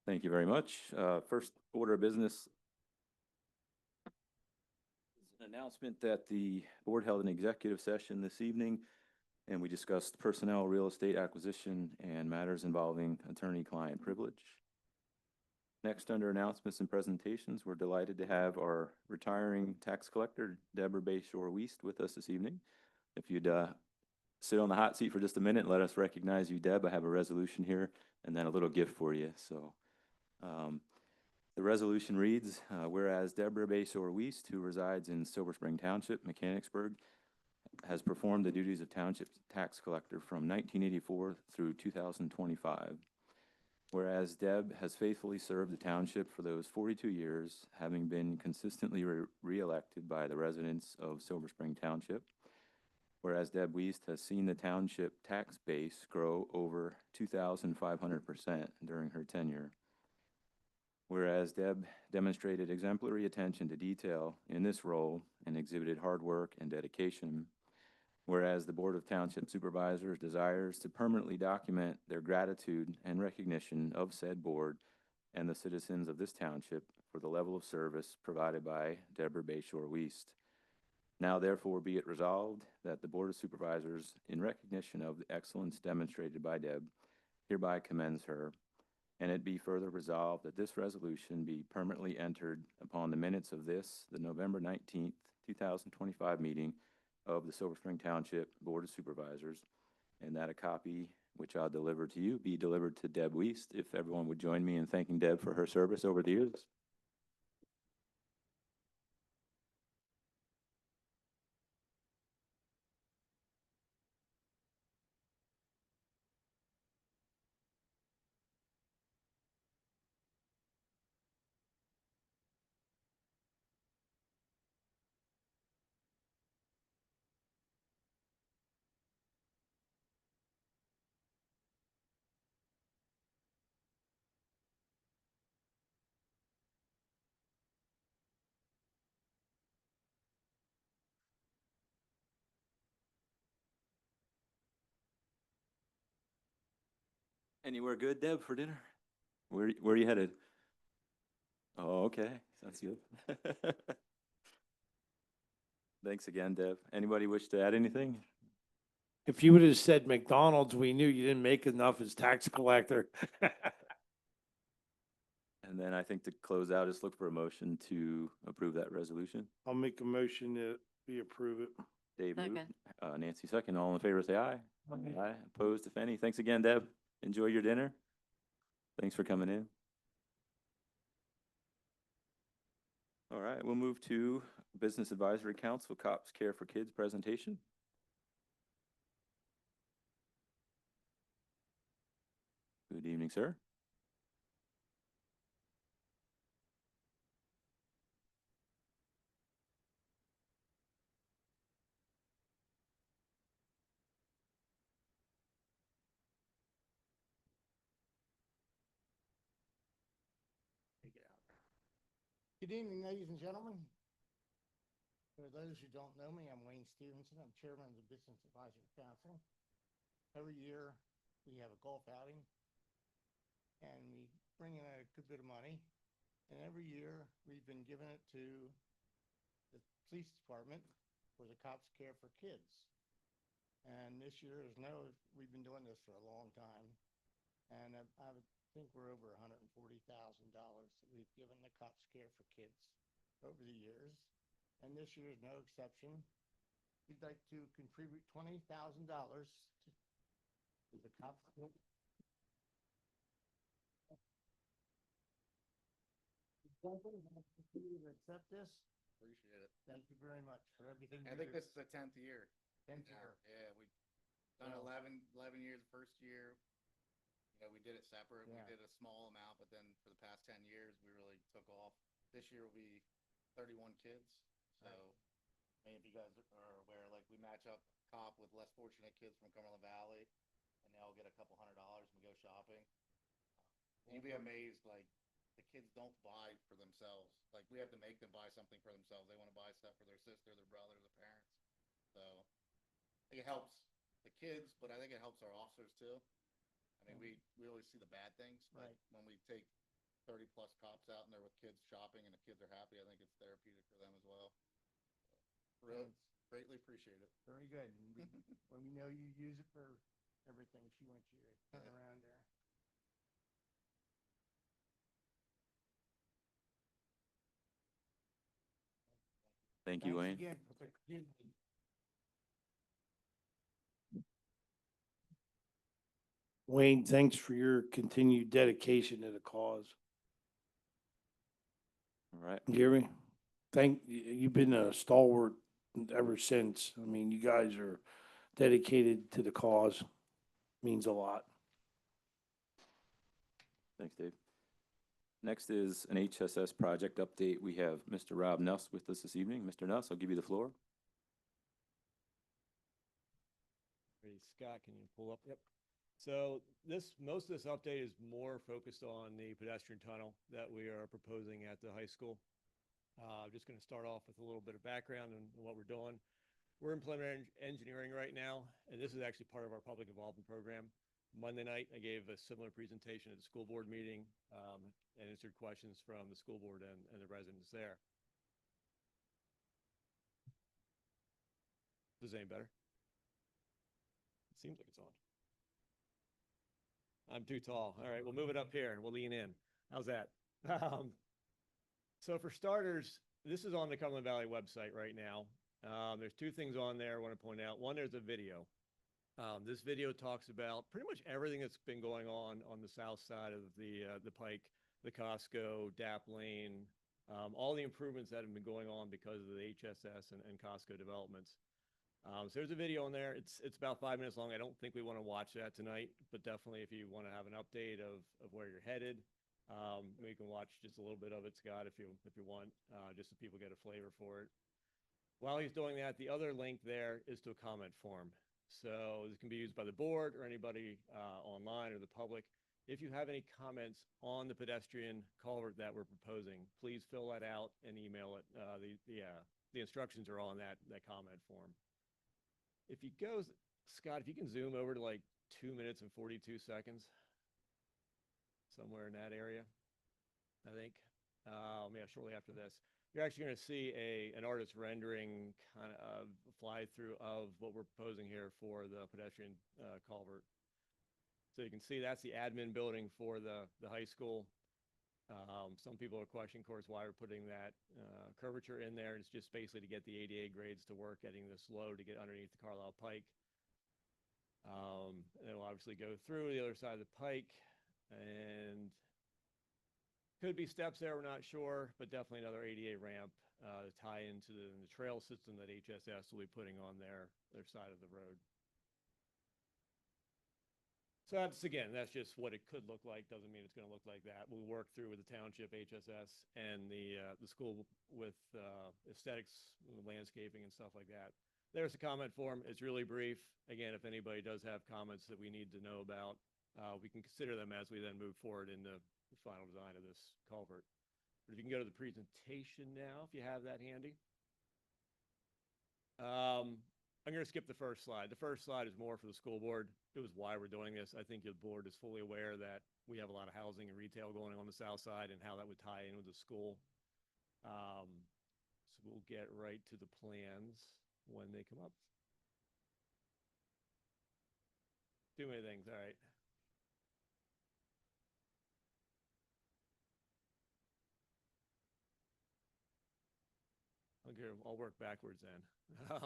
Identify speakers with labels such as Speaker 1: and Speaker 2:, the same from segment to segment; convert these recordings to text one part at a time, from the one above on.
Speaker 1: Thank you very much. First order of business. An announcement that the board held an executive session this evening, and we discussed personnel, real estate acquisition, and matters involving attorney-client privilege. Next, under announcements and presentations, we're delighted to have our retiring tax collector, Deborah Bayshore-Wiest, with us this evening. If you'd sit on the hot seat for just a minute and let us recognize you, Deb. I have a resolution here and then a little gift for you. So the resolution reads, whereas Deborah Bayshore-Wiest, who resides in Silver Spring Township, Mechanicsburg, has performed the duties of Township tax collector from 1984 through 2025. Whereas Deb has faithfully served the township for those 42 years, having been consistently re-elected by the residents of Silver Spring Township. Whereas Deb Wiest has seen the township tax base grow over 2,500% during her tenure. Whereas Deb demonstrated exemplary attention to detail in this role and exhibited hard work and dedication. Whereas the Board of Township Supervisors desires to permanently document their gratitude and recognition of said board and the citizens of this township for the level of service provided by Deborah Bayshore-Wiest. Now therefore be it resolved that the Board of Supervisors, in recognition of the excellence demonstrated by Deb, hereby commends her, and it be further resolved that this resolution be permanently entered upon the minutes of this, the November 19th, 2025 meeting of the Silver Spring Township Board of Supervisors, and that a copy which I'll deliver to you be delivered to Deb Wiest. If everyone would join me in thanking Deb for her service over the years. Anywhere good, Deb, for dinner? Where are you headed? Oh, okay. Sounds good. Thanks again, Deb. Anybody wish to add anything?
Speaker 2: If you would have said McDonald's, we knew you didn't make enough as tax collector.
Speaker 1: And then I think to close out, just look for a motion to approve that resolution.
Speaker 2: I'll make a motion that we approve it.
Speaker 1: Dave moved. Nancy second. All in favor, say aye. Aye. Opposed, if any. Thanks again, Deb. Enjoy your dinner. Thanks for coming in. All right, we'll move to Business Advisory Council Cops Care for Kids presentation. Good evening, sir.
Speaker 3: Good evening, ladies and gentlemen. For those who don't know me, I'm Wayne Stevenson. I'm chairman of the Business Advisory Council. Every year we have a golf outing and we bring in a good bit of money. And every year we've been giving it to the police department for the Cops Care for Kids. And this year we've been doing this for a long time. And I think we're over $140,000 that we've given the Cops Care for Kids over the years, and this year is no exception. We'd like to contribute $20,000 to the Cops Care. Accept this.
Speaker 4: Appreciate it.
Speaker 3: Thank you very much for everything.
Speaker 4: I think this is the 10th year.
Speaker 3: 10th year.
Speaker 4: Yeah, we've done 11 years the first year. You know, we did it separate. Yeah. We did a small amount, but then for the past 10 years, we really took off. This year will be 31 kids. So, I mean, if you guys are aware, like we match up cop with less fortunate kids from Cumberland Valley, and they all get a couple $100 and we go shopping. You'd be amazed, like the kids don't buy for themselves. Like we have to make them buy something for themselves. They want to buy stuff for their sister, their brother, their parents. So, I think it helps the kids, but I think it helps our officers too. I mean, we always see the bad things, but when we take 30+ cops out in there with kids shopping, and the kids are happy. I think it's therapeutic for them as well. Really, greatly appreciate it.
Speaker 3: Very good. And when we know you use it for everything, she wants you to turn around there.
Speaker 1: Thank you,
Speaker 3: Thanks
Speaker 1: Wayne.
Speaker 3: again for participating.
Speaker 2: Wayne, thanks for your continued dedication to the cause.
Speaker 1: All right.
Speaker 2: Gary, you've been a stalwart ever since. I mean, you guys are dedicated to the cause. Means a lot.
Speaker 1: Thanks, Dave. Next is an HSS project update. We have Mr. Rob Nuss with us this evening. Mr. Nuss, I'll give you the floor.
Speaker 5: Ready, Scott, can you pull up? Yep. So most of this update is more focused on the pedestrian tunnel that we are proposing at the high school. Just going to start off with a little bit of background on what we're doing. We're in preliminary engineering right now, and this is actually part of our public involvement program. Monday night, I gave a similar presentation at the school board meeting and answered questions from the school board and the residents there. Is this any better? It seems like it's on. I'm too tall. All right, we'll move it up here. We'll lean in. How's that? So for starters, this is on the Cumberland Valley website right now. There's two things on there I want to point out. One, there's a video. This video talks about pretty much everything that's been going on the south side of the Pike, the Costco, DAP Lane, all the improvements that have been going on because of the HSS and Costco developments. So there's a video on there. It's about 5 minutes long. I don't think we want to watch that tonight, but definitely if you want to have an update of where you're headed, you can watch just a little bit of it, Scott, if you want, just so people get a flavor for it. While he's doing that, the other link there is to a comment form. So this can be used by the board or anybody online or the public. If you have any comments on the pedestrian culvert that we're proposing, please fill that out and email it. The instructions are on that comment form. If you go, Scott, if you can zoom over to like 2 minutes and 42 seconds, somewhere in that area, I think. Yeah, shortly after this, you're actually going to see an artist rendering kind of fly through of what we're proposing here for the pedestrian culvert. So you can see that's the admin building for the high school. Some people are questioning, of course, why we're putting that curvature in there. It's just basically to get the ADA grades to work, getting this low to get underneath the Carlisle Pike. And it'll obviously go through the other side of the Pike, and could be steps there, we're not sure, but definitely another ADA ramp to tie into the trail system that HSS will be putting on their side of the road. So that's just what it could look like. Doesn't mean it's going to look like that. We'll work through with the Township, HSS, and the school with aesthetics, landscaping, and stuff like that. There's a comment form. It's really brief. Again, if anybody does have comments that we need to know about, we can consider them as we then move forward in the final design of this culvert. But if you can go to the presentation now, if you have that handy. I'm going to skip the first slide. The first slide is more for the school board. It was why we're doing this. I think the board is fully aware that we have a lot of housing and retail going on the south side and how that would tie in with the school. So we'll get right to the plans when they come up. Too many things. All right. Okay, I'll work backwards then.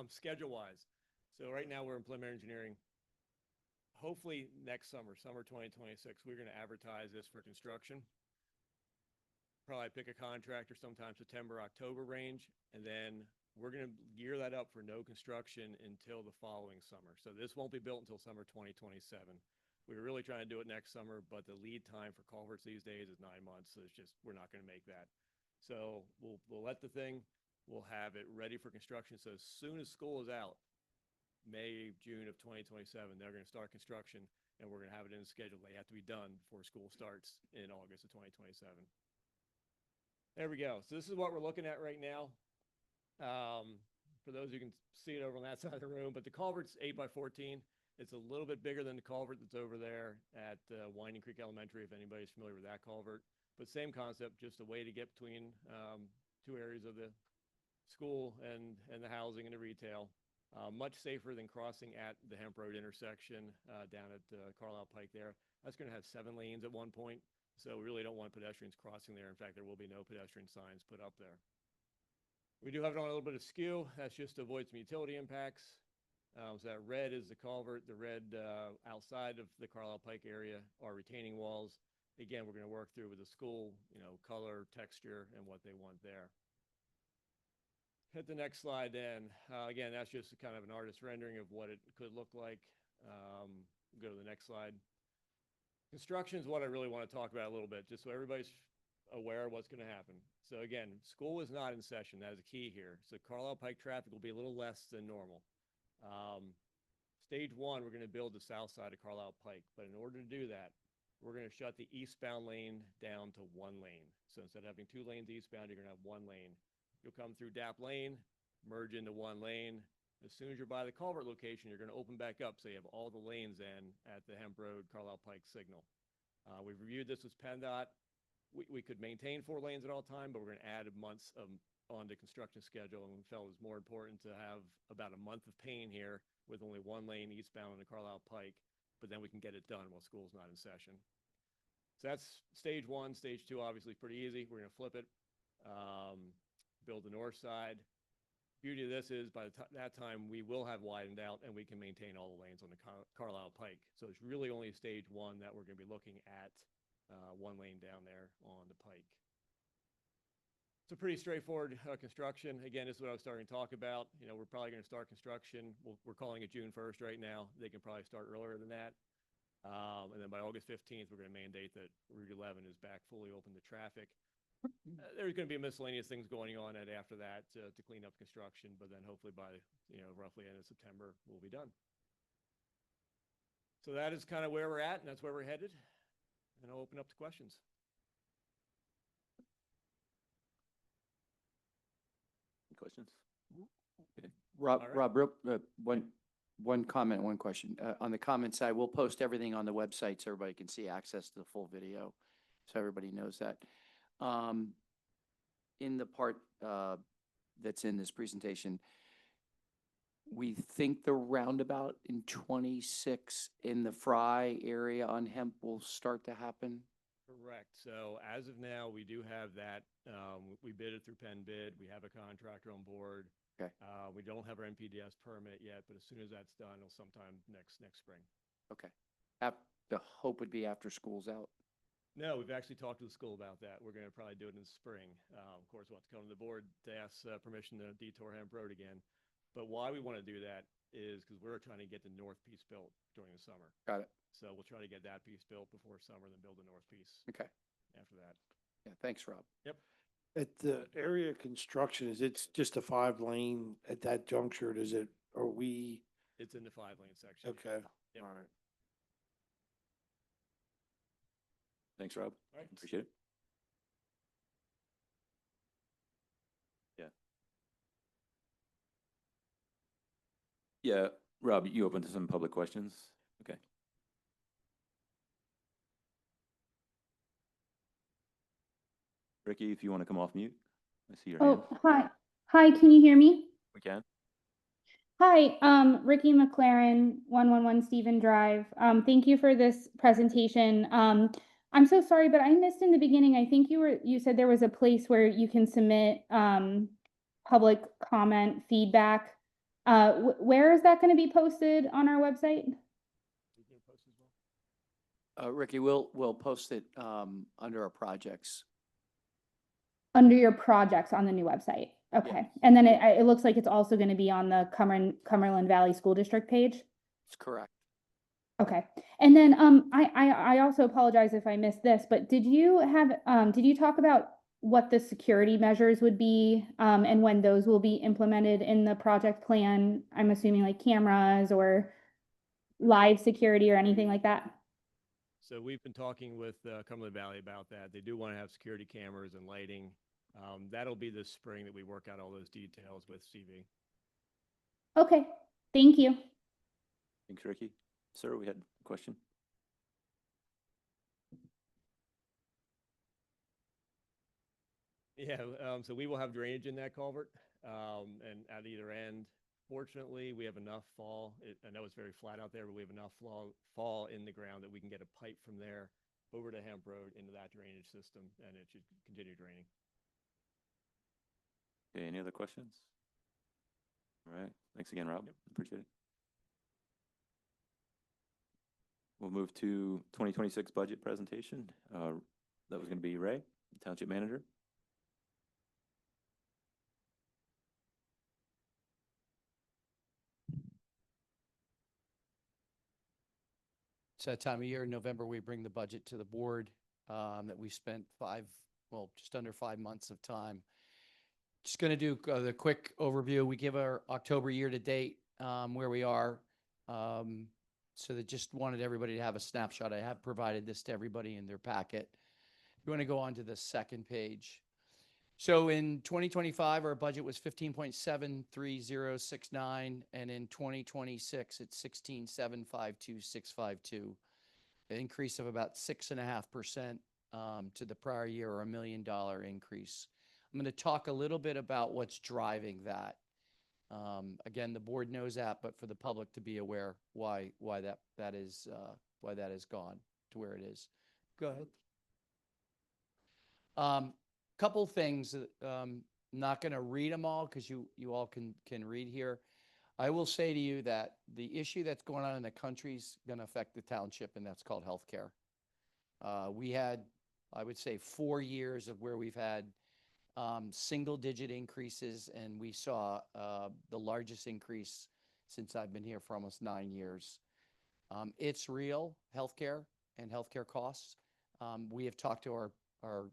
Speaker 5: Schedule-wise. So right now we're in preliminary engineering. Hopefully next summer 2026, we're going to advertise this for construction. Probably pick a contractor sometime September, October range, and then we're going to gear that up for no construction until the following summer. So this won't be built until summer 2027. We were really trying to do it next summer, but the lead time for culverts these days is 9 months. So it's just, we're not going to make that. So we'll let the thing. We'll have it ready for construction. So as soon as school is out, May, June of 2027, they're going to start construction, and we're going to have it in the schedule. They have to be done before school starts in August of 2027. There we go. So this is what we're looking at right now. For those who can see it over on that side of the room, but the culvert's 8 by 14. It's a little bit bigger than the culvert that's over there at Winding Creek Elementary, if anybody's familiar with that culvert. but same concept, just a way to get between two areas of the school and the housing and the retail. Much safer than crossing at the Hemp Road intersection down at Carlisle Pike there. That's going to have 7 lanes at one point, so we really don't want pedestrians crossing there. In fact, there will be no pedestrian signs put up there. We do have it on a little bit of skew. That's just to avoid some utility impacts. So that red is the culvert. The red outside of the Carlisle Pike area are retaining walls. Again, we're going to work through with the school, color, texture, and what they want there. Hit the next slide then. Again, that's just kind of an artist rendering of what it could look like. Go to the next slide. Construction is what I really want to talk about a little bit, just so everybody's aware of what's going to happen. So again, school is not in session. That is a key here. So Carlisle Pike traffic will be a little less than normal. Stage 1, we're going to build the south side of Carlisle Pike. But in order to do that, we're going to shut the eastbound lane down to 1 lane. So instead of having 2 lanes eastbound, you're going to have 1 lane. You'll come through Dap Lane, merge into 1 lane. As soon as you're by the culvert location, you're going to open back up so you have all the lanes in at the Hemp Road Carlisle Pike signal. We've reviewed this with PennDOT. We could maintain 4 lanes at all time, but we're going to add months on the construction schedule, and we felt it was more important to have about a month of pain here with only 1 lane eastbound on the Carlisle Pike, but then we can get it done while school's not in session. So that's stage 1. Stage 2, obviously, pretty easy. We're going to flip it, build the north side. Beauty of this is by that time, we will have widened out and we can maintain all the lanes on the Carlisle Pike. So it's really only stage 1 that we're going to be looking at, 1 lane down there on the Pike. It's a pretty straightforward construction. Again, this is what I was starting to talk about. We're probably going to start construction. We're calling it June 1st right now. They can probably start earlier than that. And then by August 15th, we're going to mandate that Route 11 is back fully open to traffic. There's going to be miscellaneous things going on after that to clean up construction, but then hopefully by roughly end of September, we'll be done. So that is kind of where we're at, and that's where we're headed. And I'll open up to questions.
Speaker 1: Any questions? Okay.
Speaker 6: Rob,
Speaker 5: All right.
Speaker 6: Rob, one comment, one question. On the comment side, we'll post everything on the website so everybody can see access to the full video, so everybody knows that. In the part that's in this presentation, we think the roundabout in 26 in the Fry area on Hemp will start to happen.
Speaker 5: Correct. So as of now, we do have that. We bid it through Penn Bid. We have a contractor on board.
Speaker 6: Okay.
Speaker 5: We don't have our NPDS permit yet, but as soon as that's done, it'll sometime next spring.
Speaker 6: Okay. The hope would be after school's out.
Speaker 5: No, we've actually talked to the school about that. We're going to probably do it in the spring. Of course, we'll have to come to the board to ask permission to detour Hemp Road again. But why we want to do that is because we're trying to get the north piece built during the summer.
Speaker 6: Got it.
Speaker 5: So we'll try to get that piece built before summer, then build the north piece
Speaker 6: Okay.
Speaker 5: after that.
Speaker 6: Yeah. Thanks, Rob.
Speaker 5: Yep.
Speaker 2: At the area of construction, is it just a 5 lane at that juncture? It's in
Speaker 5: the 5-lane section.
Speaker 2: okay.
Speaker 5: Yep.
Speaker 2: All right.
Speaker 1: Thanks, Rob.
Speaker 5: All right.
Speaker 1: Appreciate it. Yeah. Yeah, Rob, you open to some public questions? Okay. Ricky, if you want to come off mute, I see your hand.
Speaker 7: Oh, hi. Hi, can you hear me?
Speaker 1: We can.
Speaker 7: Hi, Ricky McLaren, 111 Stephen Drive. Thank you for this presentation. I'm so sorry, but I missed in the beginning. I think you said there was a place where you can submit public comment, feedback. Where is that going to be posted on our website?
Speaker 6: Ricky, we'll post it under our projects.
Speaker 7: Under your projects on the new website. Okay.
Speaker 6: Yeah.
Speaker 7: And then it looks like it's also going to be on the Cumberland Valley School District page.
Speaker 6: That's correct.
Speaker 7: Okay. And then I also apologize if I missed this, but did you talk about what the security measures would be and when those will be implemented in the project plan? I'm assuming like cameras or live security or anything like that.
Speaker 5: So we've been talking with Cumberland Valley about that. They do want to have security cameras and lighting. That'll be this spring that we work out all those details with CV.
Speaker 7: Okay. Thank you.
Speaker 1: Thanks, Ricky. Sir, we had a question.
Speaker 5: Yeah, so we will have drainage in that culvert, and at either end. Fortunately, we have enough fall. I know it's very flat out there, but we have enough fall in the ground that we can get a pipe from there over to Hemp Road into that drainage system, and it should continue draining.
Speaker 1: Okay, any other questions? All right, thanks again, Rob.
Speaker 5: Yep.
Speaker 1: Appreciate it. We'll move to 2026 budget presentation. That was going to be Ray, Township Manager.
Speaker 6: It's that time of year, in November, we bring the budget to the board that we spent just under 5 months of time. Just going to do the quick overview. We give our October year-to-date where we are. So that just wanted everybody to have a snapshot. I have provided this to everybody in their packet. If you want to go on to the second page. So in 2025, our budget was 15.7306.9, and in 2026, it's 16.752652, an increase of about 6.5% to the prior year, or $1 million increase. I'm going to talk a little bit about what's driving that. Again, the board knows that, but for the public to be aware why that has gone to where it is. Go ahead. Couple things. Not going to read them all because you all can read here. I will say to you that the issue that's going on in the country is going to affect the township, and that's called healthcare. We had, I would say, 4 years of where we've had single-digit increases, and we saw the largest increase since I've been here for almost 9 years. It's real, healthcare and healthcare costs. We have talked to our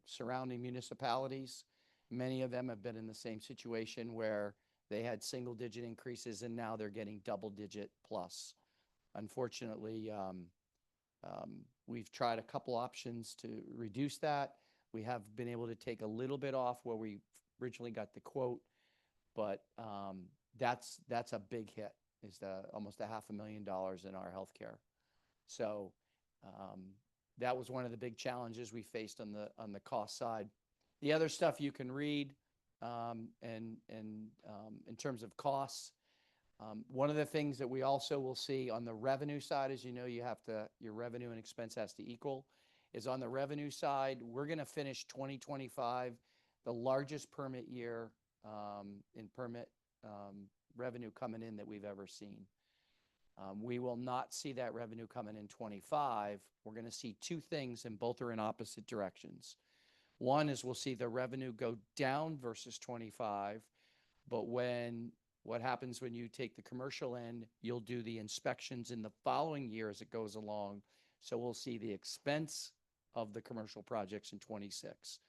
Speaker 6: surrounding municipalities. Many of them have been in the same situation where they had single-digit increases, and now they're getting double-digit plus. Unfortunately, we've tried a couple options to reduce that. We have been able to take a little bit off where we originally got the quote, but that's a big hit. Is almost $500,000 in our healthcare. So that was one of the big challenges we faced on the cost side. The other stuff you can read, and in terms of costs, one of the things that we also will see on the revenue side, as you know, your revenue and expense has to equal, is on the revenue side, we're going to finish 2025 the largest permit year in permit revenue coming in that we've ever seen. We will not see that revenue coming in 25. We're going to see two things, and both are in opposite directions. One is we'll see the revenue go down versus 25, but what happens when you take the commercial end, you'll do the inspections in the following year as it goes along. So we'll see the expense of the commercial projects in 26.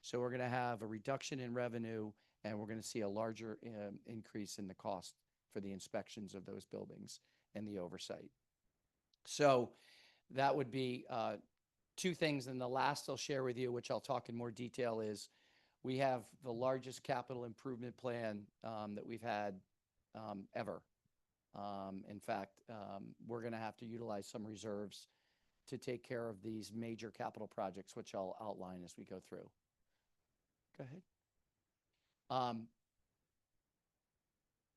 Speaker 6: So we're going to have a reduction in revenue, and we're going to see a larger increase in the cost for the inspections of those buildings and the oversight. So that would be two things. And the last I'll share with you, which I'll talk in more detail, is we have the largest capital improvement plan that we've had ever. In fact, we're going to have to utilize some reserves to take care of these major capital projects, which I'll outline as we go through. Go ahead.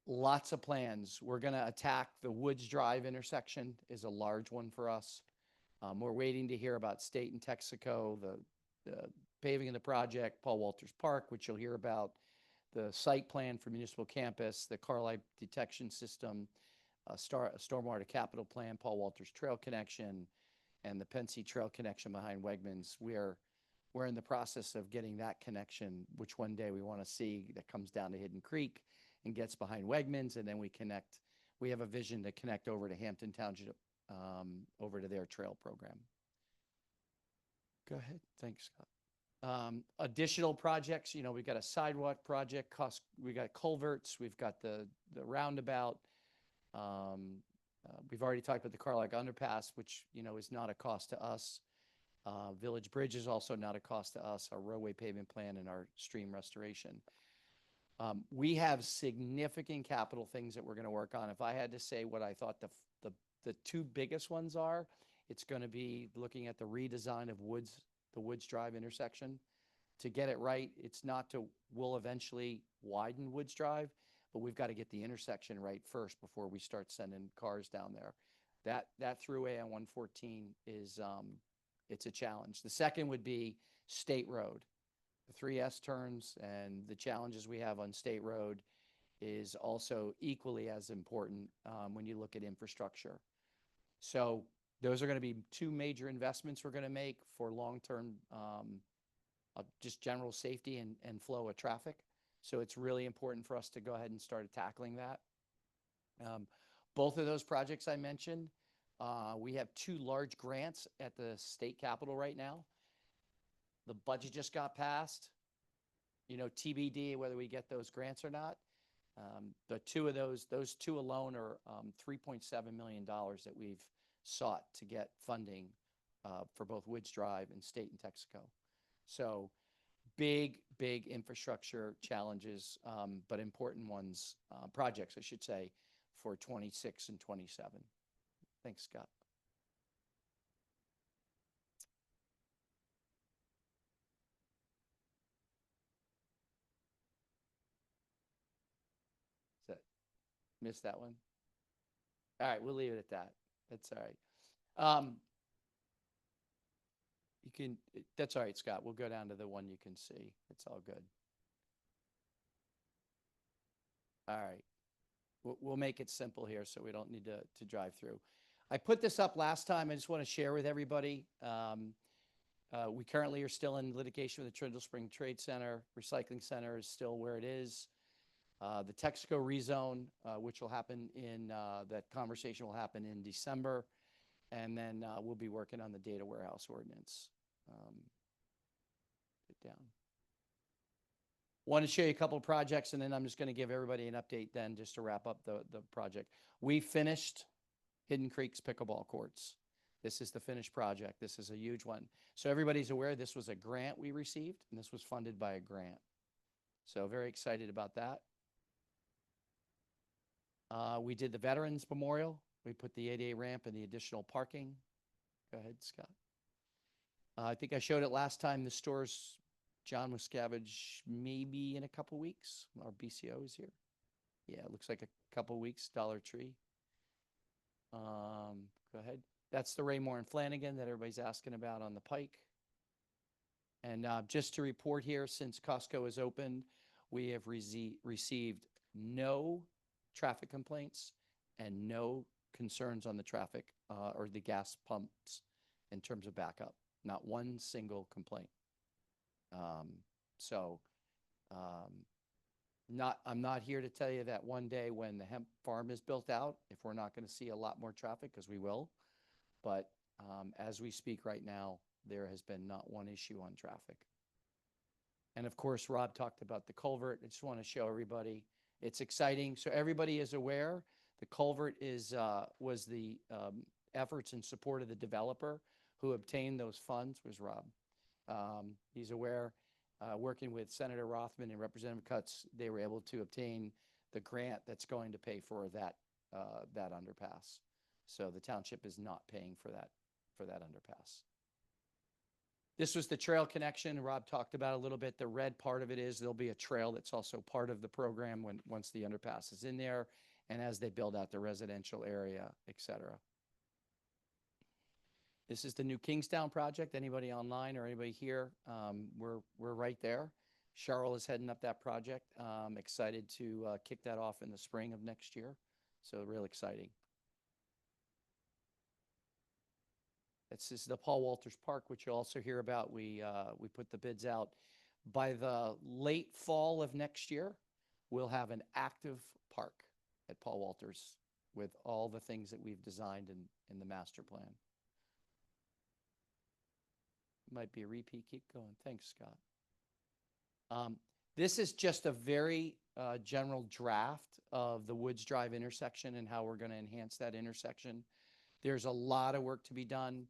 Speaker 6: Lots of plans. We're going to attack the Woods Drive intersection, is a large one for us. We're waiting to hear about State and Texaco, the paving of the project, Paul Walters Park, which you'll hear about, the site plan for municipal campus, the car light detection system, stormwater capital plan, Paul Walters Trail connection, and the Pensy Trail connection behind Wegmans. We're in the process of getting that connection, which one day we want to see that comes down to Hidden Creek and gets behind Wegmans, and then we have a vision to connect over to Hampton Township, over to their trail program. Go ahead. Thanks, Scott. Additional projects, we've got a sidewalk project, we got culverts, we've got the roundabout. We've already talked about the Carlock Underpass, which, is not a cost to us. Village Bridge is also not a cost to us, our roadway pavement plan and our stream restoration. We have significant capital things that we're going to work on. If I had to say what I thought the two biggest ones are, it's going to be looking at the redesign of the Woods Drive intersection to get it right. It's not to, we'll eventually widen Woods Drive, but we've got to get the intersection right first before we start sending cars down there. That throughway on 114 is, it's a challenge. The second would be State Road. The 3S turns and the challenges we have on State Road is also equally as important when you look at infrastructure. So those are going to be two major investments we're going to make for long-term just general safety and flow of traffic. So it's really important for us to go ahead and start tackling that. Both of those projects I mentioned, we have two large grants at the state capitol right now. The budget just got passed. You know, TBD whether we get those grants or not. The two of those two alone are $3.7 million that we've sought to get funding for both Woods Drive and State and Texaco. So big infrastructure challenges, but important ones, projects, I should say, for 26 and 27. Thanks, Scott. Missed that one? All right, we'll leave it at that. That's all right. You can, that's all right, Scott. We'll go down to the one you can see. It's all good. All right. We'll make it simple here so we don't need to drive through. I put this up last time. I just want to share with everybody. We currently are still in litigation with the Trindle Spring Trade Center. Recycling Center is still where it is. The Texaco rezone, which will happen in, that conversation will happen in December. And then we'll be working on the data warehouse ordinance. Get down. Want to show you a couple of projects, and then I'm just going to give everybody an update then just to wrap up the project. We finished Hidden Creek's pickleball courts. This is the finished project. This is a huge one. So everybody's aware this was a grant we received, and this was funded by a grant. So very excited about that. We did the Veterans Memorial. We put the ADA ramp and the additional parking. Go ahead, Scott. I think I showed it last time. The store's John Miscavige, maybe in a couple weeks. Our BCO is here. Yeah, it looks like a couple weeks, Dollar Tree. Go ahead. That's the Raymore and Flanagan that everybody's asking about on the Pike. And just to report here, since Costco is open, we have received no traffic complaints and no concerns on the traffic or the gas pumps in terms of backup. Not one single complaint. I'm not here to tell you that one day when the hemp farm is built out, if we're not going to see a lot more traffic, because we will. But as we speak right now, there has been not one issue on traffic. And of course, Rob talked about the culvert. I just want to show everybody. It's exciting. So everybody is aware. The culvert was the efforts and support of the developer who obtained those funds was Rob. He's aware. Working with Senator Rothman and Representative Cutts, they were able to obtain the grant that's going to pay for that underpass. So the township is not paying for that underpass. This was the trail connection Rob talked about a little bit. The red part of it is there'll be a trail that's also part of the program once the underpass is in there and as they build out the residential area, et cetera. This is the new Kingstown project. Anybody online or anybody here? We're right there. Cheryl is heading up that project. Excited to kick that off in the spring of next year. So real exciting. This is the Paul Walters Park, which you'll also hear about. We put the bids out. By the late fall of next year, we'll have an active park at Paul Walters with all the things that we've designed in the master plan. Might be a repeat. Keep going. Thanks, Scott. This is just a very general draft of the Woods Drive intersection and how we're going to enhance that intersection. There's a lot of work to be done,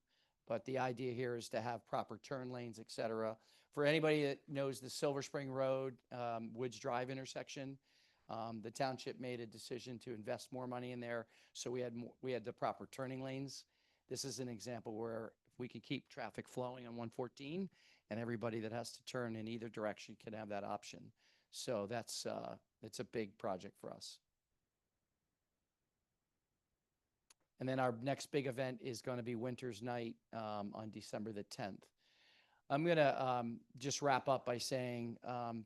Speaker 6: but the idea here is to have proper turn lanes, et cetera. For anybody that knows the Silver Spring Road, Woods Drive intersection, the township made a decision to invest more money in there, so we had the proper turning lanes. This is an example where we can keep traffic flowing on 114 and everybody that has to turn in either direction can have that option. So that's, it's a big project for us. And then our next big event is going to be Winter's Night on December the 10th. I'm going to just wrap up by saying,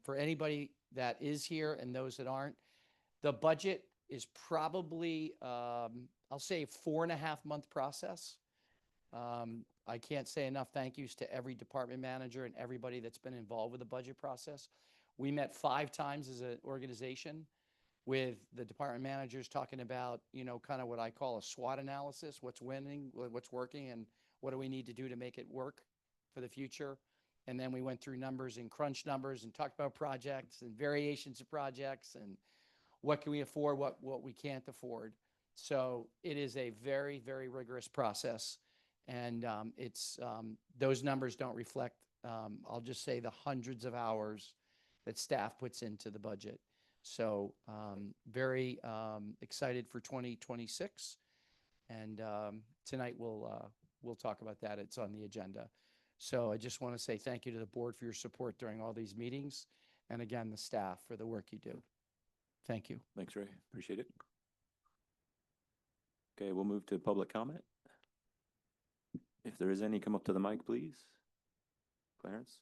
Speaker 6: for anybody that is here and those that aren't, the budget is probably, I'll say, 4.5-month process. I can't say enough thank yous to every department manager and everybody that's been involved with the budget process. We met 5 times as an organization with the department managers talking about, kind of what I call a SWOT analysis, what's winning, what's working, and what do we need to do to make it work for the future. And then we went through numbers and crunched numbers and talked about projects and variations of projects and what can we afford, what we can't afford. So it is a very, very rigorous process. And it's those numbers don't reflect, I'll just say, the hundreds of hours that staff puts into the budget. So very excited for 2026. And tonight we'll talk about that. It's on the agenda. So I just want to say thank you to the board for your support during all these meetings. And again, the staff for the work you do. Thank you.
Speaker 1: Thanks, Ray. Appreciate it. Okay, we'll move to public comment. If there is any, come up to the mic, please. Clarence?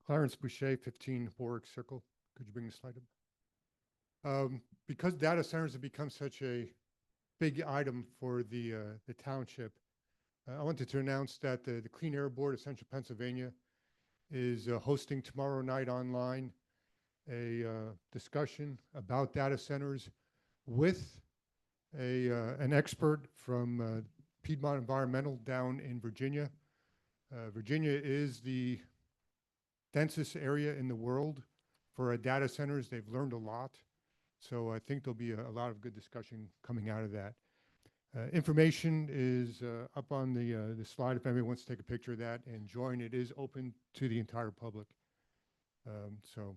Speaker 8: Clarence Boucher, 15 Warwick Circle. Could you bring the slide up? Because data centers have become such a big item for the township, I wanted to announce that the Clean Air Board of Central Pennsylvania is hosting tomorrow night online a discussion about data centers with an expert from Piedmont Environmental down in Virginia. Virginia is the densest area in the world for data centers. They've learned a lot. So I think there'll be a lot of good discussion coming out of that. Information is up on the slide if anybody wants to take a picture of that and join. It is open to the entire public. So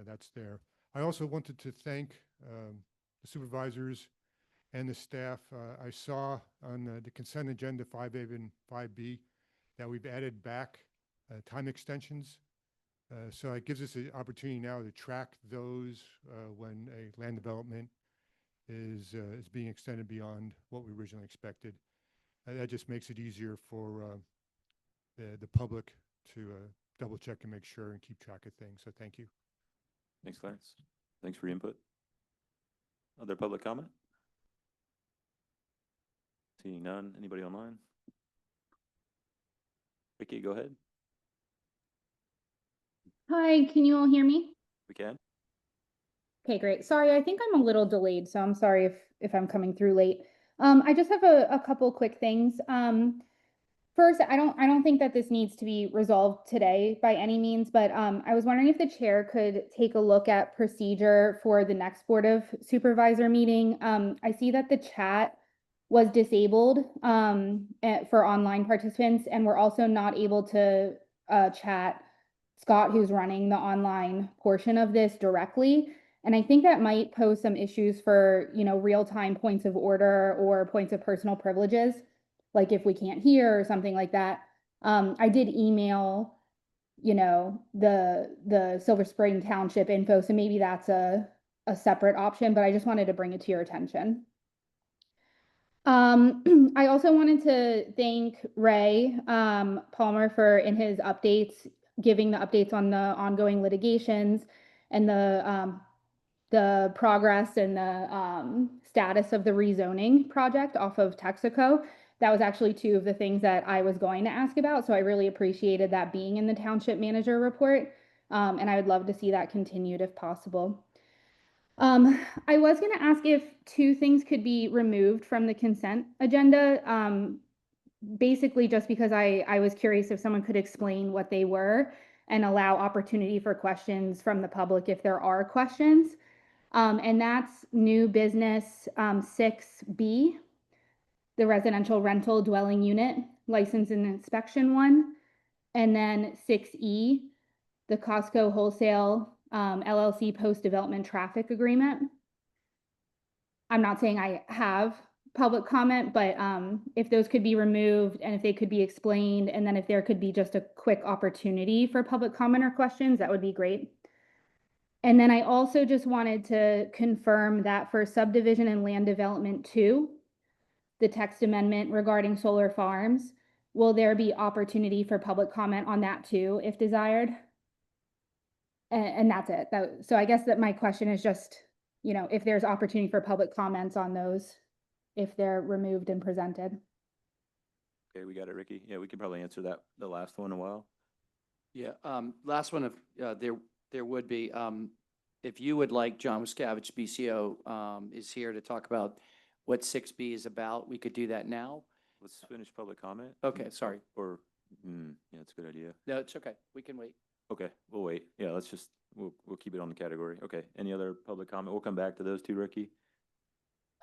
Speaker 8: that's there. I also wanted to thank the supervisors and the staff. I saw on the consent agenda 5A and 5B that we've added back time extensions. So it gives us an opportunity now to track those when a land development is being extended beyond what we originally expected. That just makes it easier for the public to double check and make sure and keep track of things. So thank you.
Speaker 1: Thanks, Clarence. Thanks for your input. Other public comment? Seeing none. Anybody online? Vicky, go ahead.
Speaker 7: Hi, can you all hear me?
Speaker 1: We can.
Speaker 7: Okay, great. Sorry, I think I'm a little delayed, so I'm sorry if I'm coming through late. I just have a couple quick things. First, I don't think that this needs to be resolved today by any means, but I was wondering if the chair could take a look at procedure for the next Board of Supervisor meeting. I see that the chat was disabled for online participants, and we're also not able to chat Scott, who's running the online portion of this directly. And I think that might pose some issues for, real-time points of order or points of personal privileges, like if we can't hear or something like that. I did email, the Silver Spring Township info, so maybe that's a separate option, but I just wanted to bring it to your attention. I also wanted to thank Ray Palmer for in his updates, giving the updates on the ongoing litigations and the progress and the status of the rezoning project off of Texaco. That was actually 2 of the things that I was going to ask about. So I really appreciated that being in the township manager report. And I would love to see that continued if possible. I was going to ask if 2 things could be removed from the consent agenda. Basically just because I was curious if someone could explain what they were and allow opportunity for questions from the public if there are questions. And that's new business 6B, the residential rental dwelling unit license and inspection one. And then 6E, the Costco wholesale LLC post-development traffic agreement. I'm not saying I have public comment, but if those could be removed and if they could be explained, and then if there could be just a quick opportunity for public comment or questions, that would be great. And then I also just wanted to confirm that for subdivision and land development 2, the text amendment regarding solar farms, will there be opportunity for public comment on that too, if desired? And that's it. So I guess that my question is just, if there's opportunity for public comments on those, if they're removed and presented.
Speaker 1: Okay, we got it, Ricky. Yeah, we can probably answer that, the last one, a while.
Speaker 6: Yeah, last one, there would be, if you would like, John Wiskavich, BCO, is here to talk about what 6B is about. We could do that now.
Speaker 1: Let's finish public comment.
Speaker 6: Okay, sorry.
Speaker 1: Or, yeah, it's a good idea.
Speaker 6: No, it's okay. We can wait.
Speaker 1: Okay, we'll wait. Yeah, we'll keep it on the category. Okay, any other public comment? We'll come back to those two, Ricky.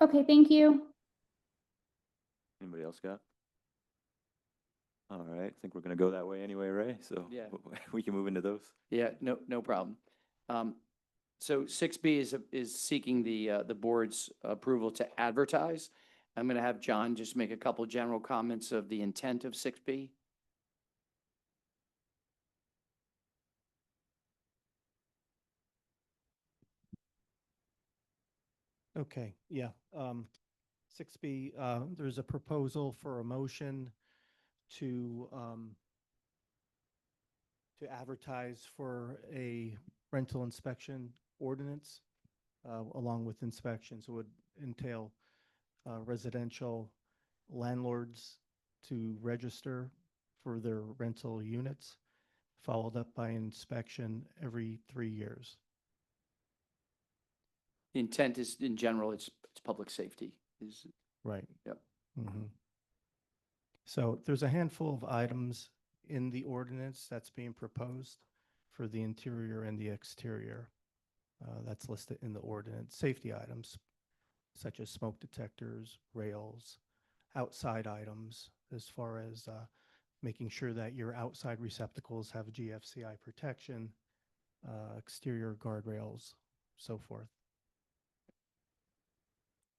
Speaker 7: Okay, thank you.
Speaker 1: Anybody else got? All right, I think we're gonna go that way anyway, Ray, so
Speaker 6: Yeah.
Speaker 1: we can move into those.
Speaker 6: Yeah, no problem. So 6B is seeking the board's approval to advertise. I'm going to have John just make a couple general comments of the intent of 6B.
Speaker 9: Okay, yeah. 6B, there's a proposal for a motion to advertise for a rental inspection ordinance, along with inspections. It would entail residential landlords to register for their rental units, followed up by inspection every 3 years.
Speaker 6: The intent is, in general, it's public safety. Is
Speaker 9: Right.
Speaker 6: Yep.
Speaker 9: Mhm. So there's a handful of items in the ordinance that's being proposed for the interior and the exterior. That's listed in the ordinance. Safety items such as smoke detectors, rails, outside items as far as making sure that your outside receptacles have GFCI protection, exterior guardrails, so forth.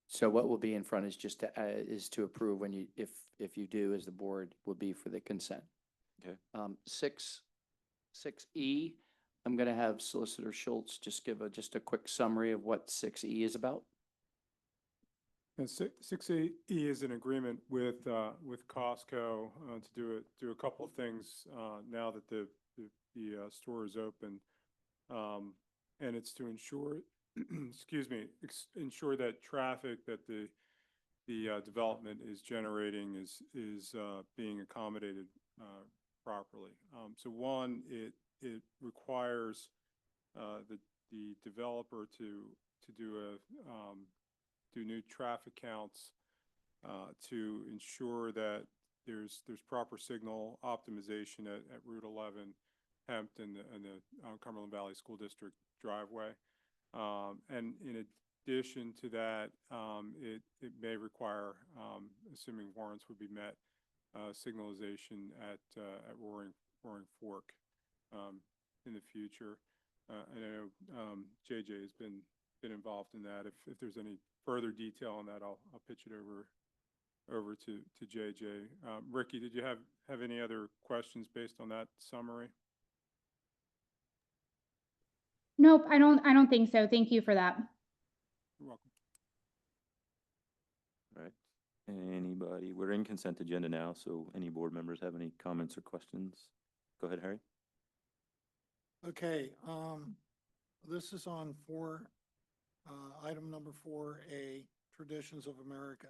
Speaker 6: So what will be in front is just to approve when you, if you do, as the board, will be for the consent.
Speaker 1: Okay.
Speaker 6: 6E, I'm going to have Solicitor Schultz just give just a quick summary of what 6E is about.
Speaker 10: And 6E is an agreement with Costco to do a couple of things now that the store is open, and it's to ensure, excuse me, ensure that traffic that the development is generating is being accommodated properly. So one, it requires the developer to do new traffic counts to ensure that there's proper signal optimization at Route 11, Hempton, and the Cumberland Valley School District driveway. And in addition to that, it may require, assuming warrants would be met, signalization at Roaring Fork in the future. I know JJ has been involved in that. If there's any further detail on that, I'll pitch it over to JJ. Ricky, did you have any other questions based on that summary?
Speaker 7: Nope, I don't think so. Thank you for that.
Speaker 10: You're welcome.
Speaker 1: All right. Anybody? We're in consent agenda now, so any board members have any comments or questions? Go ahead, Harry.
Speaker 3: Okay, this is on item number 4A, Traditions of America.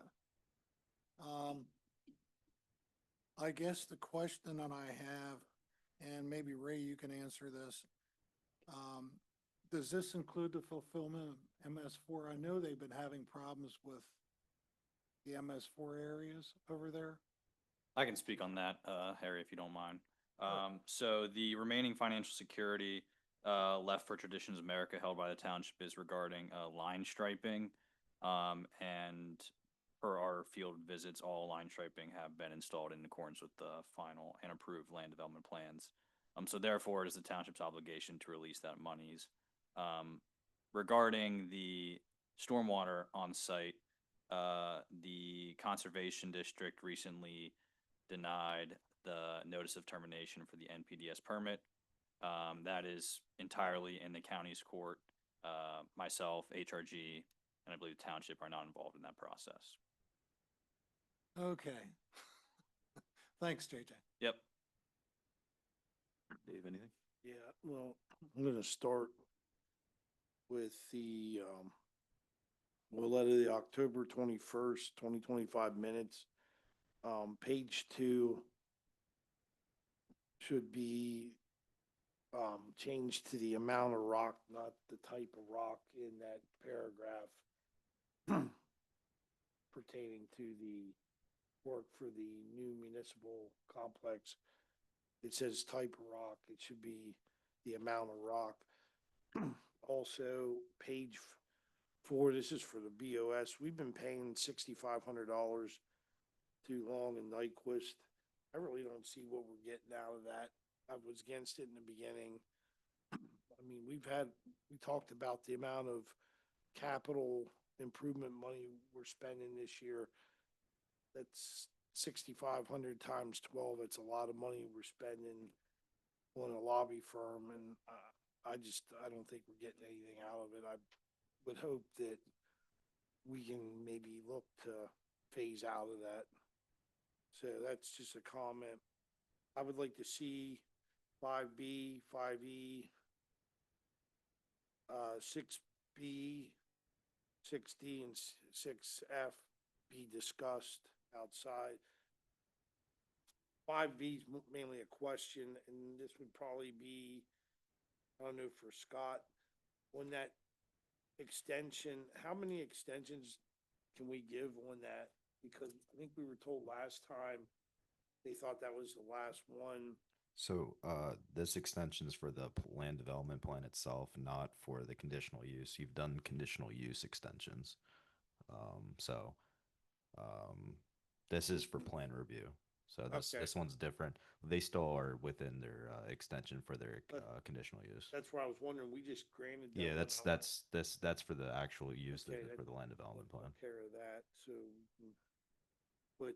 Speaker 3: I guess the question that I have, and maybe Ray, you can answer this, does this include the fulfillment of MS4? I know they've been having problems with the MS4 areas over there.
Speaker 11: I can speak on that, Harry, if you don't mind. So the remaining financial security left for Traditions America held by the township is regarding line striping. And per our field visits, all line striping have been installed in accordance with the final and approved land development plans. So therefore, it is the township's obligation to release that monies. Regarding the stormwater on site, The Conservation District recently denied the notice of termination for the NPDS permit. That is entirely in the county's court. Myself, HRG, and I believe Township are not involved in that process.
Speaker 3: Okay. Thanks, JJ.
Speaker 11: Yep.
Speaker 1: Dave, anything?
Speaker 2: Yeah, well, I'm gonna start with we'll let it the October 21st, 2025 minutes. Page 2 should be changed to the amount of rock, not the type of rock in that paragraph pertaining to the work for the new municipal complex. It says type of rock, it should be the amount of rock. Also, page 4, this is for the BOS. We've been paying $6,500 to Long and Nyquist. I really don't see what we're getting out of that. I was against it in the beginning. I mean, we talked about the amount of capital improvement money we're spending this year. That's 6,500 times 12. It's a lot of money we're spending on a lobby firm, and I don't think we're getting anything out of it. I would hope that we can maybe look to phase out of that. So that's just a comment. I would like to see 5B, 5E, 6B, 6D, and 6F be discussed outside. 5B is mainly a question, and this would probably be, I don't know, for Scott, on that extension, how many extensions can we give on that? Because I think we were told last time they thought that was the last one.
Speaker 12: So this extension is for the land development plan itself, not for the conditional use. You've done conditional use extensions. This is for plan review. So
Speaker 2: Okay.
Speaker 12: this one's different. They still are within their extension for their conditional use.
Speaker 2: That's where I was wondering, we just granted them.
Speaker 12: Yeah,
Speaker 2: on how-
Speaker 12: that's for the actual use
Speaker 2: Okay,
Speaker 12: for the land development
Speaker 2: we'll
Speaker 12: plan.
Speaker 2: take care of that, so, but,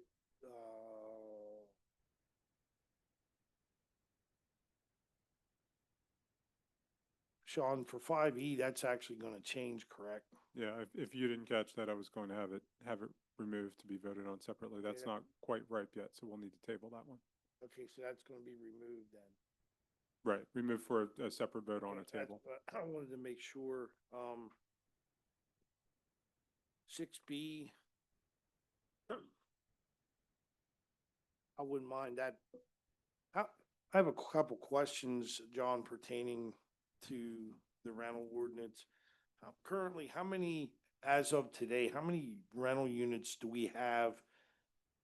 Speaker 2: Sean, for 5E, that's actually gonna change, correct?
Speaker 10: Yeah, if you didn't catch that, I was going to have it removed to be voted on separately. That's
Speaker 2: Yeah.
Speaker 10: not quite ripe yet, so we'll need to table that one.
Speaker 2: Okay, so that's gonna be removed then.
Speaker 10: Right, remove for a separate vote on a
Speaker 2: Okay, that's
Speaker 10: table.
Speaker 2: what I wanted to make sure, 6B. I wouldn't mind that. I have a couple questions, John, pertaining to the rental ordinance. Currently, as of today, how many rental units do we have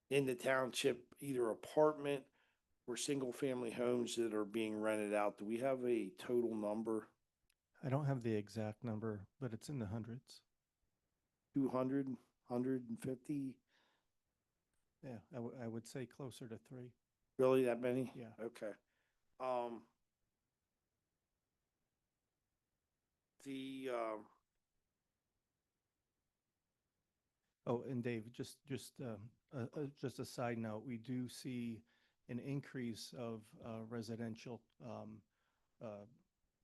Speaker 2: in the township, either apartment or single-family homes that are being rented out? Do we have a total number?
Speaker 9: I don't have the exact number, but it's in the hundreds.
Speaker 2: 200, 150?
Speaker 9: Yeah, I would say closer to 3.
Speaker 2: Really, that many?
Speaker 9: Yeah.
Speaker 2: Okay.
Speaker 9: Oh, and Dave, just a side note, we do see an increase of residential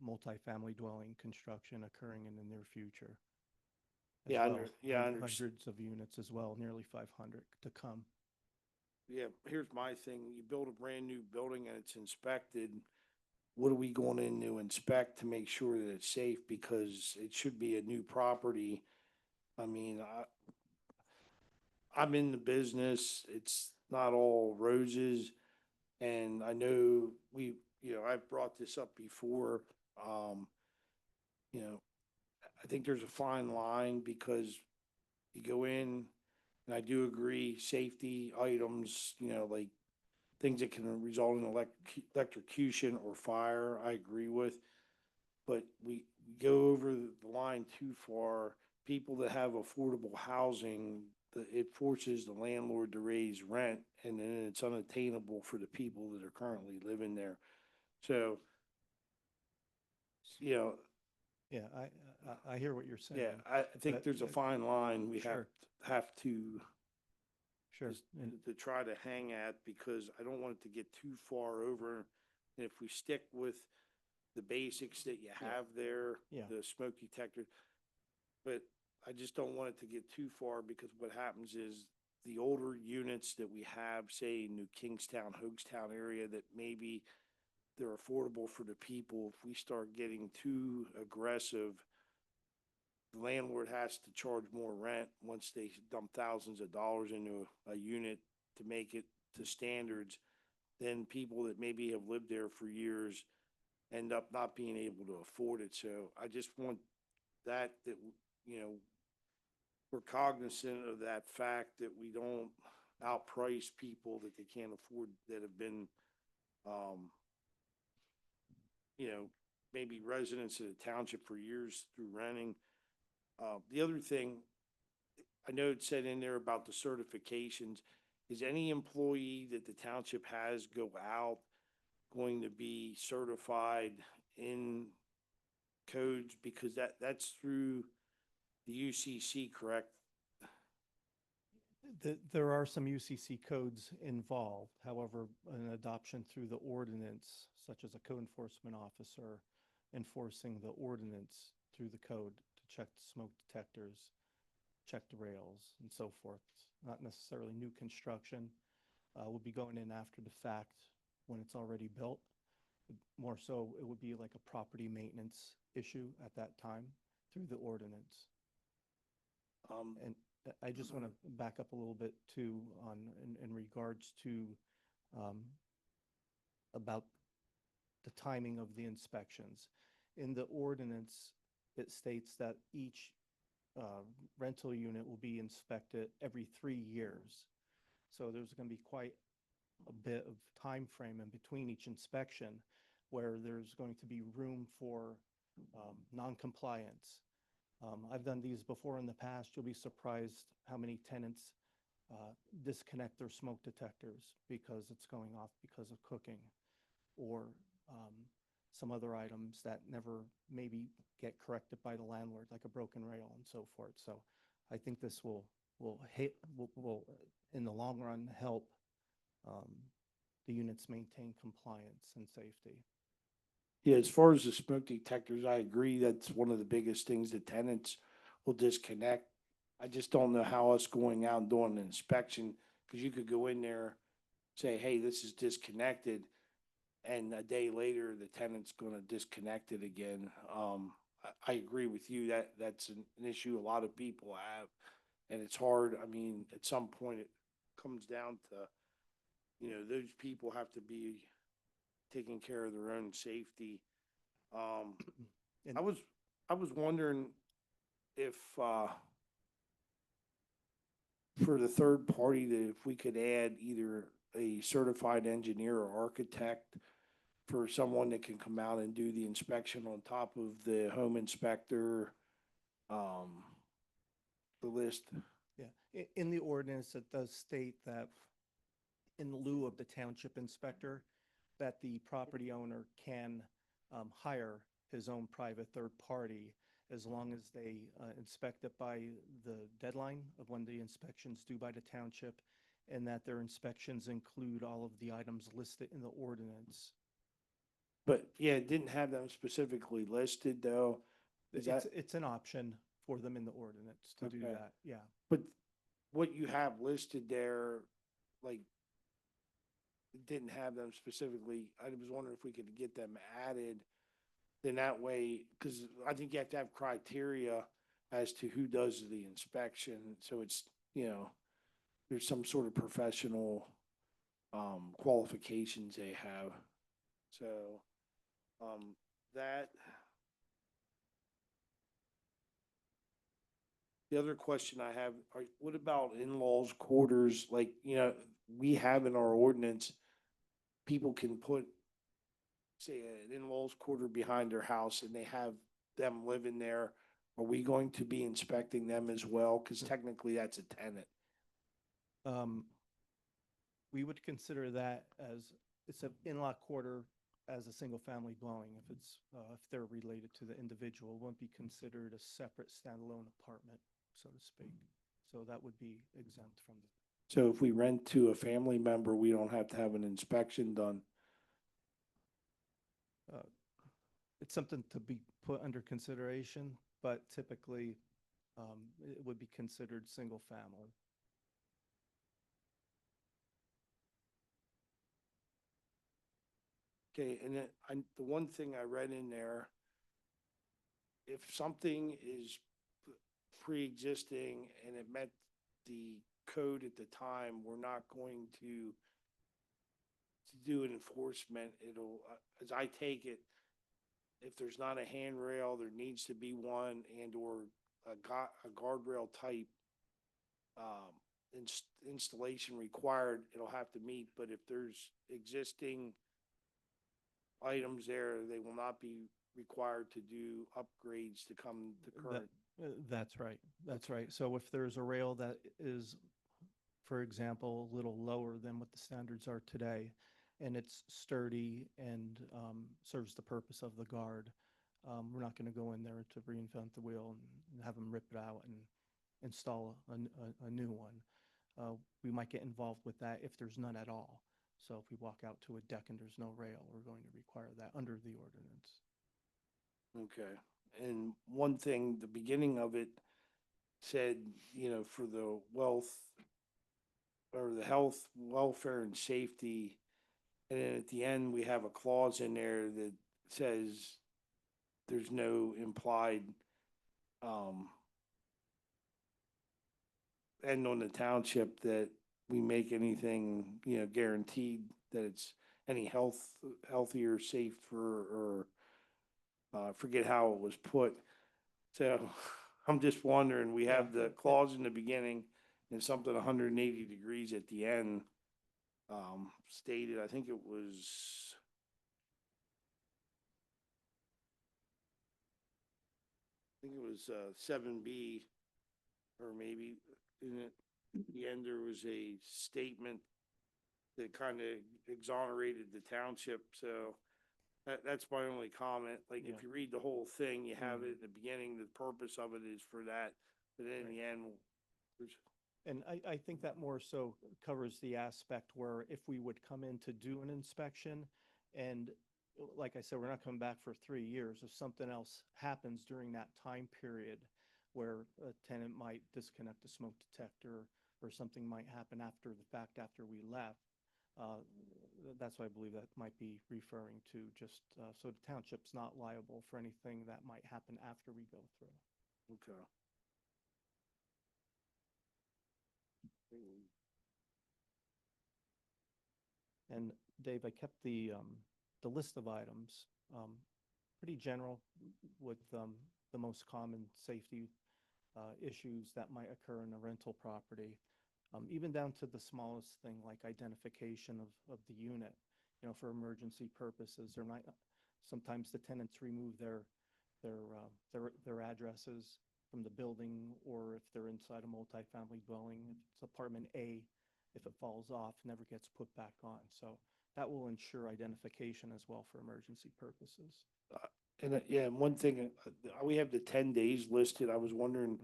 Speaker 9: multifamily dwelling construction occurring in the near future. as
Speaker 2: Yeah,
Speaker 9: well. Hundreds of units as well, nearly 500 to come.
Speaker 2: Yeah, here's my thing. You build a brand new building and it's inspected. What are we going in to inspect to make sure that it's safe? Because it should be a new property. I mean, I'm in the business. It's not all roses. And I know I've brought this up before. I think there's a fine line because you go in, and I do agree, safety items, like things that can result in electrocution or fire, I agree with. But we go over the line too far. People that have affordable housing, it forces the landlord to raise rent, and then it's unattainable for the people that are currently living there. So,
Speaker 9: Yeah, I hear what you're saying.
Speaker 2: Yeah, I think
Speaker 9: But,
Speaker 2: there's a fine line we
Speaker 9: sure.
Speaker 2: have to
Speaker 9: Sure.
Speaker 2: just
Speaker 9: And
Speaker 2: to try to hang at, because I don't want it to get too far over. And if we stick with the basics that you
Speaker 9: Yeah.
Speaker 2: have there,
Speaker 9: Yeah.
Speaker 2: the smoke detector, but I just don't want it to get too far, because what happens is the older units that we have, say in New Kingstown, Hoagstown area, that maybe they're affordable for the people. If we start getting too aggressive, the landlord has to charge more rent once they dump thousands of dollars into a unit to make it to standards. Then people that maybe have lived there for years end up not being able to afford it. So I just want that, you know, we're cognizant of that fact, that we don't outprice people that they can't afford, that have been, you know, maybe residents of the township for years through renting. The other thing, I know it said in there about the certifications. Is any employee that the township has go out going to be certified in codes? Because that's through the UCC, correct?
Speaker 9: there are some UCC codes involved. However, an adoption through the ordinance, such as a code enforcement officer enforcing the ordinance through the code to check the smoke detectors, check the rails, and so forth. Not necessarily new construction. We'll be going in after the fact when it's already built. More so, it would be like a property maintenance issue at that time through the ordinance. And I just want to back up a little bit too in regards to about the timing of the inspections. In the ordinance, it states that each rental unit will be inspected every 3 years. So there's going to be quite a bit of time frame in between each inspection where there's going to be room for non-compliance. I've done these before in the past. You'll be surprised how many tenants disconnect their smoke detectors because it's going off because of cooking, or some other items that never maybe get corrected by the landlord, like a broken rail and so forth. So I think this will in the long run help the units maintain compliance and safety.
Speaker 2: Yeah, as far as the smoke detectors, I agree. That's one of the biggest things that tenants will disconnect. I just don't know how us going out and doing an inspection, because you could go in there, say, hey, this is disconnected, and a day later, the tenant's gonna disconnect it again. I agree with you that that's an issue a lot of people have, and it's hard. I mean, at some point, it comes down to, you know, those people have to be taking care of their own safety.
Speaker 9: And
Speaker 2: I was wondering if, for the third party, that if we could add either a certified engineer or architect for someone that can come out and do the inspection on top of the home inspector, the list.
Speaker 9: yeah, in the ordinance, it does state that in lieu of the township inspector, that the property owner can hire his own private third party as long as they inspect it by the deadline of when the inspection's due by the township, and that their inspections include all of the items listed in the ordinance.
Speaker 2: But yeah, it didn't have them specifically listed though. Is that,
Speaker 9: It's an option for them in the ordinance to do
Speaker 2: Okay.
Speaker 9: that, yeah.
Speaker 2: but what you have listed there, like, it didn't have them specifically. I was wondering if we could get them added. Then that way, because I think you have to have criteria as to who does the inspection. So it's, you know, there's some sort of professional qualifications they have. So that. The other question I have, what about in-laws quarters? Like, you know, we have in our ordinance, people can put, say, an in-laws quarter behind their house and they have them living there. Are we going to be inspecting them as well? Because technically that's a tenant.
Speaker 9: We would consider that as, it's an in-law quarter as a single-family dwelling. If it's, if they're related to the individual, it won't be considered a separate standalone apartment, so to speak. So that would be exempt from the.
Speaker 2: So if we rent to a family member, we don't have to have an inspection done.
Speaker 9: It's something to be put under consideration, but typically, it would be considered single-family.
Speaker 2: Okay, and then the one thing I read in there, if something is pre-existing and it met the code at the time, we're not going to do an enforcement. It'll, as I take it, if there's not a handrail, there needs to be one, and or a guardrail type installation required, it'll have to meet. But if there's existing items there, they will not be required to do upgrades to come to current.
Speaker 9: That's right. That's right. So if there's a rail that is, for example, a little lower than what the standards are today, and it's sturdy and serves the purpose of the guard, we're not going to go in there to reinvent the wheel and have them rip it out and install a new one. We might get involved with that if there's none at all. So if we walk out to a deck and there's no rail, we're going to require that under the ordinance.
Speaker 2: Okay. And one thing, the beginning of it said, for the wealth or the health, welfare and safety. And then at the end, we have a clause in there that says there's no implied, end on the township that we make anything, guaranteed that it's any healthier, safer, or forget how it was put. So I'm just wondering, we have the clause in the beginning and something 180 degrees at the end, stated, I think it was 7B, or maybe in it, at the end, there was a statement that kind of exonerated the township. So that's my only comment. Like, if you read the whole thing, you have it at the beginning, the purpose of it is for that, but then in the end, there's.
Speaker 9: And I think that more so covers the aspect where if we would come in to do an inspection, and like I said, we're not coming back for 3 years. If something else happens during that time period where a tenant might disconnect a smoke detector or something might happen after the fact, after we left, that's what I believe that might be referring to, just so the township's not liable for anything that might happen after we go through.
Speaker 2: Okay.
Speaker 9: And Dave, I kept the list of items pretty general with the most common safety issues that might occur in a rental property, even down to the smallest thing like identification of the unit. For emergency purposes, there might sometimes the tenants remove their addresses from the building, or if they're inside a multifamily dwelling, if it's apartment A, if it falls off, never gets put back on. So that will ensure identification as well for emergency purposes.
Speaker 2: And one thing, we have the 10 days listed. I was wondering,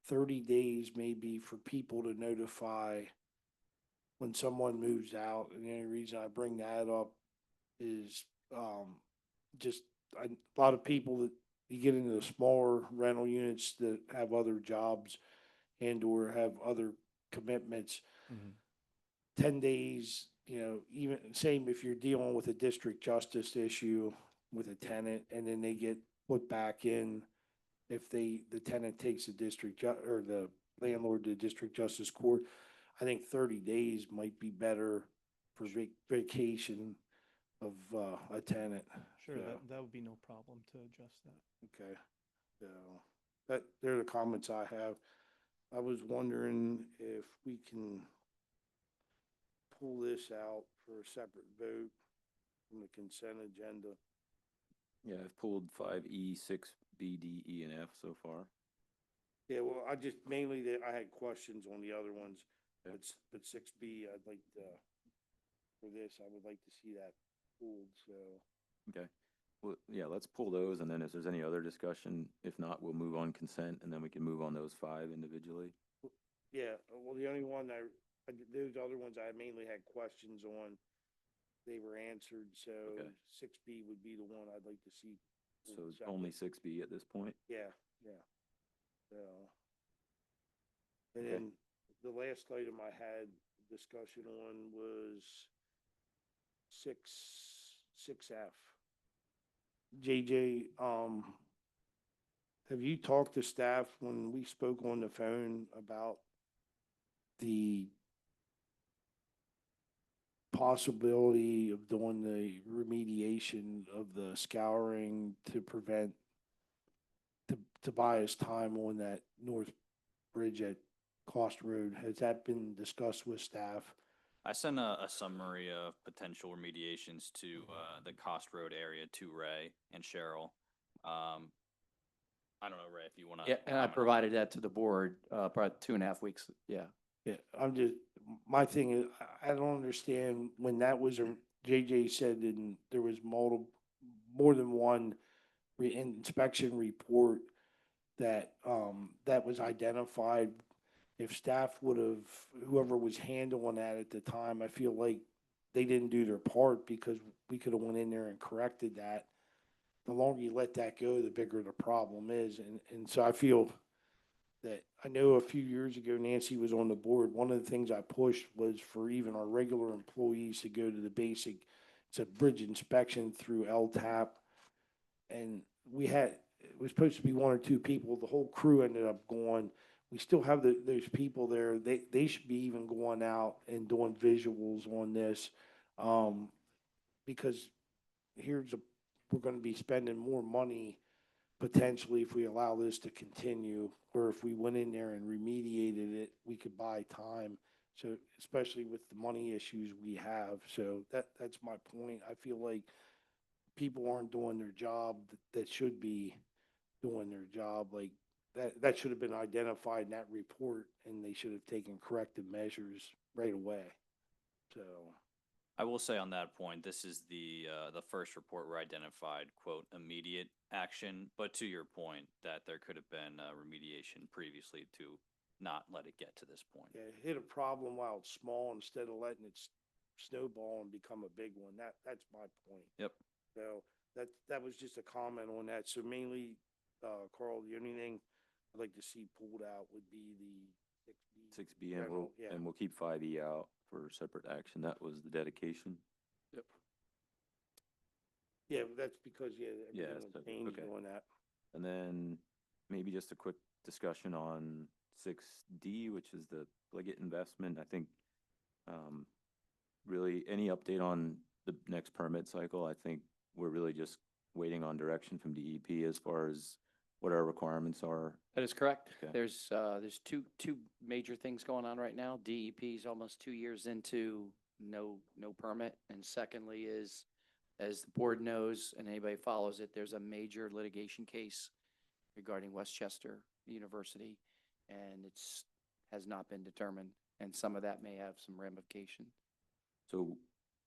Speaker 2: 30 days maybe for people to notify when someone moves out. And the only reason I bring that up is just a lot of people that you get into the smaller rental units that have other jobs and or have other commitments. 10 days, even same if you're dealing with a district justice issue with a tenant and then they get put back in, if the tenant takes or the landlord to district justice court, I think 30 days might be better for vacation of a tenant.
Speaker 9: Sure,
Speaker 2: So,
Speaker 9: that would be no problem to adjust that.
Speaker 2: okay. So they're the comments I have. I was wondering if we can pull this out for a separate vote from the consent agenda.
Speaker 1: Yeah, I've pulled 5E, 6B, D, E, and F so far.
Speaker 2: Yeah, well, I just mainly that I had questions on the other ones, but 6B, I'd like to, for this, I would like to see that pulled, so.
Speaker 1: Okay. Well, yeah, let's pull those, and then if there's any other discussion, if not, we'll move on consent, and then we can move on those 5 individually.
Speaker 2: Yeah, well, the only one those other ones I mainly had questions on, they were answered, so
Speaker 1: Okay.
Speaker 2: 6B would be the one I'd like to see.
Speaker 1: So
Speaker 2: pulled
Speaker 1: it's only
Speaker 2: separate.
Speaker 1: 6B at this point.
Speaker 2: Yeah, yeah. So. And
Speaker 1: Okay.
Speaker 2: then the last item I had discussion on was 6F. JJ, have you talked to staff when we spoke on the phone about the possibility of doing the remediation of the scouring to prevent Tobias time on that north bridge at Cost Road? Has that been discussed with staff?
Speaker 11: I sent a summary of potential remediations to the Cost Road area to Ray and Cheryl. I don't know, Ray, if you want to.
Speaker 6: Yeah, and I provided that to the board, probably 2.5 weeks. Yeah.
Speaker 2: Yeah, my thing is, I don't understand when that was, JJ said and there was more than one inspection report that, that was identified. If staff would have, whoever was handling that at the time, I feel like they didn't do their part because we could have went in there and corrected that. The longer you let that go, the bigger the problem is. And so I feel that, I know a few years ago, Nancy was on the board. One of the things I pushed was for even our regular employees to go to the basic, it's a bridge inspection through LTAP. And it was supposed to be 1 or 2 people. The whole crew ended up going. We still have those people there. They should be even going out and doing visuals on this. Because we're gonna be spending more money potentially if we allow this to continue, or if we went in there and remediated it, we could buy time. So especially with the money issues we have. So that's my point. I feel like people aren't doing their job that should be doing their job. Like that should have been identified in that report, and they should have taken corrective measures right away. So.
Speaker 11: I will say on that point, this is the first report where identified, quote, immediate action, but to your point, that there could have been remediation previously to not let it get to this point.
Speaker 2: Yeah, hit a problem while it's small instead of letting it snowball and become a big one. That's my point.
Speaker 11: Yep.
Speaker 2: So that was just a comment on that. So mainly, Carl, the only thing I'd like to see pulled out would be the 6B.
Speaker 1: 6B, and we'll keep 5E out for separate action. That was the dedication.
Speaker 11: Yep.
Speaker 2: Yeah, but that's because, everything
Speaker 1: that's
Speaker 2: was
Speaker 1: separate.
Speaker 2: changed
Speaker 1: Okay.
Speaker 2: on that.
Speaker 1: And then maybe just a quick discussion on 6D, which is the Liggett investment. I think really any update on the next permit cycle, I think we're really just waiting on direction from DEP as far as what our requirements are.
Speaker 6: That is correct.
Speaker 1: Okay.
Speaker 6: There's two major things going on right now. DEP is almost 2 years into no permit. And secondly is, as the board knows and anybody follows it, there's a major litigation case regarding Westchester University, and has not been determined. And some of that may have some ramification.
Speaker 1: So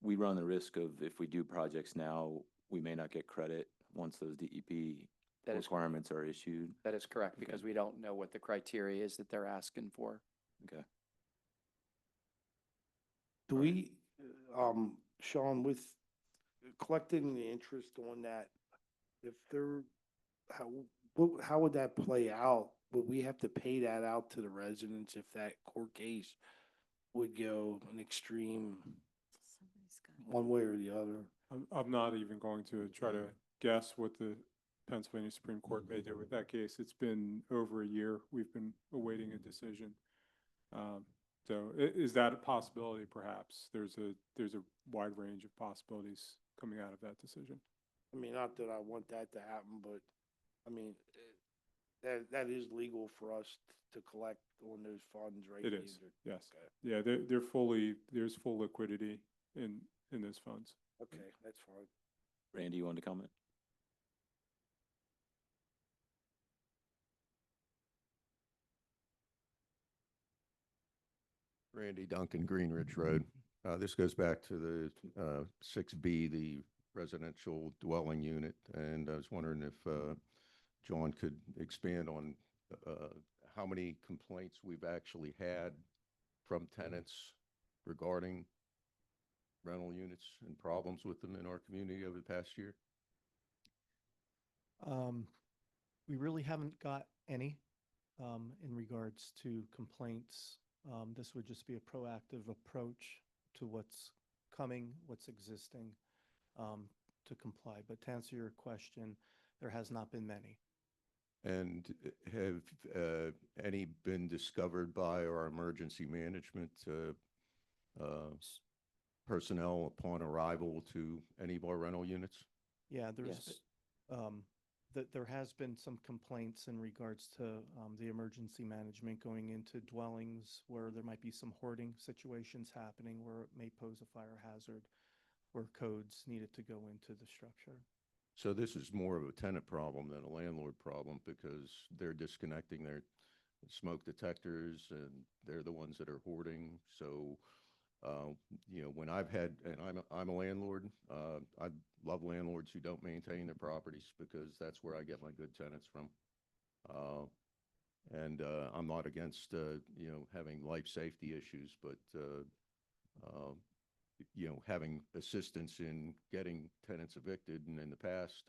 Speaker 1: we run the risk of, if we do projects now, we may not get credit once those DEP
Speaker 6: That is-
Speaker 1: requirements are issued.
Speaker 6: That is correct,
Speaker 1: Okay.
Speaker 6: because we don't know what the criteria is that they're asking for.
Speaker 1: Okay.
Speaker 2: Do we, Sean, with collecting the interest on that, if how would that play out? Would we have to pay that out to the residents if that court case would go an extreme one way or the other?
Speaker 10: I'm not even going to try to guess what the Pennsylvania Supreme Court may do with that case. It's been over a year. We've been awaiting a decision. So is that a possibility? Perhaps there's a wide range of possibilities coming out of that decision.
Speaker 2: I mean, not that I want that to happen, but I mean, that is legal for us to collect on those funds, right?
Speaker 10: It is, yes.
Speaker 2: Okay.
Speaker 10: Yeah, there's full liquidity in those funds.
Speaker 2: Okay, that's fine.
Speaker 1: Randy, you wanted to comment?
Speaker 13: Randy Duncan, Green Ridge Road. This goes back to the 6B, the residential dwelling unit, and I was wondering if John could expand on how many complaints we've actually had from tenants regarding rental units and problems with them in our community over the past year.
Speaker 9: We really haven't got any in regards to complaints. This would just be a proactive approach to what's coming, what's existing, to comply. But to answer your question, there has not been many.
Speaker 13: And have any been discovered by our emergency management personnel upon arrival to any of our rental units?
Speaker 9: Yeah,
Speaker 6: Yes.
Speaker 9: There has been some complaints in regards to the emergency management going into dwellings where there might be some hoarding situations happening where it may pose a fire hazard, where codes needed to go into the structure.
Speaker 13: So this is more of a tenant problem than a landlord problem because they're disconnecting their smoke detectors and they're the ones that are hoarding. So, you know, when I've had, and I'm a landlord, I love landlords who don't maintain their properties because that's where I get my good tenants from. And I'm not against, you know, having life safety issues, but, you know, having assistance in getting tenants evicted. And in the past,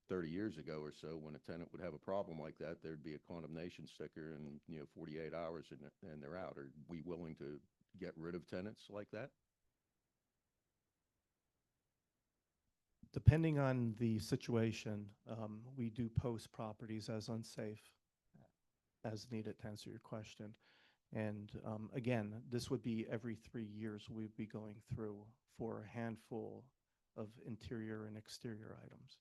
Speaker 13: 30 years ago or so, when a tenant would have a problem like that, there'd be a condemnation sticker and, you know, 48 hours and they're out. Are we willing to get rid of tenants like that?
Speaker 9: Depending on the situation, we do post properties as unsafe as needed, to answer your question. And again, this would be every 3 years we'd be going through for a handful of interior and exterior items.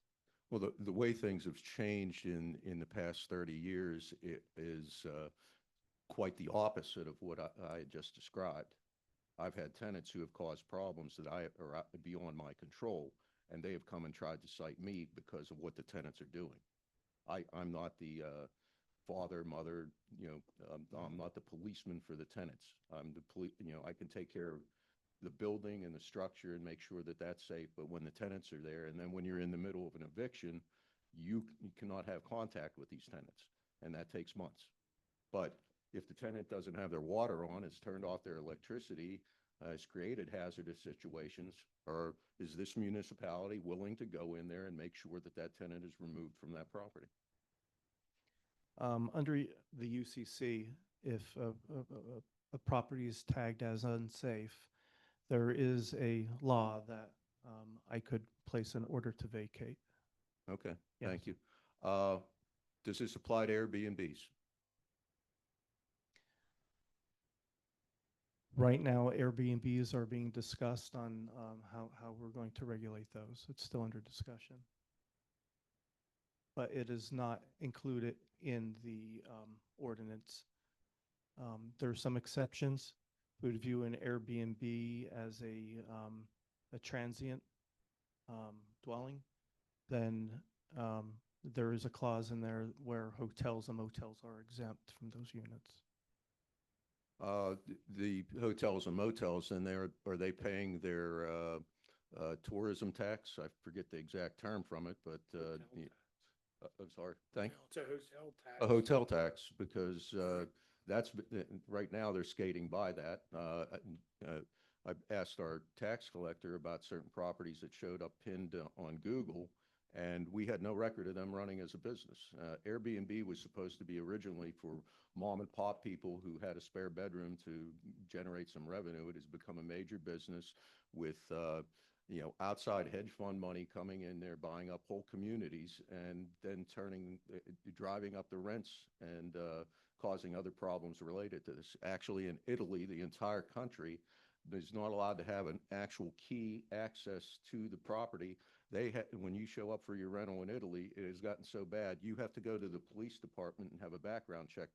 Speaker 13: Well, the way things have changed in the past 30 years is quite the opposite of what I had just described. I've had tenants who have caused problems that are beyond my control, and they have come and tried to cite me because of what the tenants are doing. I'm not the father, mother, you know, I'm not the policeman for the tenants. I'm the you know, I can take care of the building and the structure and make sure that that's safe. But when the tenants are there, and then when you're in the middle of an eviction, you cannot have contact with these tenants, and that takes months. But if the tenant doesn't have their water on, has turned off their electricity, has created hazardous situations, or is this municipality willing to go in there and make sure that that tenant is removed from that property?
Speaker 9: Under the UCC, if a property is tagged as unsafe, there is a law that I could place an order to vacate.
Speaker 13: Okay,
Speaker 9: Yes.
Speaker 13: thank you. Does this apply to Airbnbs?
Speaker 9: Right now, Airbnbs are being discussed on how we're going to regulate those. It's still under discussion. But it is not included in the ordinance. There are some exceptions. We would view an Airbnb as a transient dwelling. Then there is a clause in there where hotels and motels are exempt from those units.
Speaker 13: The hotels and motels, and are they paying their tourism tax? I forget the exact term from it, but I'm sorry.
Speaker 2: It's a hotel tax.
Speaker 13: A hotel tax, because that's right now they're skating by that. I asked our tax collector about certain properties that showed up pinned on Google, and we had no record of them running as a business. Airbnb was supposed to be originally for mom and pop people who had a spare bedroom to generate some revenue. It has become a major business with you know, outside hedge fund money coming in there, buying up whole communities, and then driving up the rents and causing other problems related to this. Actually, in Italy, the entire country is not allowed to have an actual key access to the property. When you show up for your rental in Italy, it has gotten so bad, you have to go to the police department and have a background check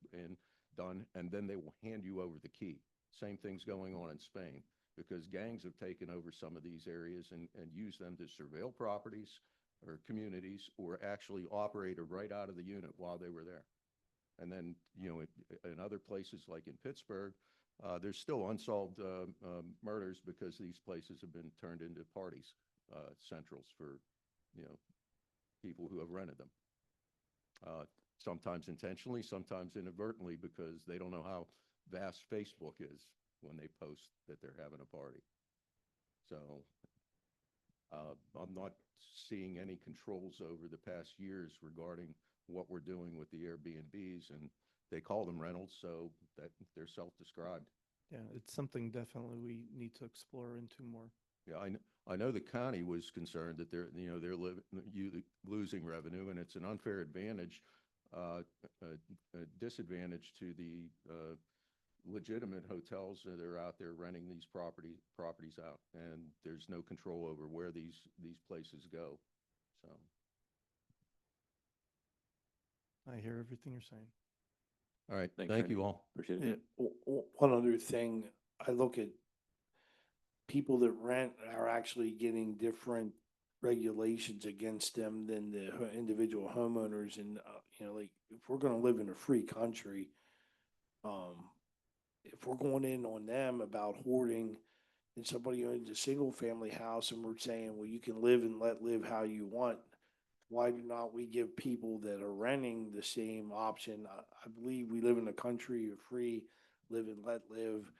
Speaker 13: done, and then they will hand you over the key. Same thing's going on in Spain, because gangs have taken over some of these areas and use them to surveil properties or communities, or actually operated right out of the unit while they were there. And then, you know, in other places like in Pittsburgh, There's still unsolved murders because these places have been turned into parties, centrals for, people who have rented them. Sometimes intentionally, sometimes inadvertently, because they don't know how vast Facebook is when they post that they're having a party. So I'm not seeing any controls over the past years regarding what we're doing with the Airbnbs, and they call them rentals, so that they're self-described.
Speaker 9: Yeah, it's something definitely we need to explore into more.
Speaker 13: Yeah, I know the county was concerned that they're losing revenue, and it's an unfair advantage, a disadvantage to the legitimate hotels that are out there renting these properties out, and there's no control over where these places go. So
Speaker 9: I hear everything you're saying.
Speaker 13: all right,
Speaker 1: Thanks,
Speaker 13: thank
Speaker 1: Randy.
Speaker 13: you all.
Speaker 1: Appreciate
Speaker 2: Yeah,
Speaker 1: it.
Speaker 2: one other thing, I look at people that rent are actually getting different regulations against them than the individual homeowners. And, like, if we're gonna live in a free country, if we're going in on them about hoarding and somebody owns a single family house and we're saying, well, you can live and let live how you want, why do not we give people that are renting the same option? I believe we live in a country of free live and let live.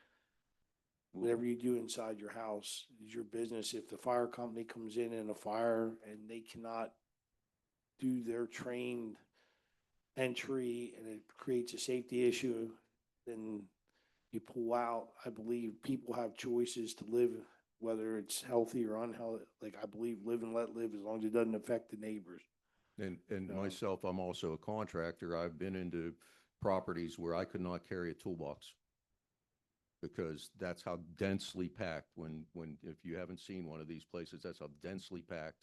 Speaker 2: Whatever you do inside your house is your business. If the fire company comes in a fire and they cannot do their trained entry and it creates a safety issue, then you pull out. I believe people have choices to live, whether it's healthy or unhealthy. Like, I believe live and let live as long as it doesn't affect the neighbors.
Speaker 13: And
Speaker 2: So-
Speaker 13: myself, I'm also a contractor. I've been into properties where I could not carry a toolbox because that's how densely packed if you haven't seen one of these places, that's how densely packed.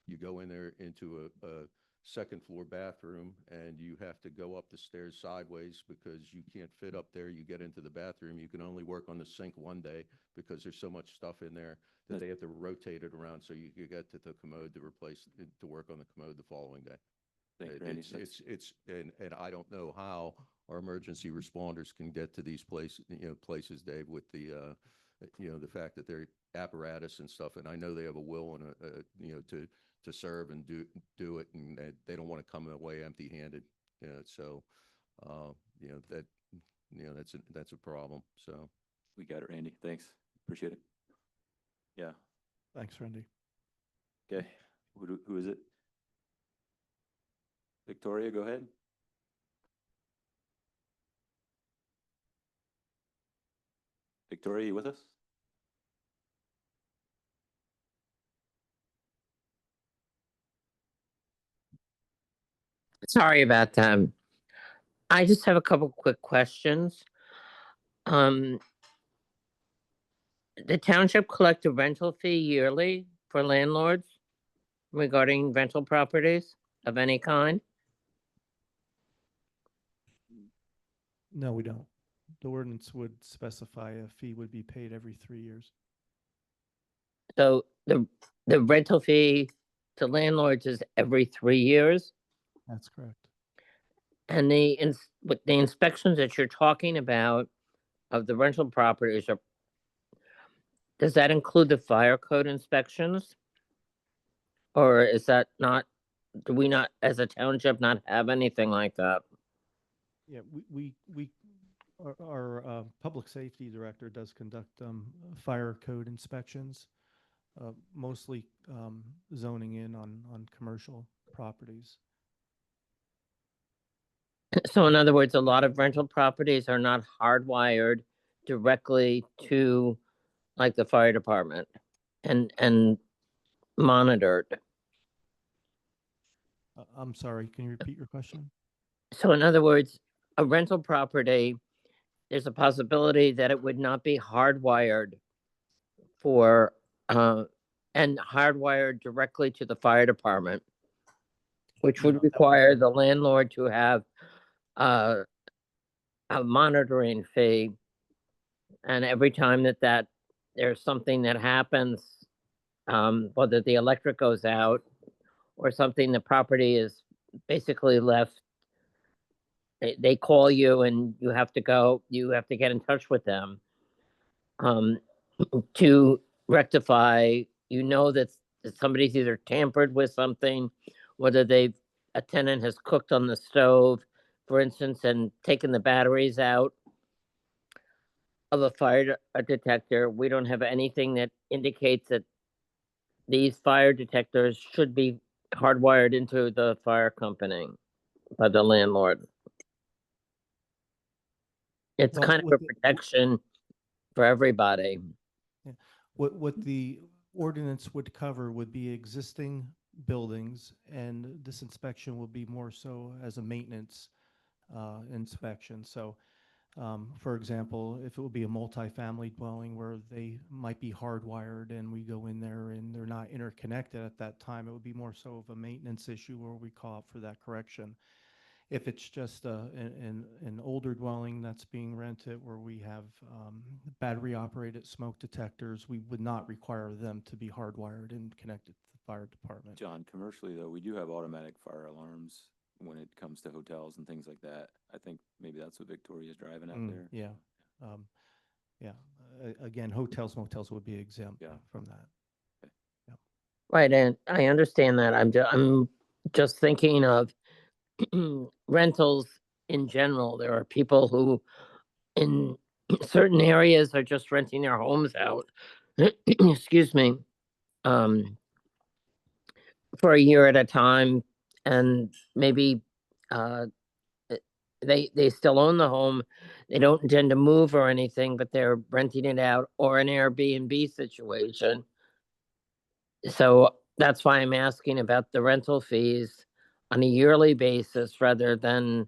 Speaker 13: You go in there into a second floor bathroom and you have to go up the stairs sideways because you can't fit up there. You get into the bathroom, you can only work on the sink one day because there's so much stuff in there that they have to rotate it around so you get to the commode to work on the commode the following day.
Speaker 1: Thanks, Randy.
Speaker 13: And I don't know how our emergency responders can get to these places, Dave, with the the fact that they're apparatus and stuff, and I know they have a will and to serve and do it, and they don't want to come away empty-handed. So that's a problem. So
Speaker 1: We got it, Randy. Thanks. Appreciate it. Yeah.
Speaker 9: Thanks, Randy.
Speaker 1: Okay. Who is it? Victoria, go ahead. Victoria, you with us?
Speaker 14: Sorry about that. I just have a couple quick questions. The township collect a rental fee yearly for landlords regarding rental properties of any kind?
Speaker 9: No, we don't. The ordinance would specify a fee would be paid every 3 years.
Speaker 14: So the rental fee to landlords is every 3 years?
Speaker 9: That's correct.
Speaker 14: And with the inspections that you're talking about of the rental properties, does that include the fire code inspections? Or is that not, do we not, as a township, not have anything like that?
Speaker 9: Yeah, our public safety director does conduct fire code inspections, mostly zoning in on commercial properties.
Speaker 14: So in other words, a lot of rental properties are not hardwired directly to like the fire department and monitored.
Speaker 9: I'm sorry, can you repeat your question?
Speaker 14: So in other words, a rental property, there's a possibility that it would not be hardwired for, and hardwired directly to the fire department, which would require the landlord to have a monitoring fee. And every time that there's something that happens, whether the electric goes out or something, the property is basically left they call you and you have to go, you have to get in touch with them to rectify, that somebody's either tampered with something, whether a tenant has cooked on the stove, for instance, and taken the batteries out of a fire detector. We don't have anything that indicates that these fire detectors should be hardwired into the fire company by the landlord. It's
Speaker 9: Well,
Speaker 14: kind of a protection for everybody.
Speaker 9: What the ordinance would cover would be existing buildings, and this inspection will be more so as a maintenance inspection. So, for example, if it would be a multifamily dwelling where they might be hardwired and we go in there and they're not interconnected at that time, it would be more so of a maintenance issue where we call out for that correction. If it's just an older dwelling that's being rented where we have battery operated smoke detectors, we would not require them to be hardwired and connected to the fire department.
Speaker 1: John, commercially though, we do have automatic fire alarms when it comes to hotels and things like that. I think maybe that's what Victoria's driving at there.
Speaker 9: Yeah. Again, hotels, motels would be exempt from that.
Speaker 14: Right, and I understand that. I'm just thinking of rentals in general. There are people who in certain areas are just renting their homes out. Excuse me. For a year at a time, and maybe they still own the home. They don't intend to move or anything, but they're renting it out, or an Airbnb situation. So that's why I'm asking about the rental fees on a yearly basis rather than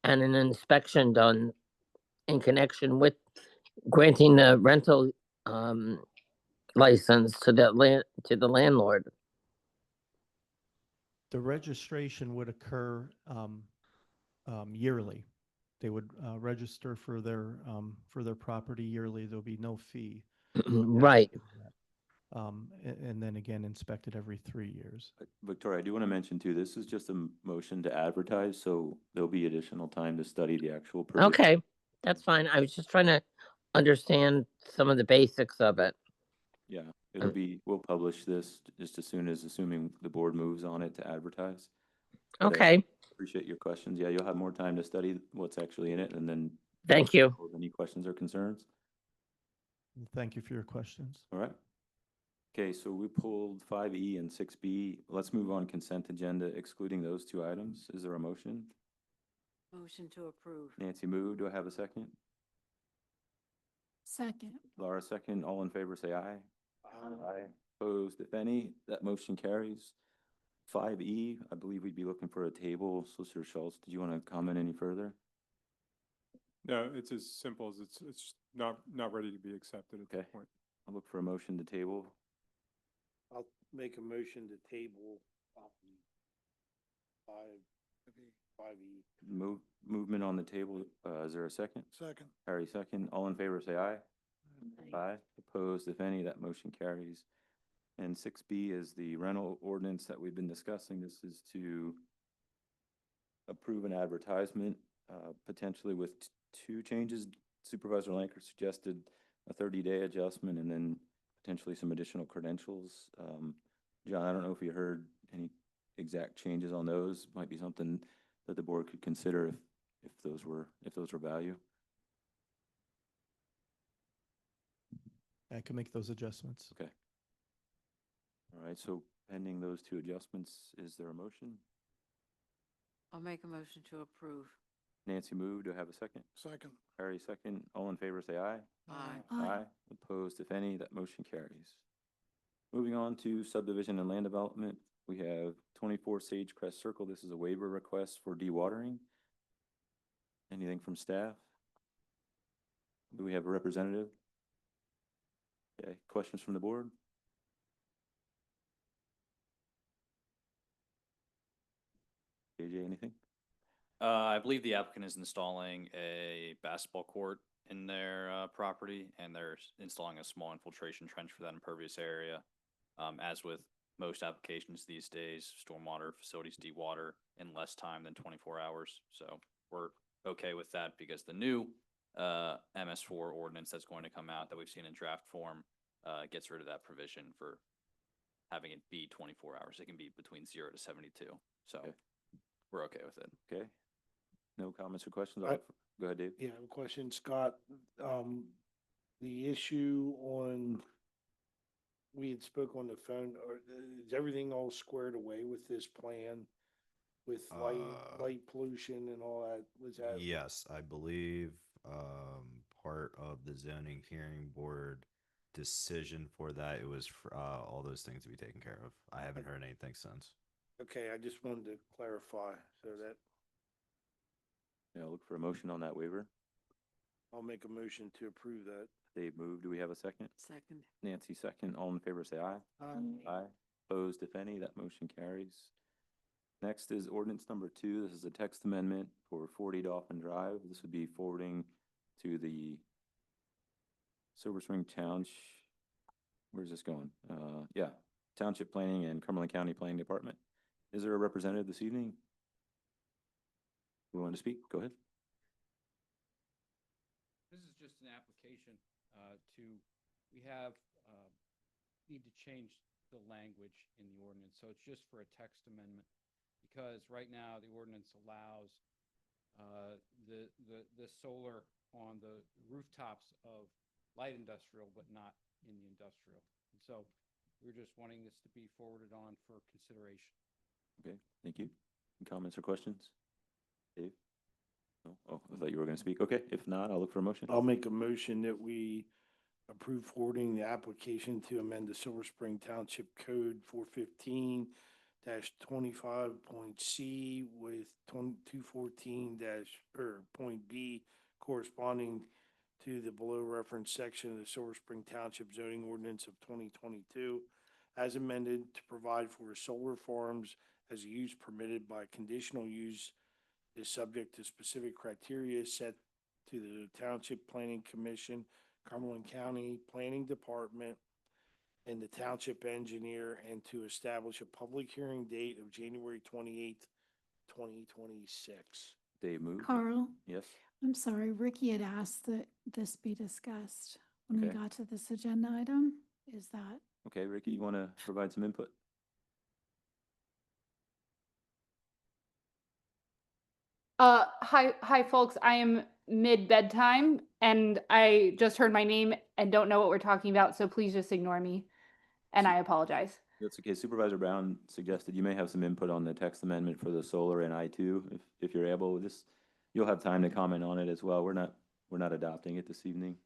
Speaker 14: an inspection done in connection with granting the rental license to the landlord.
Speaker 9: The registration would occur yearly. They would register for their property yearly. There'll be no fee.
Speaker 14: Right.
Speaker 9: And then again, inspected every 3 years.
Speaker 1: Victoria, I do want to mention too, this is just a motion to advertise, so there'll be additional time to study the actual provision.
Speaker 14: Okay, that's fine. I was just trying to understand some of the basics of it.
Speaker 1: Yeah, we'll publish this just assuming the board moves on it to advertise. But,
Speaker 14: Okay,
Speaker 1: appreciate your questions. Yeah, you'll have more time to study what's actually in it and then.
Speaker 14: thank you.
Speaker 1: Any questions or concerns?
Speaker 9: Thank you for your questions.
Speaker 1: All right. Okay, so we pulled 5E and 6B. Let's move on consent agenda excluding those two items. Is there a motion?
Speaker 15: Motion to approve.
Speaker 1: Nancy moved. Do I have a second?
Speaker 15: Second.
Speaker 1: Laura second. All in favor say aye. Aye. Opposed, if any, that motion carries. 5E, I believe we'd be looking for a table. Solicitor Schultz, did you want to comment any further?
Speaker 10: No, it's as simple as it's not ready to be accepted at this point.
Speaker 1: I'll look for a motion to table.
Speaker 2: I'll make a motion to table 5E.
Speaker 1: Movement on the table. Is there a second?
Speaker 2: Second.
Speaker 1: Harry second. All in favor say aye. Aye. Opposed, if any, that motion carries. And 6B is the rental ordinance that we've been discussing. This is to approve an advertisement, potentially with two changes. Supervisor Lanker suggested a 30-day adjustment and then potentially some additional credentials. John, I don't know if you heard any exact changes on those. Might be something that the board could consider if those were value.
Speaker 9: I can make those adjustments.
Speaker 1: Okay. All right, so pending those two adjustments, is there a motion?
Speaker 15: I'll make a motion to approve.
Speaker 1: Nancy moved. Do I have a second?
Speaker 2: Second.
Speaker 1: Harry second. All in favor say aye.
Speaker 15: Aye.
Speaker 1: Aye. Opposed, if any, that motion carries. Moving on to subdivision and land development, we have 24 Sagecrest Circle. This is a waiver request for dewatering. Anything from staff? Do we have a representative? Okay, questions from the board? JJ, anything?
Speaker 11: I believe the applicant is installing a basketball court in their property, and they're installing a small infiltration trench for that impervious area. As with most applications these days, stormwater facilities dewater in less time than 24 hours. So we're okay with that because the new MS4 ordinance that's going to come out that we've seen in draft form gets rid of that provision for having it be 24 hours. It can be between 0 to 72. So
Speaker 1: Okay.
Speaker 11: we're okay with it.
Speaker 1: Okay. No comments or questions?
Speaker 2: I-
Speaker 1: Go ahead, Dave.
Speaker 2: Yeah, I have a question, Scott. The issue on, we had spoke on the phone, or is everything all squared away with this plan? With light pollution and all that, was that?
Speaker 12: Yes, I believe part of the zoning hearing board decision for that, it was for all those things to be taken care of. I haven't heard anything since.
Speaker 2: Okay, I just wanted to clarify, so that
Speaker 1: Yeah, look for a motion on that waiver.
Speaker 2: I'll make a motion to approve that.
Speaker 1: Dave moved. Do we have a second?
Speaker 15: Second.
Speaker 1: Nancy second. All in favor, say aye. Aye. Opposed, if any, that motion carries. Next is ordinance number 2. This is a text amendment for 40 Dolphin Drive. This would be forwarding to the Silver Spring Township. Where's this going? Yeah, Township Planning and Cumberland County Planning Department. Is there a representative this evening? Who want to speak? Go ahead.
Speaker 16: This is just an application we have, need to change the language in the ordinance. So it's just for a text amendment. Because right now, the ordinance allows the solar on the rooftops of light industrial, but not in the industrial. And so we're just wanting this to be forwarded on for consideration.
Speaker 1: Okay, thank you. Any comments or questions? Dave? No? Oh, I thought you were going to speak. Okay, if not, I'll look for a motion.
Speaker 2: I'll make a motion that we approve forwarding the application to amend the Silver Spring Township Code 415-25.c with 214- or point B corresponding to the below referenced section of the Silver Spring Township zoning ordinance of 2022 as amended to provide for solar farms as a use permitted by conditional use is subject to specific criteria set to the Township Planning Commission, Cumberland County Planning Department, and the Township Engineer, and to establish a public hearing date of January 28th, 2026.
Speaker 1: Dave moved.
Speaker 17: Carl,
Speaker 1: Yes.
Speaker 17: I'm sorry, Ricky had asked that this be discussed when we
Speaker 1: Okay.
Speaker 17: got to this agenda item. Is that?
Speaker 1: Okay, Ricky, you want to provide some input?
Speaker 7: Hi, folks. I am mid bedtime and I just heard my name and don't know what we're talking about, so please just ignore me. And I apologize.
Speaker 1: That's okay. Supervisor Brown suggested you may have some input on the text amendment for the solar and I-2, if you're able. You'll have time to comment on it as well. We're not adopting it this evening.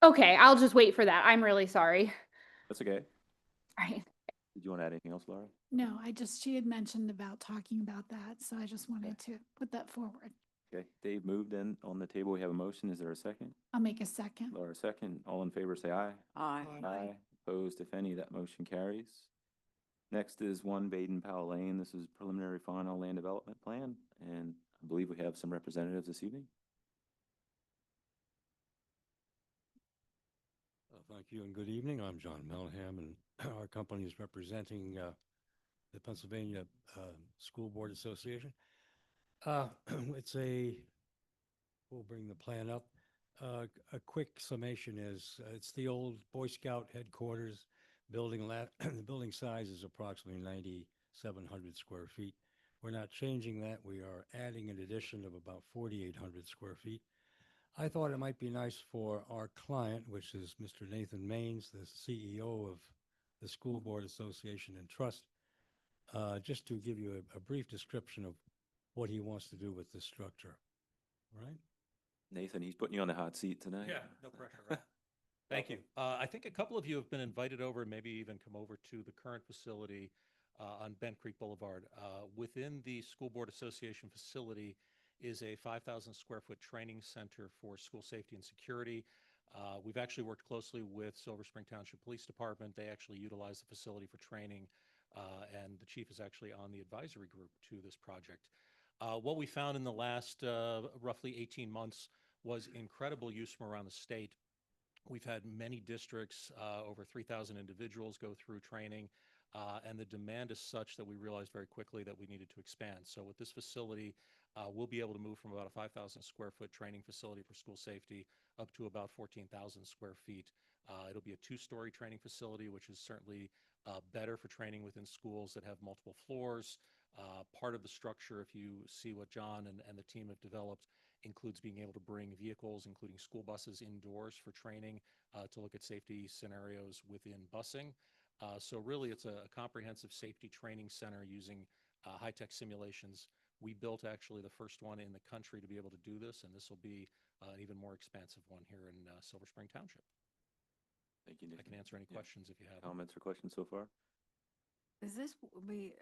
Speaker 7: Okay, I'll just wait for that. I'm really sorry.
Speaker 1: That's okay.
Speaker 7: All right.
Speaker 1: Did you want to add anything else, Laura?
Speaker 17: No, she had mentioned about talking about that, so I just wanted to put that forward.
Speaker 1: Okay, Dave moved in. On the table, we have a motion. Is there a second?
Speaker 17: I'll make a second.
Speaker 1: Laura, second. All in favor, say aye.
Speaker 15: Aye.
Speaker 1: Aye. Opposed, if any, that motion carries. Next is 1 Baden-Powell Lane. This is preliminary final land development plan, and I believe we have some representatives this evening.
Speaker 18: Thank you and good evening. I'm John Melham, and our company is representing the Pennsylvania School Board Association. We'll bring the plan up. A quick summation is it's the old Boy Scout headquarters building. The building size is approximately 9,700 square feet. We're not changing that. We are adding an addition of about 4,800 square feet. I thought it might be nice for our client, which is Mr. Nathan Maines, the CEO of the School Board Association and Trust, just to give you a brief description of what he wants to do with this structure. All right?
Speaker 1: Nathan, he's putting you on the hot seat tonight.
Speaker 19: Yeah, no pressure, right? Thank you. I think a couple of you have been invited over, maybe even come over to the current facility on Bent Creek Boulevard. Within the School Board Association facility is a 5,000 square foot training center for school safety and security. We've actually worked closely with Silver Spring Township Police Department. They actually utilize the facility for training, and the chief is actually on the advisory group to this project. What we found in the last roughly 18 months was incredible use from around the state. We've had many districts, over 3,000 individuals go through training, and the demand is such that we realized very quickly that we needed to expand. So with this facility, We'll be able to move from about a 5,000 square foot training facility for school safety up to about 14,000 square feet. It'll be a two-story training facility, which is certainly better for training within schools that have multiple floors. Part of the structure, if you see what John and the team have developed, includes being able to bring vehicles, including school buses, indoors for training to look at safety scenarios within busing. So really, it's a comprehensive safety training center using high-tech simulations. We built actually the first one in the country to be able to do this, and this will be an even more expansive one here in Silver Spring Township.
Speaker 1: Thank you, Nick.
Speaker 19: I can answer any questions if you have them.
Speaker 1: Comments or questions so far?
Speaker 15: Is this be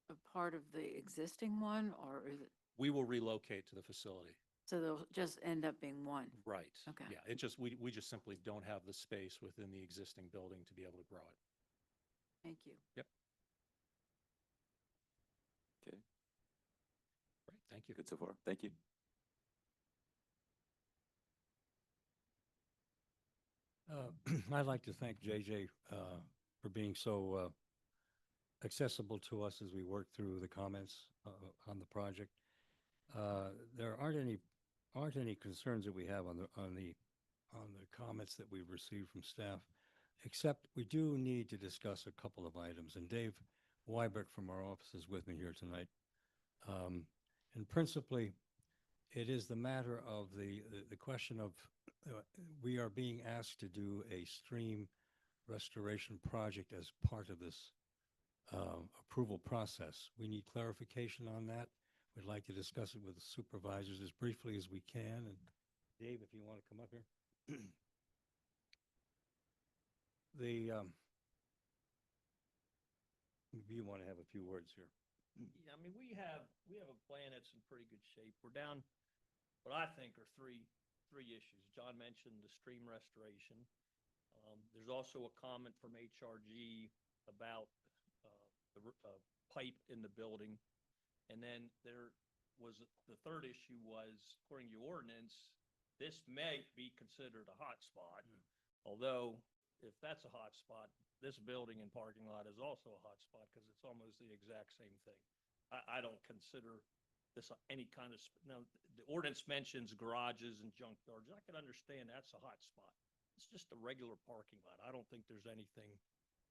Speaker 15: a part of the existing one, or is it,
Speaker 19: We will relocate to the facility.
Speaker 15: so they'll just end up being one?
Speaker 19: Right.
Speaker 15: Okay.
Speaker 19: Yeah, it just, we just simply don't have the space within the existing building to be able to grow it.
Speaker 15: Thank you.
Speaker 19: Yep.
Speaker 1: Okay,
Speaker 19: Great, thank you.
Speaker 1: good so far. Thank you.
Speaker 18: I'd like to thank JJ for being so accessible to us as we work through the comments on the project. There aren't any concerns that we have on the comments that we've received from staff, except we do need to discuss a couple of items. And Dave Wyberg from our office is with me here tonight. And principally, it is the matter of the question of we are being asked to do a stream restoration project as part of this approval process. We need clarification on that. We'd like to discuss it with the supervisors as briefly as we can. And Dave, if you want to come up here. You want to have a few words here.
Speaker 20: Yeah, I mean, we have a plan that's in pretty good shape. We're down what I think are three issues. John mentioned the stream restoration. There's also a comment from HRG about the pipe in the building. And then there was, the third issue was, according to your ordinance, this may be considered a hot spot. Although, if that's a hot spot, this building and parking lot is also a hot spot because it's almost the exact same thing. I don't consider this any kind of, now, the ordinance mentions garages and junkyards. I can understand that's a hot spot. It's just a regular parking lot. I don't think there's anything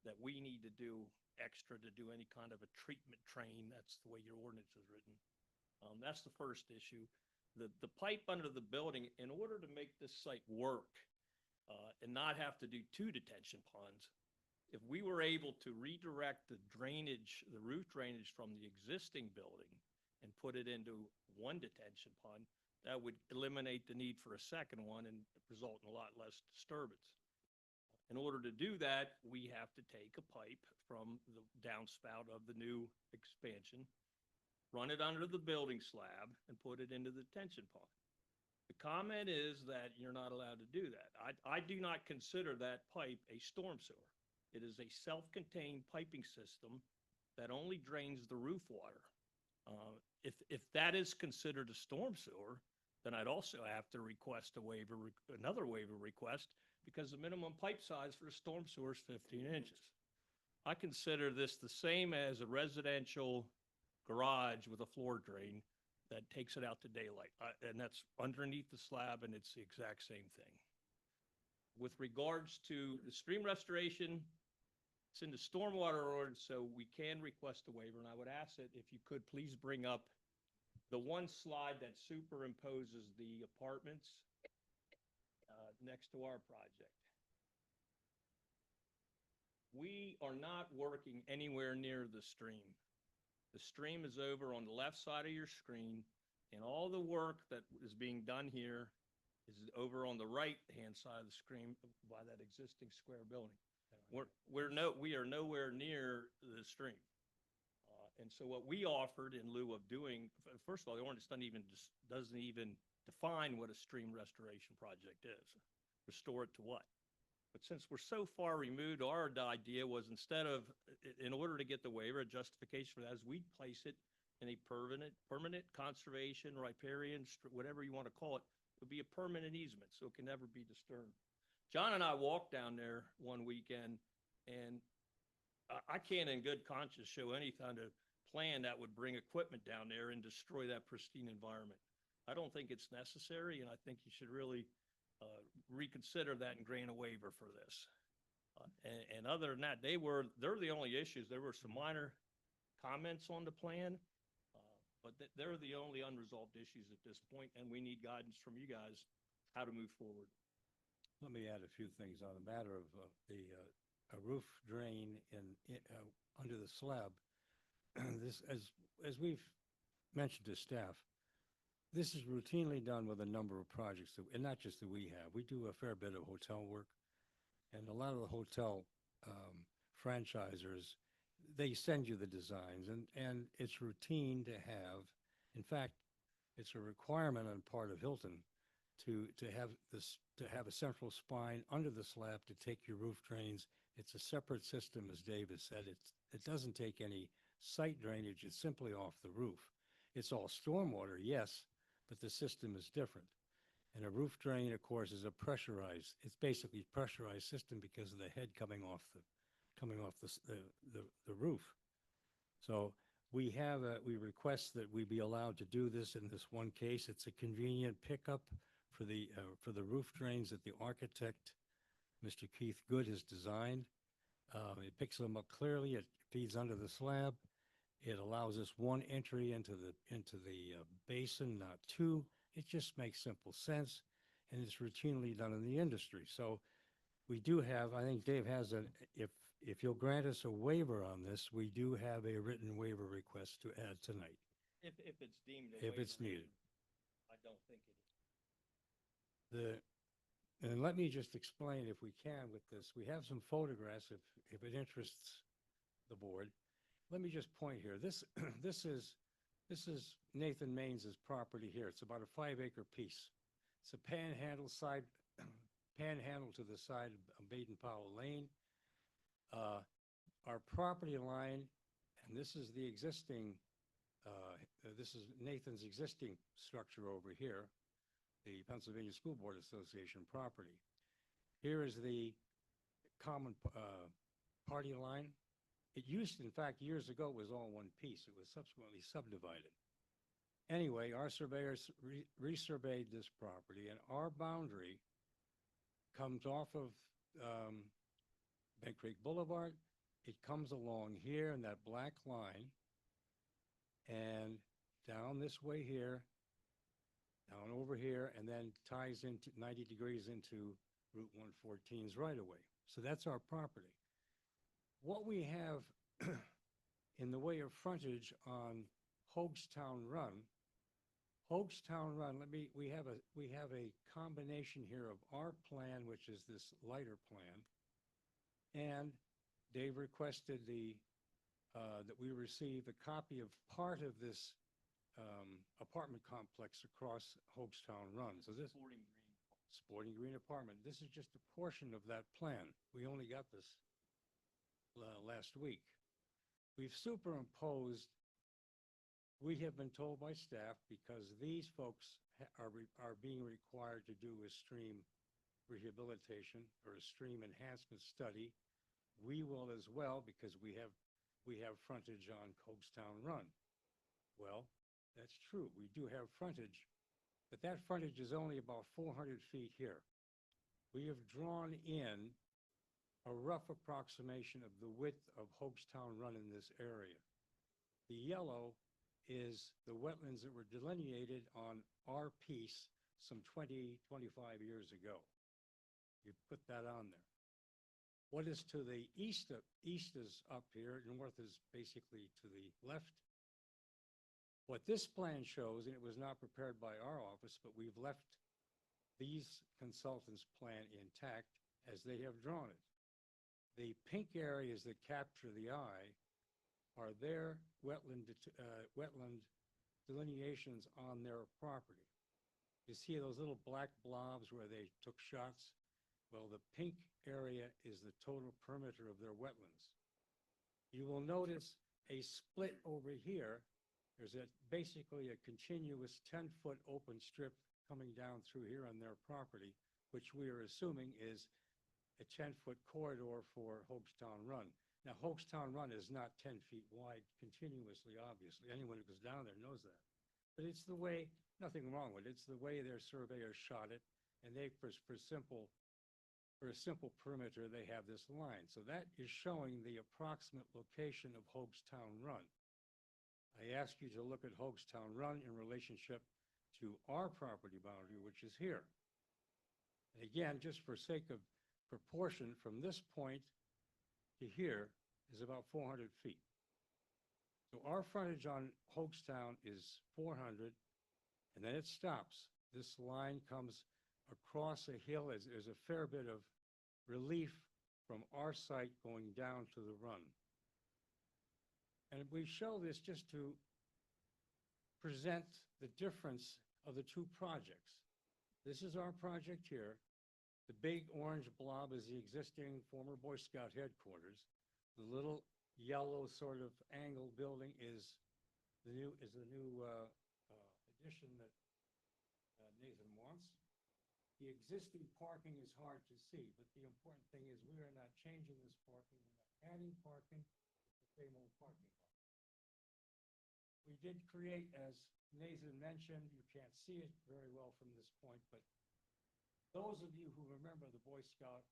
Speaker 20: that we need to do extra to do any kind of a treatment train. That's the way your ordinance is written. That's the first issue. The pipe under the building, in order to make this site work and not have to do two detention ponds, if we were able to redirect the drainage, the roof drainage from the existing building and put it into one detention pond, that would eliminate the need for a second one and result in a lot less disturbance. In order to do that, we have to take a pipe from the downspout of the new expansion, run it under the building slab, and put it into the detention pond. The comment is that you're not allowed to do that. I do not consider that pipe a storm sewer. It is a self-contained piping system that only drains the roof water. If that is considered a storm sewer, then I'd also have to request a waiver, another waiver request, because the minimum pipe size for a storm sewer is 15 inches. I consider this the same as a residential garage with a floor drain that takes it out to daylight. And that's underneath the slab, and it's the exact same thing. With regards to the stream restoration, it's in the stormwater ordinance, so we can request a waiver. And I would ask that if you could please bring up the one slide that superimposes the apartments next to our project. We are not working anywhere near the stream. The stream is over on the left side of your screen, and all the work that is being done here is over on the right-hand side of the screen by that existing square building. We are nowhere near the stream. And so what we offered in lieu of doing, first of all, the ordinance doesn't even define what a stream restoration project is. Restore it to what? But since we're so far removed, our idea was instead of, in order to get the waiver, a justification for that is we'd place it in a permanent conservation, riparian, whatever you want to call it. It would be a permanent easement, so it can never be disturbed. John and I walked down there one weekend, and I can't in good conscience show any kind of plan that would bring equipment down there and destroy that pristine environment. I don't think it's necessary, and I think you should really reconsider that and grant a waiver for this. And other than that, they're the only issues. There were some minor comments on the plan, but they're the only unresolved issues at this point, and we need guidance from you guys how to move forward.
Speaker 18: Let me add a few things on the matter of a roof drain under the slab. This, as we've mentioned to staff, this is routinely done with a number of projects, and not just that we have. We do a fair bit of hotel work, and a lot of the hotel franchisors, they send you the designs, and it's routine to have. In fact, it's a requirement on part of Hilton to have a central spine under the slab to take your roof drains. It's a separate system, as Dave has said. It doesn't take any site drainage. It's simply off the roof. It's all stormwater, yes, but the system is different. And a roof drain, of course, is it's basically a pressurized system because of the head coming off the roof. So we request that we be allowed to do this in this one case. It's a convenient pickup for the roof drains that the architect, Mr. Keith Good, has designed. It picks them up clearly. It feeds under the slab. It allows us one entry into the basin, not two. It just makes simple sense, and it's routinely done in the industry. So we do have, I think Dave has if you'll grant us a waiver on this, we do have a written waiver request to add tonight.
Speaker 20: If it's deemed a
Speaker 18: If
Speaker 20: waiver,
Speaker 18: it's needed.
Speaker 20: I don't think it is.
Speaker 18: And let me just explain, if we can, with this. We have some photographs, if it interests the board. Let me just point here. This is Nathan Mains's property here. It's about a 5-acre piece. It's a panhandle to the side of Baden-Powell Lane. Our property line, and this is the existing, this is Nathan's existing structure over here, the Pennsylvania School Board Association property. Here is the common party line. It used, in fact, years ago, it was all one piece. It was subsequently subdivided. Anyway, our surveyors resurveyed this property, and our boundary comes off of Bent Creek Boulevard. It comes along here in that black line, and down this way here, down over here, and then ties into 90 degrees into Route 114's right away. So that's our property. What we have in the way of frontage on Hoagstown Run, we have a combination here of our plan, which is this lighter plan, and Dave requested that we receive a copy of part of this apartment complex across Hoagstown Run. So this Sporting Green apartment. This is just a portion of that plan. We only got this last week. We've superimposed, we have been told by staff, because these folks are being required to do a stream rehabilitation or a stream enhancement study. We will as well, because we have frontage on Hoagstown Run. Well, that's true. We do have frontage, but that frontage is only about 400 feet here. We have drawn in a rough approximation of the width of Hoagstown Run in this area. The yellow is the wetlands that were delineated on our piece some 20, 25 years ago. You put that on there. What is to the east is up here, north is basically to the left. What this plan shows, and it was not prepared by our office, but we've left these consultants' plan intact as they have drawn it. The pink areas that capture the eye are their wetland delineations on their property. You see those little black blobs where they took shots? Well, the pink area is the total perimeter of their wetlands. You will notice a split over here. There's basically a continuous 10-foot open strip coming down through here on their property, which we are assuming is a 10-foot corridor for Hoagstown Run. Now, Hoagstown Run is not 10 feet wide continuously, obviously. Anyone who goes down there knows that. But it's the way, nothing wrong with it. It's the way their surveyors shot it. And they, for a simple perimeter, they have this line. So that is showing the approximate location of Hoagstown Run. I ask you to look at Hoagstown Run in relationship to our property boundary, which is here. And again, just for sake of proportion, from this point to here is about 400 feet. So our frontage on Hoagstown is 400, and then it stops. This line comes across a hill. There's a fair bit of relief from our site going down to the run. And we show this just to present the difference of the two projects. This is our project here. The big orange blob is the existing former Boy Scout headquarters. The little yellow sort of angled building is the new addition that Nathan wants. The existing parking is hard to see, but the important thing is we are not changing this parking. We're not adding parking. It's the same old parking lot. We did create, as Nathan mentioned, you can't see it very well from this point, but those of you who remember the Boy Scout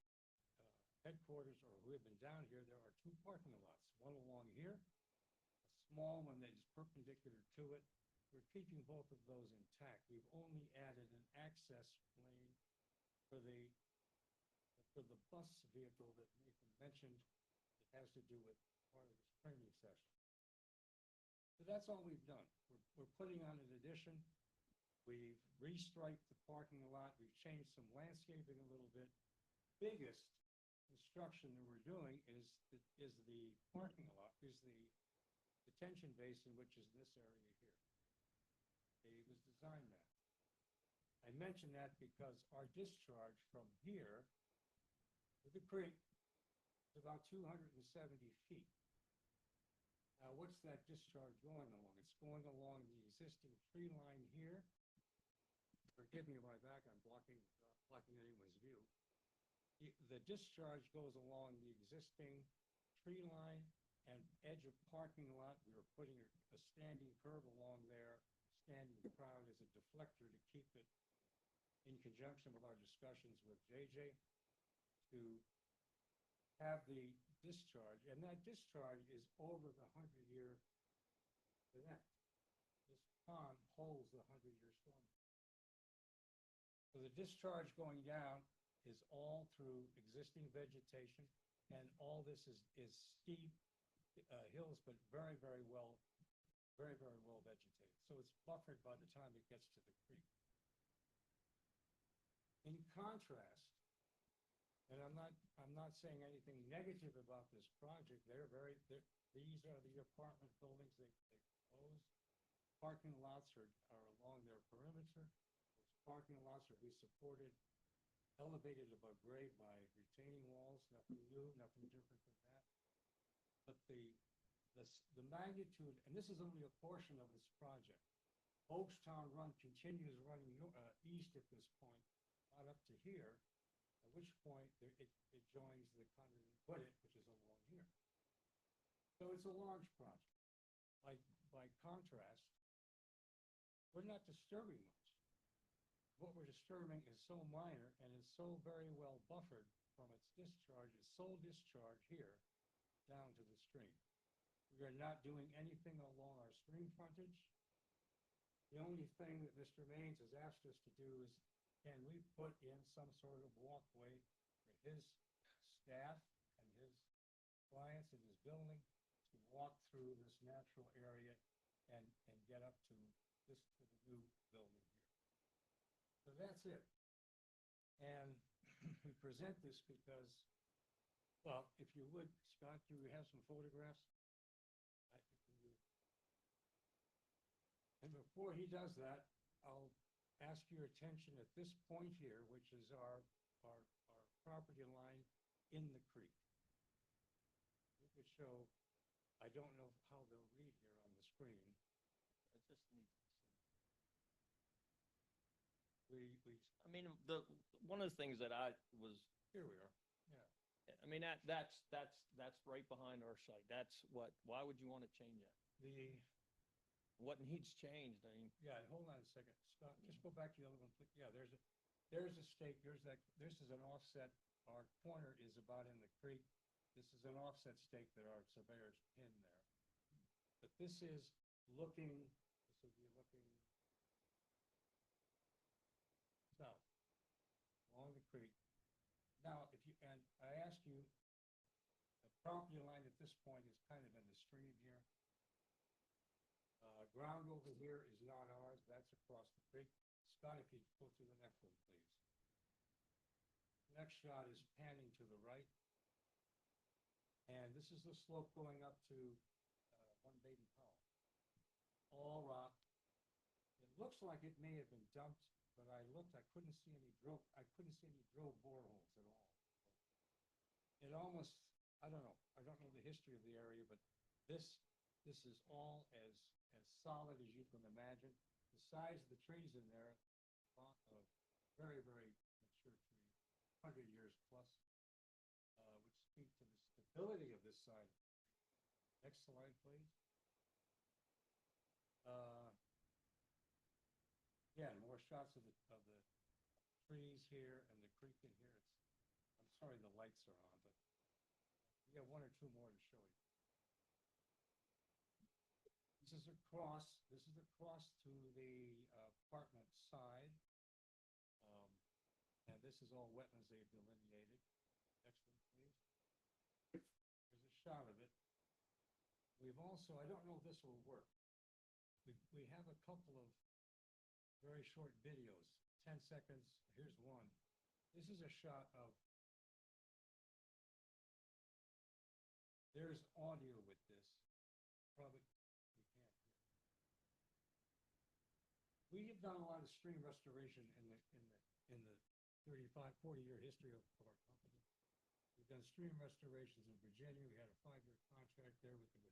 Speaker 18: headquarters or who have been down here, there are two parking lots, one along here, a small one that is perpendicular to it. We're keeping both of those intact. We've only added an access lane for the bus vehicle that Nathan mentioned. It has to do with part of this training session. So that's all we've done. We're putting on an addition. We've restriped the parking lot. We've changed some landscaping a little bit. Biggest construction that we're doing is the parking lot, is the detention basin, which is this area here. Dave has designed that. I mention that because our discharge from here to the creek is about 270 feet. Now, what's that discharge going along? It's going along the existing tree line here. Forgive me my back, I'm blocking anyone's view. The discharge goes along the existing tree line and edge of parking lot. We were putting a standing curb along there, standing proud as a deflector to keep it in conjunction with our discussions with JJ to have the discharge. And that discharge is over the 100-year event. This pond holds the 100-year storm. So the discharge going down is all through existing vegetation, and all this is steep hills, but very, very well vegetated. So it's buffered by the time it gets to the creek. In contrast, and I'm not saying anything negative about this project. These are the apartment buildings they closed. Parking lots are along their perimeter. Those parking lots are supported, elevated above grade by retaining walls. Nothing new, nothing different than that. But the magnitude, and this is only a portion of this project. Hoagstown Run continues running east at this point, not up to here, at which point it joins the Conrad and Woodit, which is along here. So it's a large project. By contrast, we're not disturbing much. What we're disturbing is so minor and is so very well buffered from its discharge, its sole discharge here down to the stream. We are not doing anything along our stream frontage. The only thing that Mr. Maines has asked us to do is, can we put in some sort of walkway for his staff and his clients in his building to walk through this natural area and get up to the new building here. So that's it. And we present this because, well, if you would, Scott, do we have some photographs? And before he does that, I'll ask your attention at this point here, which is our property line in the creek. We could show, I don't know how they'll read here on the screen. I just need to see.
Speaker 20: I mean, one of the things that I was,
Speaker 18: Here we are, yeah.
Speaker 20: I mean, mean, that's right behind our site. Why would you want to change that? What needs changed? I mean,
Speaker 18: Yeah, hold on a second. Scott, just go back to the other one, please. Yeah, there's a stake, this is an offset. Our corner is about in the creek. This is an offset stake that our surveyors pinned there. But this will be looking south, along the creek. Now, and I asked you, the property line at this point is kind of in the stream here. Ground over here is not ours, that's across the creek. Scott, if you go to the next one, please. Next shot is panning to the right. And this is the slope going up to One Baden Powell. All rock. It looks like it may have been dumped, but I looked, I couldn't see any drill boreholes at all. It almost, I don't know the history of the area, but this is all as solid as you can imagine. The size of the trees in there, very, very mature trees, 100 years plus, which speak to the stability of this side. Next slide, please. Yeah, more shots of the trees here and the creek in here. I'm sorry the lights are on, but we have one or two more to show you. This is across to the apartment side. And this is all wetlands they've delineated. Next one, please. There's a shot of it. We've also, I don't know if this will work. We have a couple of very short videos, 10 seconds. Here's one. This is a shot of, there's audio with this. Probably we can't hear. We have done a lot of stream restoration in the 35, 40-year history of our company. We've done stream restorations in Virginia. We had a 5-year contract there with their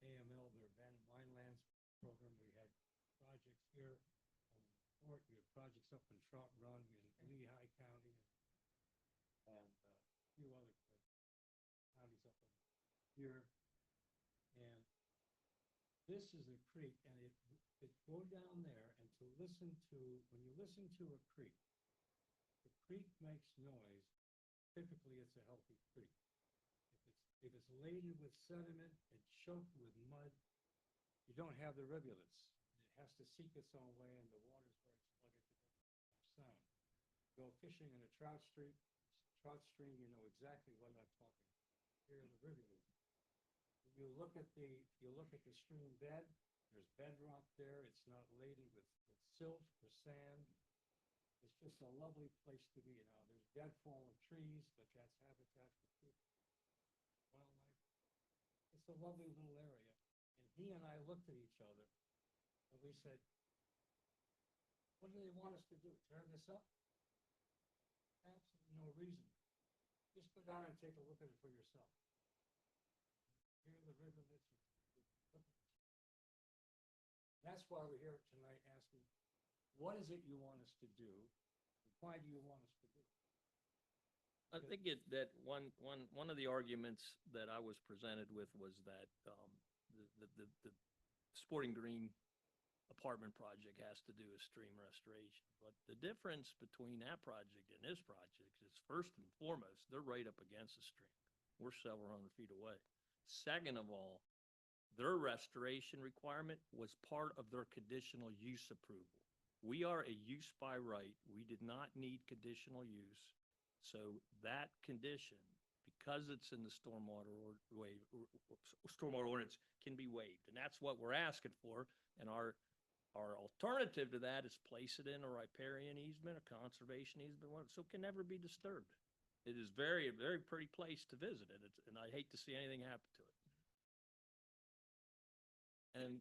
Speaker 18: AML, their abandoned minelands program. We had projects here on the fort. We had projects up in Trout Run in Lehigh County and a few other counties up in here. And this is a creek, and it go down there, and when you listen to a creek, the creek makes noise. Typically, it's a healthy creek. If it's laden with sediment and choked with mud, you don't have the rivulets. It has to seek its own way, and the water's very sluggish. Sound. Go fishing in a trout stream, you know exactly what I'm talking about. Here are the rivulets. You look at the stream bed. There's bedrock there. It's not laden with silt or sand. It's just a lovely place to be. Now, there's dead fallen trees, but that's habitat for people, wildlife. It's a lovely little area. And he and I looked at each other, and we said, what do they want us to do? Tear this up? Absolutely no reason. Just go down and take a look at it for yourself. Here are the rivulets. That's why we're here tonight asking, what is it you want us to do? Why do you want us to do it?
Speaker 20: I think that one of the arguments that I was presented with was that the Sporting Green apartment project has to do with stream restoration. But the difference between that project and this project is, first and foremost, they're right up against the stream. We're several hundred feet away. Second of all, their restoration requirement was part of their conditional use approval. We are a use by right. We did not need conditional use. So that condition, because it's in the stormwater ordinance, can be waived. And that's what we're asking for. And our alternative to that is place it in a riparian easement, a conservation easement, so it can never be disturbed. It is a very pretty place to visit it, and I hate to see anything happen to it. And,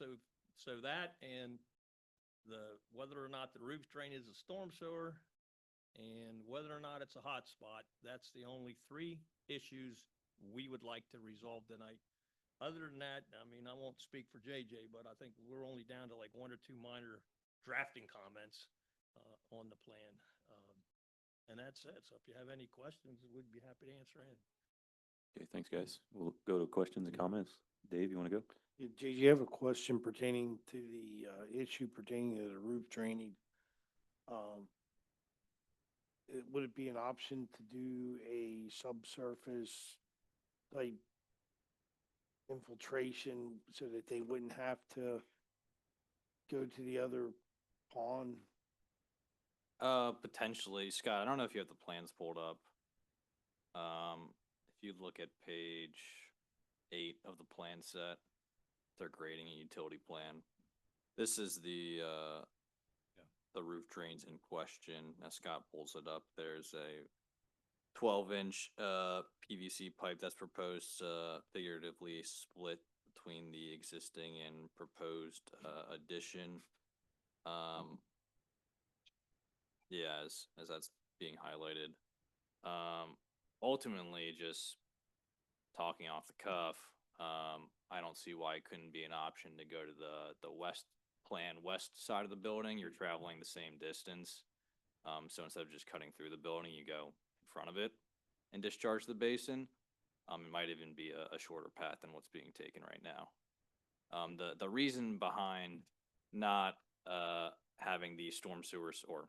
Speaker 20: so that and whether or not the roof drain is a storm sewer and whether or not it's a hot spot, that's the only 3 issues we would like to resolve tonight. Other than that, I mean, I won't speak for JJ, but I think we're only down to like 1 or 2 minor drafting comments on the plan. and that's it. So if you have any questions, we'd be happy to answer any.
Speaker 1: Okay, thanks, guys. We'll go to questions and comments. Dave, you want to go?
Speaker 2: Yeah, Did you have a question pertaining to the issue pertaining to the roof draining? Would it be an option to do a subsurface like infiltration so that they wouldn't have to go to the other pond?
Speaker 11: Potentially, Scott, I don't know if you have the plans pulled up. If you look at page 8 of the plan set, they're grading a utility plan. This is the roof drains in question. As Scott pulls it up, there's a 12-inch PVC pipe that's proposed figuratively split between the existing and proposed addition. Yeah, as that's being highlighted. Ultimately, just talking off the cuff, I don't see why it couldn't be an option to go to the west side of the building. You're traveling the same distance. So instead of just cutting through the building, you go in front of it and discharge the basin. It might even be a shorter path than what's being taken right now. The reason behind not having the storm sewers or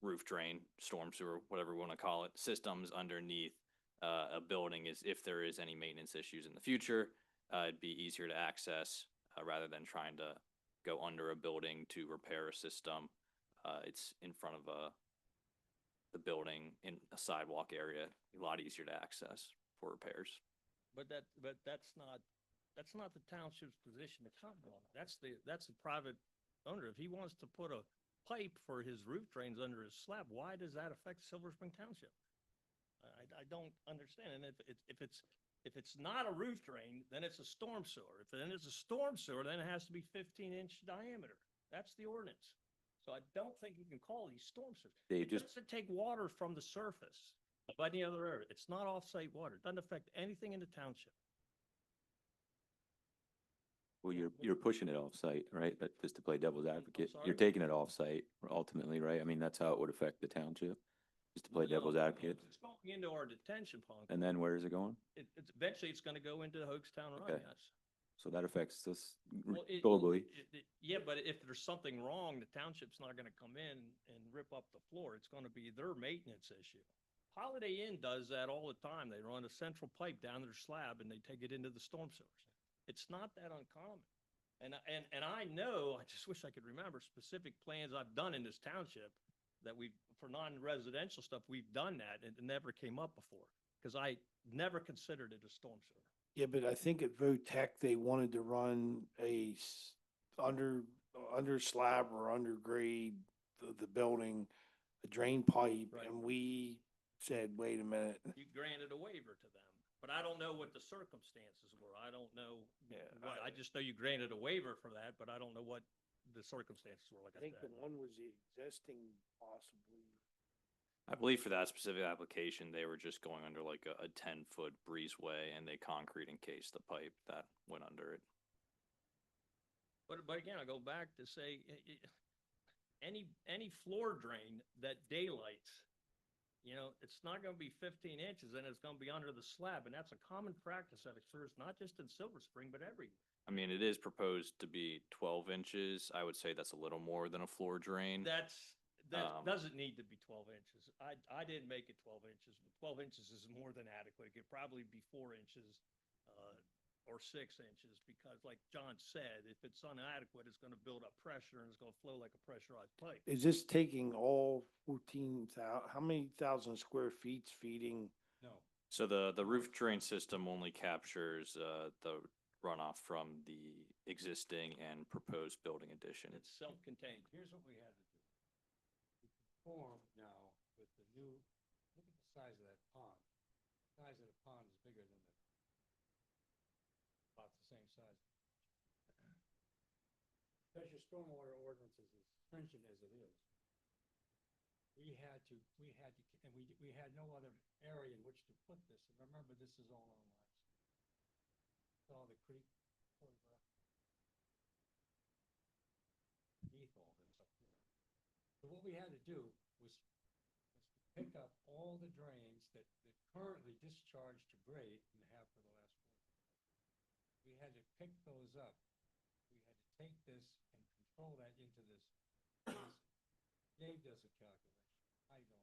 Speaker 11: roof drain, storm sewer, whatever we want to call it, systems underneath a building is if there is any maintenance issues in the future, it'd be easier to access rather than trying to go under a building to repair a system. It's in front of the building in a sidewalk area, a lot easier to access for repairs.
Speaker 20: But that's not the township's position to comment on. That's the private owner. If he wants to put a pipe for his roof drains under his slab, why does that affect Silver Spring Township? I don't understand. And if it's not a roof drain, then it's a storm sewer. If then it's a storm sewer, then it has to be 15-inch diameter. That's the ordinance. So I don't think you can call these storm sewers.
Speaker 1: Dave,
Speaker 20: It doesn't take water from the surface of any other area. It's not off-site water. It doesn't affect anything in the township.
Speaker 1: Well, you're pushing it off-site, right? But just to play devil's advocate,
Speaker 20: sorry?
Speaker 1: you're taking it off-site ultimately, right? I mean, that's how it would affect the township, just to play devil's advocate.
Speaker 20: It's going into our detention pond.
Speaker 1: And then where is it going?
Speaker 20: Eventually it's going to go into the Hoagstown Run,
Speaker 1: Okay.
Speaker 20: yes.
Speaker 1: So that affects us
Speaker 20: Well,
Speaker 1: globally.
Speaker 20: Yeah, but if there's something wrong, the township's not gonna come in and rip up the floor. It's gonna be their maintenance issue. Holiday Inn does that all the time. They run a central pipe down their slab and they take it into the storm sewers. It's not that uncommon. And I know, I just wish I could remember specific plans I've done in this township that for non-residential stuff, we've done that and it never came up before. Cause I never considered it a storm sewer.
Speaker 2: Yeah, but I think at VOTEC, they wanted to run under slab or under grade the building, a drain pipe,
Speaker 20: Right.
Speaker 2: and we said, wait a minute.
Speaker 20: You granted a waiver to them, but I don't know what the circumstances were. I don't know. I just know you granted a waiver for that, but I don't know what the circumstances were like
Speaker 2: I think
Speaker 20: that.
Speaker 2: the one was the existing possibly.
Speaker 11: I believe for that specific application, they were just going under like a 10-foot breezeway and they concrete encased the pipe that went under it.
Speaker 20: But again, I go back to say, any floor drain that daylights, it's not gonna be 15 inches and it's gonna be under the slab. And that's a common practice that occurs not just in Silver Spring, but everywhere.
Speaker 11: I mean, it is proposed to be 12 inches. I would say that's a little more than a floor drain.
Speaker 20: That doesn't need to be 12 inches. I didn't make it 12 inches, but 12 inches is more than adequate. It could probably be 4 inches or 6 inches because like John said, if it's inadequate, it's gonna build up pressure and it's gonna flow like a pressurized pipe.
Speaker 2: Is this taking all 14,000, how many thousand square feet's feeding?
Speaker 18: No.
Speaker 11: So the roof drain system only captures the runoff from the existing and proposed building addition.
Speaker 20: It's self-contained.
Speaker 18: Here's what we had to do. We conform now with the new, look at the size of that pond. The size of the pond is bigger than about the same size. Because your stormwater ordinance is as stringent as it is. We had to, and we had no other area in which to put this. And remember, this is all on lots. Saw the creek. Beneath all this up here. So what we had to do was pick up all the drains that currently discharge to grade and have for the last 4 years. We had to pick those up. We had to take this and control that into this. Dave does a calculation. I don't.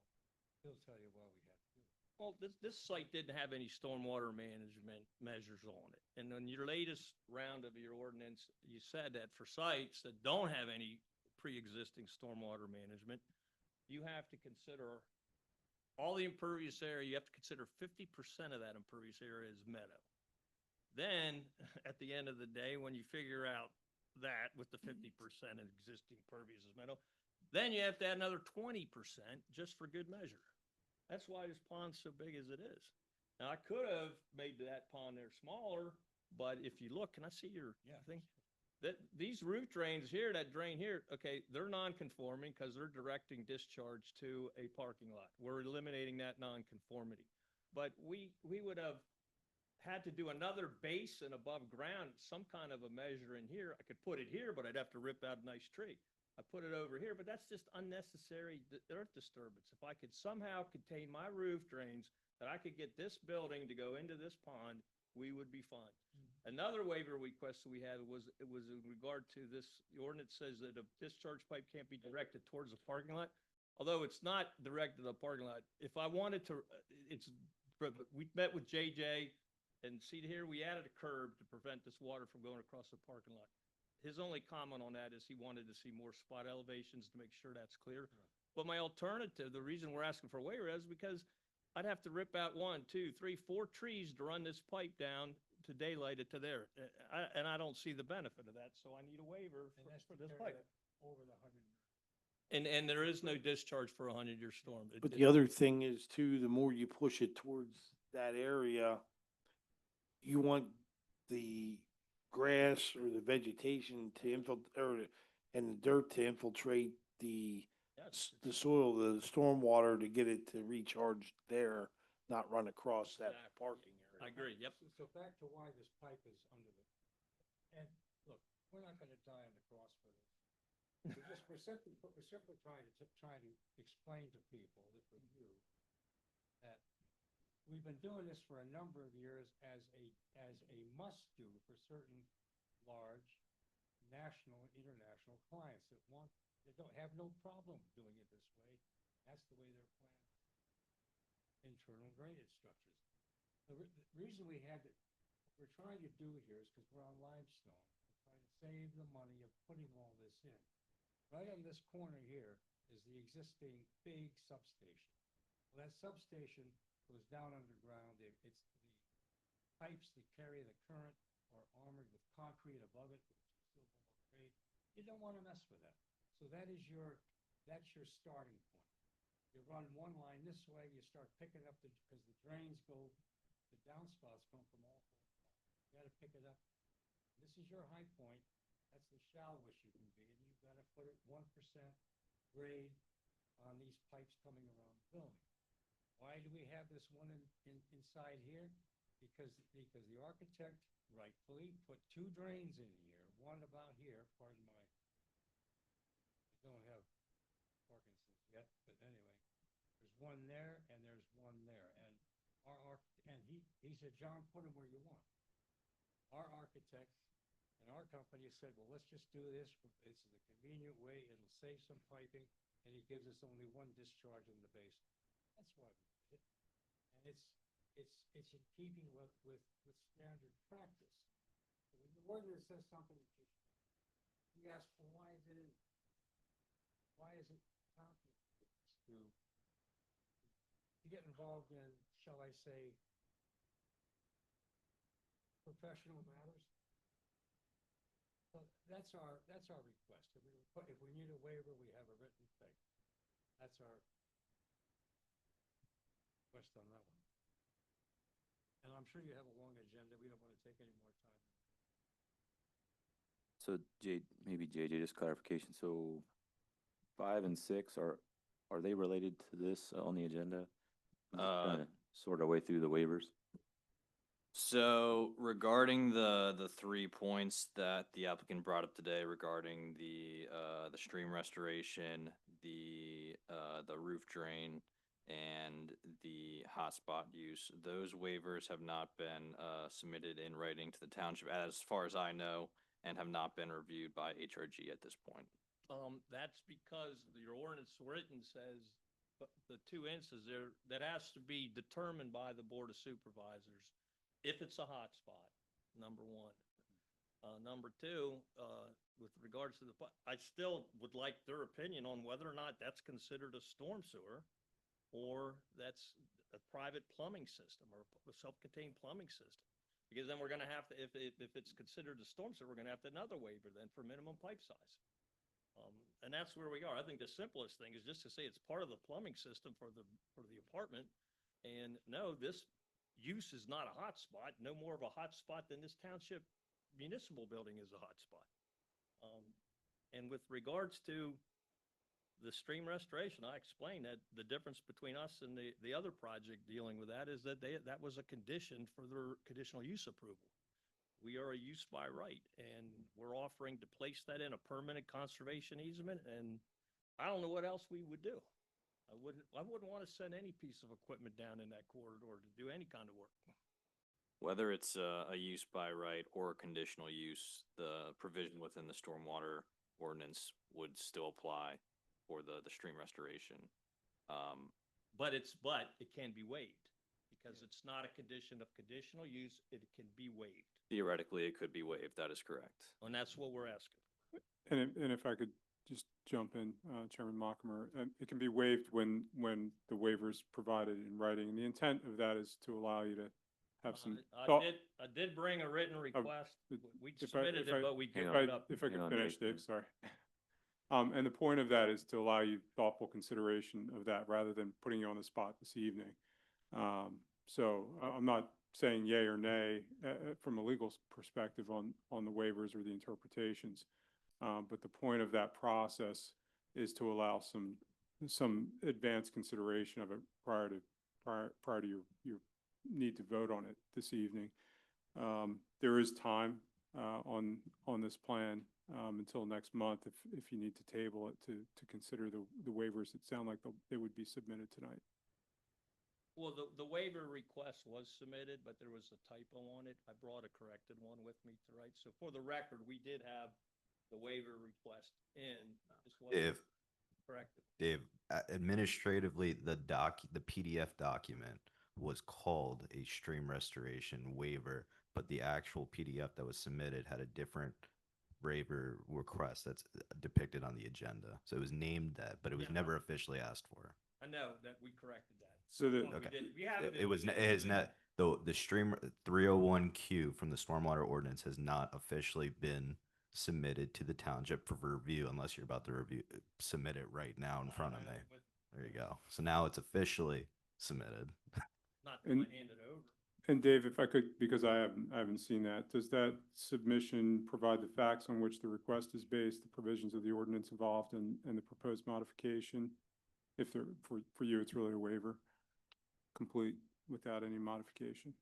Speaker 18: He'll tell you why we had to do it.
Speaker 20: Well, this site didn't have any stormwater management measures on it. And on your latest round of your ordinance, you said that for sites that don't have any pre-existing stormwater management, you have to consider all the impervious area, you have to consider 50% of that impervious area is meadow. Then, at the end of the day, when you figure out that with the 50% of existing impervious is meadow, then you have to add another 20% just for good measure. That's why this pond's so big as it is. Now, I could have made that pond there smaller, but if you look, can I see your thing? That these roof drains here, that drain here, okay, they're non-conforming because they're directing discharge to a parking lot. We're eliminating that non-conformity. But we would have had to do another base and above ground, some kind of a measure in here. I could put it here, but I'd have to rip out a nice tree. I put it over here, but that's just unnecessary earth disturbance. If I could somehow contain my roof drains, that I could get this building to go into this pond, we would be fine. Another waiver request we had was in regard to this, the ordinance says that a discharge pipe can't be directed towards the parking lot. Although it's not directed to the parking lot, if I wanted to, we met with JJ and see here, we added a curb to prevent this water from going across the parking lot. His only comment on that is he wanted to see more spot elevations to make sure that's clear. But my alternative, the reason we're asking for a waiver is because I'd have to rip out 1, 2, 3, 4 trees to run this pipe down to daylight it to there. And I don't see the benefit of that, so I need a waiver for this pipe.
Speaker 18: Over the 100.
Speaker 20: And there is no discharge for a 100-year storm.
Speaker 2: But the other thing is too, the more you push it towards that area, you want the grass or the vegetation to infiltrate, and the dirt to infiltrate the soil, the stormwater to get it to recharge there, not run across that parking area.
Speaker 20: I agree, yep.
Speaker 18: So back to why this pipe is under the, and look, we're not gonna die on the cross for this. We're simply trying to explain to people that for you, that we've been doing this for a number of years as a must-do for certain large national and international clients that don't have no problem doing it this way. That's the way they're planning internal drainage structures. The reason we're trying to do here is because we're on limestone. We're trying to save the money of putting all this in. Right on this corner here is the existing big substation. Well, that substation goes down underground. It's the pipes that carry the current are armored with concrete above it, which is still below grade. You don't want to mess with that. So that's your starting point. You run one line this way, you start picking up because the drains go, the downspouts come from all 4 sides. You got to pick it up. This is your high point. That's the shallowest you can be, and you've got to put it 1% grade on these pipes coming around the building. Why do we have this one inside here? Because the architect rightfully put 2 drains in here, one about here, pardon my, I don't have Parkinson's yet, but anyway, there's one there and there's one there. And he said, John, put them where you want. Our architect and our company said, well, let's just do this. It's the convenient way. It'll save some piping, and he gives us only 1 discharge in the basement. That's why we did it. And it's in keeping with standard practice. So when the ordinance says something, you ask, well, why is it complicated to get involved in, shall I say, professional matters? So that's our request. If we need a waiver, we have a written thing. That's our request on that one. And I'm sure you have a long agenda. We don't want to take any more time.
Speaker 1: So maybe JJ, just clarification. So 5 and 6, are they related to this on the agenda? Sort our way through the waivers.
Speaker 11: So regarding the 3 points that the applicant brought up today regarding the stream restoration, the roof drain, and the hotspot use. Those waivers have not been submitted in writing to the township as far as I know, and have not been reviewed by HRG at this point.
Speaker 20: That's because your ordinance written says the two instances there, that has to be determined by the Board of Supervisors if it's a hotspot, number one. Number two, with regards to I still would like their opinion on whether or not that's considered a storm sewer or that's a private plumbing system or a self-contained plumbing system. Because then we're gonna have to, if it's considered a storm sewer, we're gonna have another waiver then for minimum pipe size. And that's where we are. I think the simplest thing is just to say it's part of the plumbing system for the apartment. And no, this use is not a hotspot, no more of a hotspot than this township municipal building is a hotspot. And with regards to the stream restoration, I explained that the difference between us and the other project dealing with that is that that was a condition for their conditional use approval. We are a use by right, and we're offering to place that in a permanent conservation easement, and I don't know what else we would do. I wouldn't want to send any piece of equipment down in that corridor to do any kind of work.
Speaker 11: Whether it's a use by right or a conditional use, the provision within the stormwater ordinance would still apply for the stream restoration.
Speaker 20: But it can be waived because it's not a condition of conditional use. It can be waived.
Speaker 11: Theoretically, it could be waived. That is correct.
Speaker 20: And that's what we're asking.
Speaker 10: And if I could just jump in, Chairman Mockamer, it can be waived when the waiver's provided in writing. And the intent of that is to allow you to have some thought.
Speaker 20: I did bring a written request. We
Speaker 10: If I-
Speaker 20: submitted
Speaker 10: if
Speaker 20: it,
Speaker 10: I-
Speaker 20: but we
Speaker 10: if
Speaker 20: gave
Speaker 10: I-
Speaker 20: it up.
Speaker 10: If I
Speaker 1: Hang
Speaker 10: could
Speaker 1: on,
Speaker 10: finish,
Speaker 1: Dave.
Speaker 10: Dave, sorry. And the point of that is to allow you thoughtful consideration of that rather than putting you on the spot this evening. So I'm not saying yay or nay from a legal perspective on the waivers or the interpretations. But the point of that process is to allow some advanced consideration of it prior to your need to vote on it this evening. There is time on this plan until next month if you need to table it to consider the waivers that sound like they would be submitted tonight.
Speaker 20: Well, the waiver request was submitted, but there was a typo on it. I brought a corrected one with me tonight. So for the record, we did have the waiver request in. This wasn't corrected.
Speaker 12: Dave, administratively, the PDF document was called a stream restoration waiver, but the actual PDF that was submitted had a different waiver request that's depicted on the agenda. So it was named that, but it was never officially asked for.
Speaker 20: I know that we corrected that.
Speaker 10: So the,
Speaker 20: Well, we did- we have
Speaker 12: It was, it has not, the stream 301Q from the stormwater ordinance has not officially been submitted to the township for review unless you're about to submit it right now in front of me. There you go. So now it's officially submitted.
Speaker 20: Not to hand it over.
Speaker 10: And Dave, if I could, because I haven't seen that, does that submission provide the facts on which the request is based, the provisions of the ordinance involved and the proposed modification? If there, for you, it's really a waiver, complete without any modification.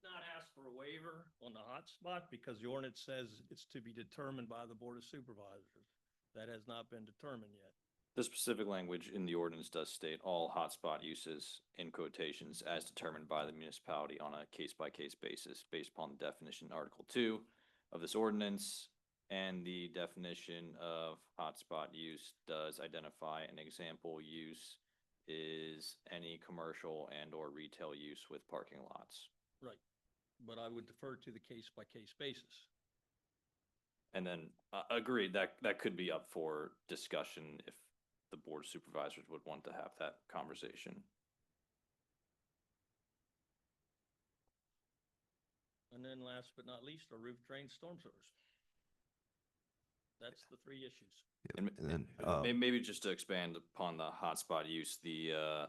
Speaker 20: Not ask for a waiver on the hotspot because the ordinance says it's to be determined by the Board of Supervisors. That has not been determined yet.
Speaker 11: The specific language in the ordinance does state all hotspot uses in quotations as determined by the municipality on a case-by-case basis based upon the definition in Article 2 of this ordinance. And the definition of hotspot use does identify an example use is any commercial and or retail use with parking lots.
Speaker 20: Right. But I would defer to the case-by-case basis.
Speaker 11: And then agreed, that could be up for discussion if the Board of Supervisors would want to have that conversation.
Speaker 20: And then last but not least, our roof drain storm sewers. That's the three issues.
Speaker 12: And then,
Speaker 11: Maybe just to expand upon the hotspot use, the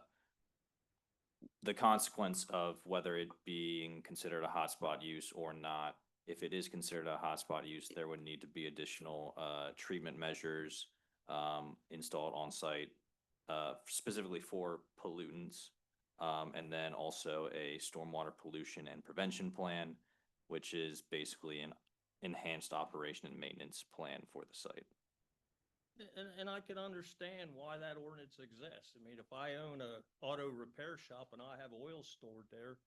Speaker 11: consequence of whether it being considered a hotspot use or not, if it is considered a hotspot use, there would need to be additional treatment measures installed on site specifically for pollutants And then also a stormwater pollution and prevention plan, which is basically an enhanced operation and maintenance plan for the site.
Speaker 20: And I can understand why that ordinance exists. I mean, if I own a auto repair shop and I have oil stored there,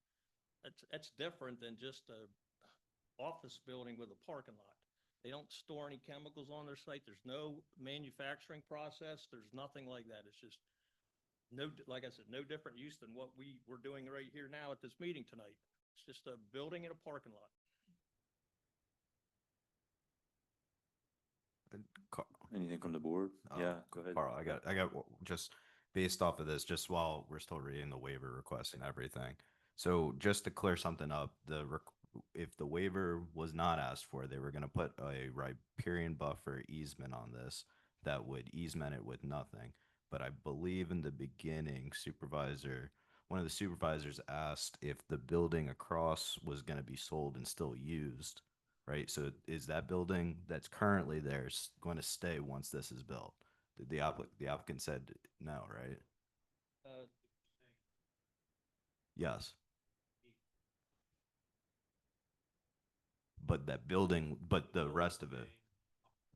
Speaker 20: that's different than just a office building with a parking lot. They don't store any chemicals on their site. There's no manufacturing process. There's nothing like that. It's just no, like I said, no different use than what we're doing right here now at this meeting tonight. It's just a building and a parking lot.
Speaker 1: Anything from the board? Yeah, go ahead.
Speaker 12: Carl, I got just based off of this, just while we're still reading the waiver request and everything. So just to clear something up, if the waiver was not asked for, they were going to put a riparian buffer easement on this that would easement it with nothing. But I believe in the beginning, one of the supervisors asked if the building across was going to be sold and still used, right? So is that building that's currently there going to stay once this is built? The applicant said no, right? Yes. But that building, but the rest of it.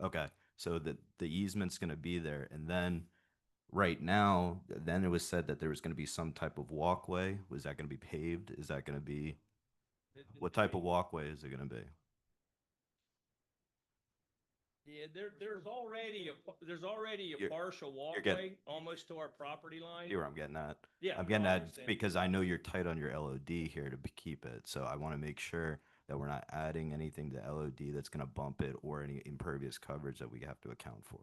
Speaker 12: Okay. So the easement's going to be there. And then right now, then it was said that there was going to be some type of walkway. Was that going to be paved? Is that going to be, what type of walkway is it going to be?
Speaker 20: Yeah, there's already a
Speaker 12: You're-
Speaker 20: partial
Speaker 12: you're getting-
Speaker 20: walkway almost to our property line.
Speaker 12: See where I'm getting at?
Speaker 20: Yeah,
Speaker 12: I'm getting
Speaker 20: no, I
Speaker 12: at
Speaker 20: understand.
Speaker 12: because I know you're tight on your LOD here to keep it. So I want to make sure that we're not adding anything to LOD that's going to bump it or any impervious coverage that we have to account for.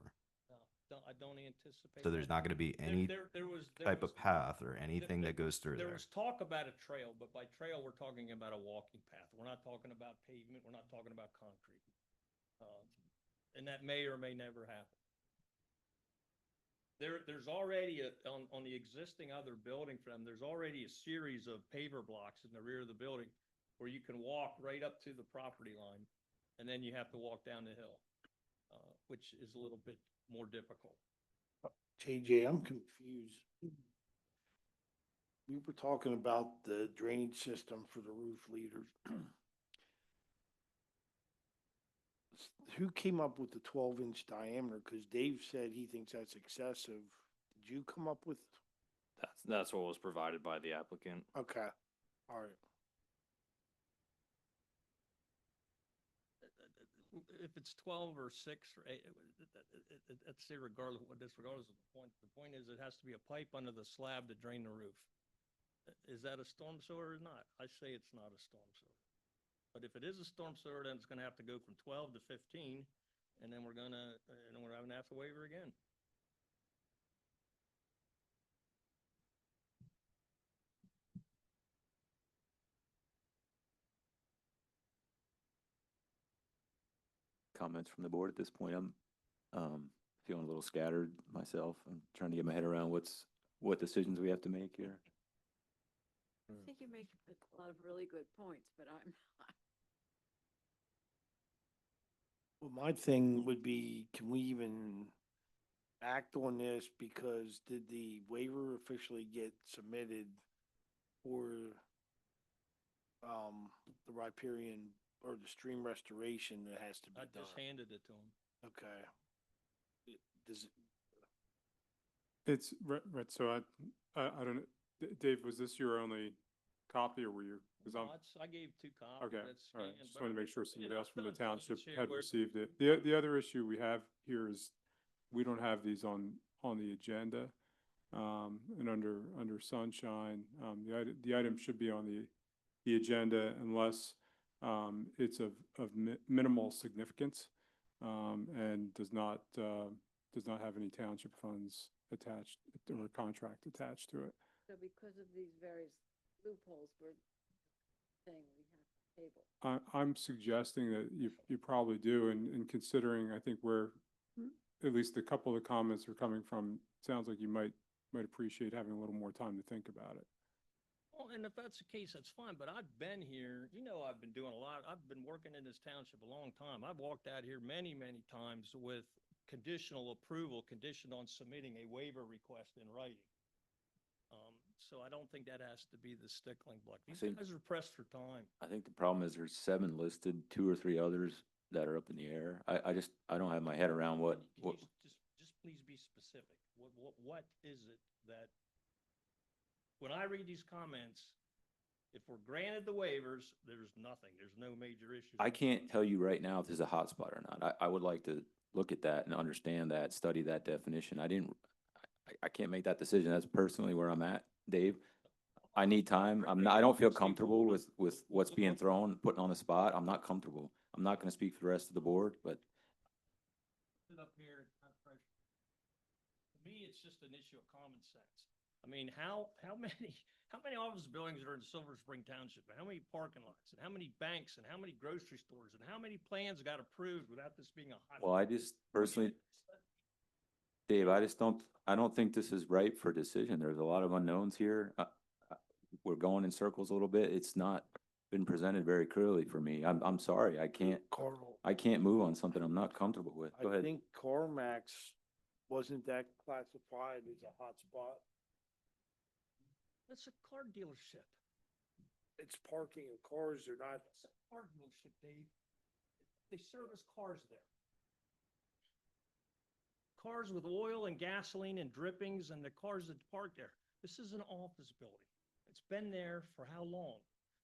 Speaker 20: No, I don't anticipate.
Speaker 12: So there's
Speaker 20: that.
Speaker 12: not going to be any
Speaker 20: There was
Speaker 12: type of path or anything that goes through
Speaker 20: There
Speaker 12: there.
Speaker 20: was talk about a trail, but by trail, we're talking about a walking path. We're not talking about pavement. We're not talking about concrete. And that may or may never happen. There's already on the existing other building for them, there's already a series of paver blocks in the rear of the building where you can walk right up to the property line, and then you have to walk down the hill, which is a little bit more difficult.
Speaker 2: JJ, I'm confused. We were talking about the drainage system for the roof leaders. Who came up with the 12-inch diameter? Because Dave said he thinks that's excessive. Did you come up with?
Speaker 11: That's what was provided by the applicant.
Speaker 2: Okay, all right.
Speaker 20: If it's 12 or 6 or 8, that's regardless of the point. The point is it has to be a pipe under the slab to drain the roof. Is that a storm sewer or not? I say it's not a storm sewer. But if it is a storm sewer, then it's gonna have to go from 12 to 15, and then we're gonna have to have to waiver again.
Speaker 1: Comments from the board at this point? I'm feeling a little scattered myself. I'm trying to get my head around what decisions we have to make here.
Speaker 15: I think you make a lot of really good points, but I'm not.
Speaker 2: Well, my thing would be, can we even act on this because did the waiver officially get submitted for the riparian or the stream restoration that has to be
Speaker 20: I
Speaker 2: done?
Speaker 20: just handed it to him.
Speaker 2: Okay. Does it,
Speaker 10: It's, right, so I don't know, Dave, was this your only copy or were you? Because
Speaker 20: I gave 2 copies.
Speaker 10: Okay,
Speaker 20: That's
Speaker 10: all right,
Speaker 20: scanned,
Speaker 10: just
Speaker 20: but
Speaker 10: wanted to make sure
Speaker 20: you
Speaker 10: somebody
Speaker 20: know,
Speaker 10: else from the
Speaker 20: I can
Speaker 10: township
Speaker 20: share
Speaker 10: had
Speaker 20: where-
Speaker 10: received it. The other issue we have here is we don't have these on the agenda. And under sunshine, the item should be on the agenda unless it's of minimal significance and does not have any township funds attached or a contract attached to it.
Speaker 15: So because of these various loopholes, we're saying we have to table.
Speaker 10: I'm suggesting that you probably do, and considering, I think where at least a couple of the comments are coming from, sounds like you might appreciate having a little more time to think about it.
Speaker 20: Well, and if that's the case, that's fine, but I've been here, I've been doing a lot, I've been working in this township a long time. I've walked out here many, many times with conditional approval, conditioned on submitting a waiver request in writing. so I don't think that has to be the stickling block. These
Speaker 1: think-
Speaker 20: guys are pressed for time.
Speaker 1: I think the problem is there's 7 listed, 2 or 3 others that are up in the air. I don't have my head around what,
Speaker 20: Can you just please be specific. What is it that, when I read these comments, if we're granted the waivers, there's nothing. There's no major issues.
Speaker 1: I can't tell you right now if there's a hotspot or not. I would like to look at that and understand that, study that definition. I can't make that decision. That's personally where I'm at, Dave. I need time. I don't feel comfortable with what's being thrown, putting on the spot. I'm not comfortable. I'm not gonna speak for the rest of the board, but
Speaker 20: Sit up here, kind of pressure. To me, it's just an issue of common sense. I mean, how many office buildings are in Silver Spring Township? And how many parking lots? And how many banks? And how many grocery stores? And how many plans got approved without this being a hot?
Speaker 1: well, I just personally, Dave, I don't think this is ripe for decision. There's a lot of unknowns here. We're going in circles a little bit. It's not been presented very clearly for me. I'm sorry. I can't move on something I'm not comfortable with. Go
Speaker 2: I
Speaker 1: ahead.
Speaker 2: think CarMax, wasn't that classified as a hotspot?
Speaker 20: It's a car dealership.
Speaker 2: It's parking of cars, they're not.
Speaker 20: It's a car dealership, Dave. They service cars there. Cars with oil and gasoline and drippings and the cars that park there. This is an office building. It's been there for how long?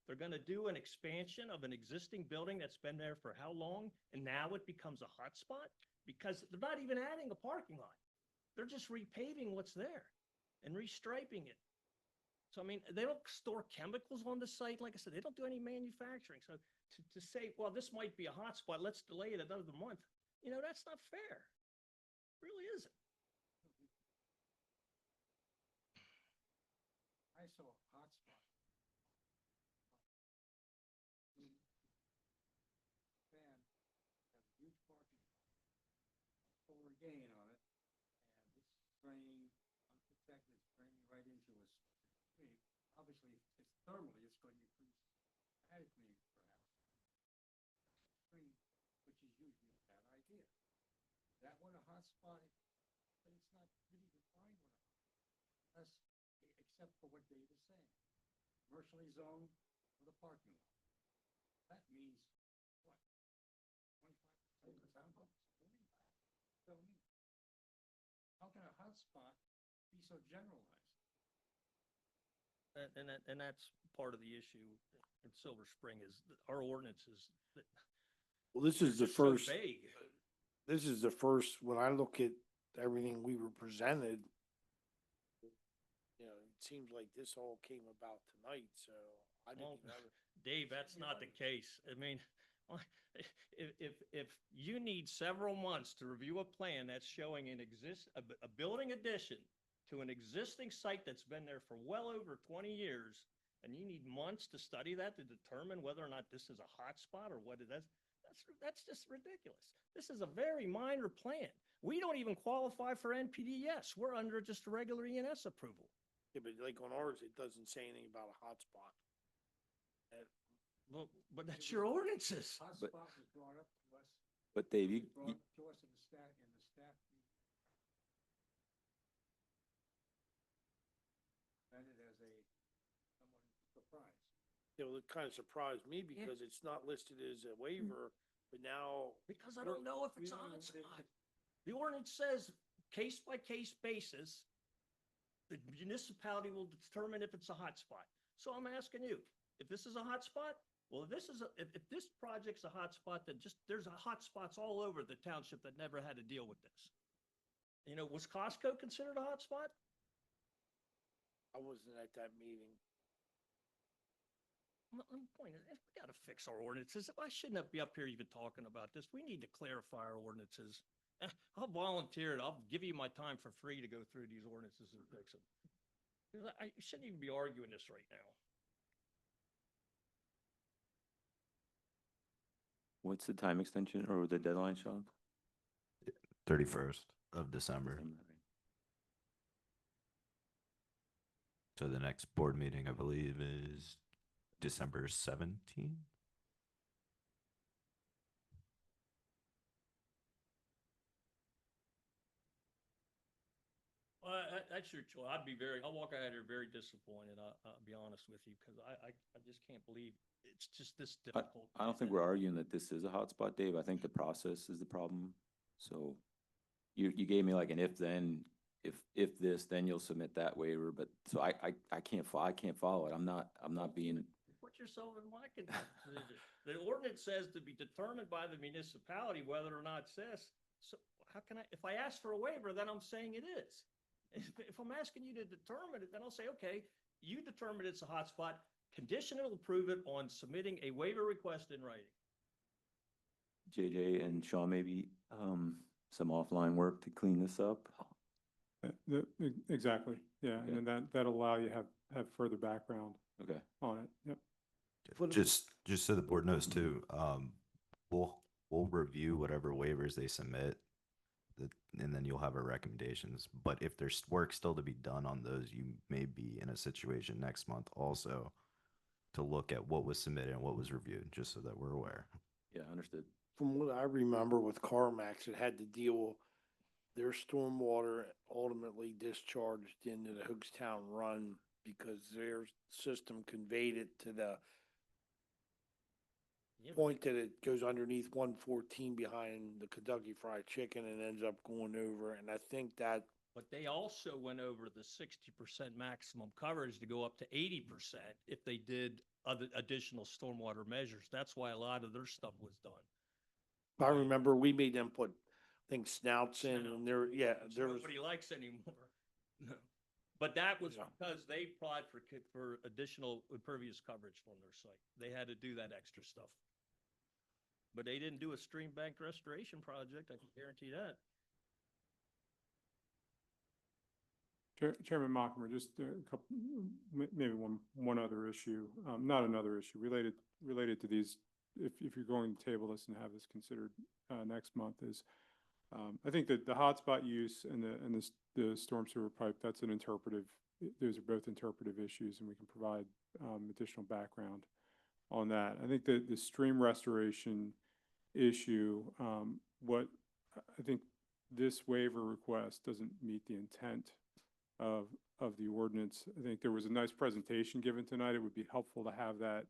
Speaker 20: They're gonna do an expansion of an existing building that's been there for how long? And now it becomes a hotspot? Because they're not even adding a parking lot. They're just repaving what's there and restriping it. So, I mean, they don't store chemicals on the site. Like I said, they don't do any manufacturing. So to say, well, this might be a hotspot, let's delay it another month, that's not fair. It really isn't.
Speaker 3: I saw a hotspot. Fan has a huge parking lot, solar gain on it, and it's spraying unprotected, spraying right into a street. Obviously, it's thermally, it's going to increase dramatically, perhaps. Stream, which is usually a bad idea. That one a hotspot, but it's not really defined what a hotspot is, except for what Dave is saying. Commercially zoned with a parking lot. That means what? 25% of the townhomes? Tell me. How can a hotspot be so generalized?
Speaker 20: And that's part of the issue in Silver Spring is that our ordinances.
Speaker 2: Well, this is the
Speaker 20: It's so
Speaker 2: first,
Speaker 20: vague.
Speaker 2: this is the first, when I look at everything we were presented, it seems like this all came about tonight, so I
Speaker 20: Well,
Speaker 2: didn't ever.
Speaker 20: Dave, that's not the case. I mean, if you need several months to review a plan that's showing a building addition to an existing site that's been there for well over 20 years, and you need months to study that to determine whether or not this is a hotspot or what it is, that's just ridiculous. This is a very minor plan. We don't even qualify for NPDES. We're under just a regular ENS approval.
Speaker 2: Yeah, but like on ours, it doesn't say anything about a hotspot.
Speaker 20: But that's your ordinances.
Speaker 2: Hotspot
Speaker 3: was brought up to us.
Speaker 1: But Dave,
Speaker 3: Brought up to us in the staff meeting. Presented as a somewhat surprise.
Speaker 2: It kind of surprised me because it's not listed as a waiver, but now.
Speaker 20: Because I don't know if it's a hotspot. The ordinance says case by case basis, the municipality will determine if it's a hotspot. So I'm asking you, if this is a hotspot, well, if this project's a hotspot, then there's hotspots all over the township that never had to deal with this. Was Costco considered a hotspot?
Speaker 2: I wasn't at that meeting.
Speaker 20: I'm pointing, we gotta fix our ordinances. I shouldn't be up here even talking about this. We need to clarify our ordinances. I'll volunteer it. I'll give you my time for free to go through these ordinances and fix them. I shouldn't even be arguing this right now.
Speaker 1: what's the time extension or the deadline, Sean?
Speaker 12: 31st of December. So the next board meeting, I believe, is December 17th.
Speaker 20: Well, that's your choice. I'll walk out of here very disappointed. I'll be honest with you, because I just can't believe it's just this difficult.
Speaker 1: I don't think we're arguing that this is a hotspot, Dave. I think the process is the problem. So you gave me like an if then, if this, then you'll submit that waiver, but so I can't follow it. I'm not being,
Speaker 20: Put yourself in my position. The ordinance says to be determined by the municipality whether or not it says. So how can if I ask for a waiver, then I'm saying it is. If I'm asking you to determine it, then I'll say, okay, you determined it's a hotspot, conditional approve it on submitting a waiver request in writing.
Speaker 1: JJ and Sean, maybe some offline work to clean this up.
Speaker 10: Exactly, yeah,
Speaker 1: Okay.
Speaker 10: and then that'll allow you have further background
Speaker 1: Okay.
Speaker 10: on it, yep.
Speaker 12: Just so the board knows too, we'll review whatever waivers they submit, and then you'll have our recommendations. But if there's work still to be done on those, you may be in a situation next month also to look at what was submitted and what was reviewed, just so that we're aware.
Speaker 1: Yeah, understood.
Speaker 2: From what I remember with CarMax, it had to deal, their stormwater ultimately discharged into the Hoogstown Run because their system conveyed it to the point that it goes underneath 114 behind the Kentucky Fried Chicken and ends up going over. And I think that,
Speaker 20: But they also went over the 60% maximum coverage to go up to 80% if they did other additional stormwater measures. That's why a lot of their stuff was done.
Speaker 2: I remember we made them put, I think, snouts in, and there, yeah,
Speaker 20: Which
Speaker 2: there was,
Speaker 20: nobody likes anymore. But that was because they applied for additional impervious coverage from their site. They had to do that extra stuff. But they didn't do a stream bank restoration project, I can guarantee that.
Speaker 10: Chairman Mockemer, just a couple, maybe one other issue, not another issue, related to these, if you're going to table this and have this considered next month, is I think that the hotspot use and the storm sewer pipe, that's an interpretive, those are both interpretive issues, and we can provide additional background on that. I think that the stream restoration issue, what I think this waiver request doesn't meet the intent of the ordinance. I think there was a nice presentation given tonight. It would be helpful to have that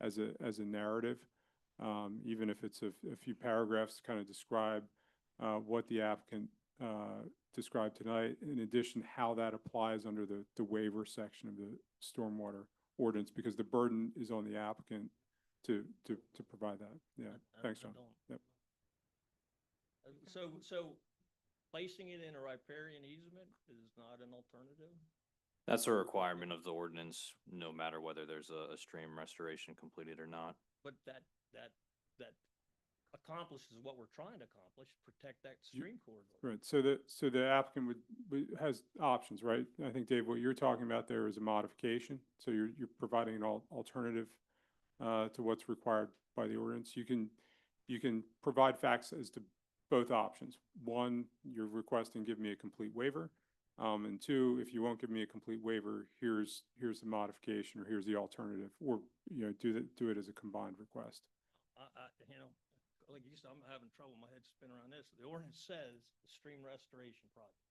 Speaker 10: as a narrative, even if it's a few paragraphs to kind of describe what the applicant described tonight. In addition, how that applies under the waiver section of the stormwater ordinance, because the burden is on the applicant to provide that. Yeah, thanks, John. Yep.
Speaker 20: So placing it in a riparian easement is not an alternative?
Speaker 11: That's a requirement of the ordinance, no matter whether there's a stream restoration completed or not.
Speaker 20: But that accomplishes what we're trying to accomplish, protect that stream corridor.
Speaker 10: Right. So the applicant has options, right? I think, Dave, what you're talking about there is a modification. So you're providing an alternative to what's required by the ordinance. You can provide facts as to both options. One, you're requesting give me a complete waiver. And two, if you won't give me a complete waiver, here's the modification, or here's the alternative, or do it as a combined request.
Speaker 20: Like you said, I'm having trouble, my head spinning around this. The ordinance says the stream restoration project.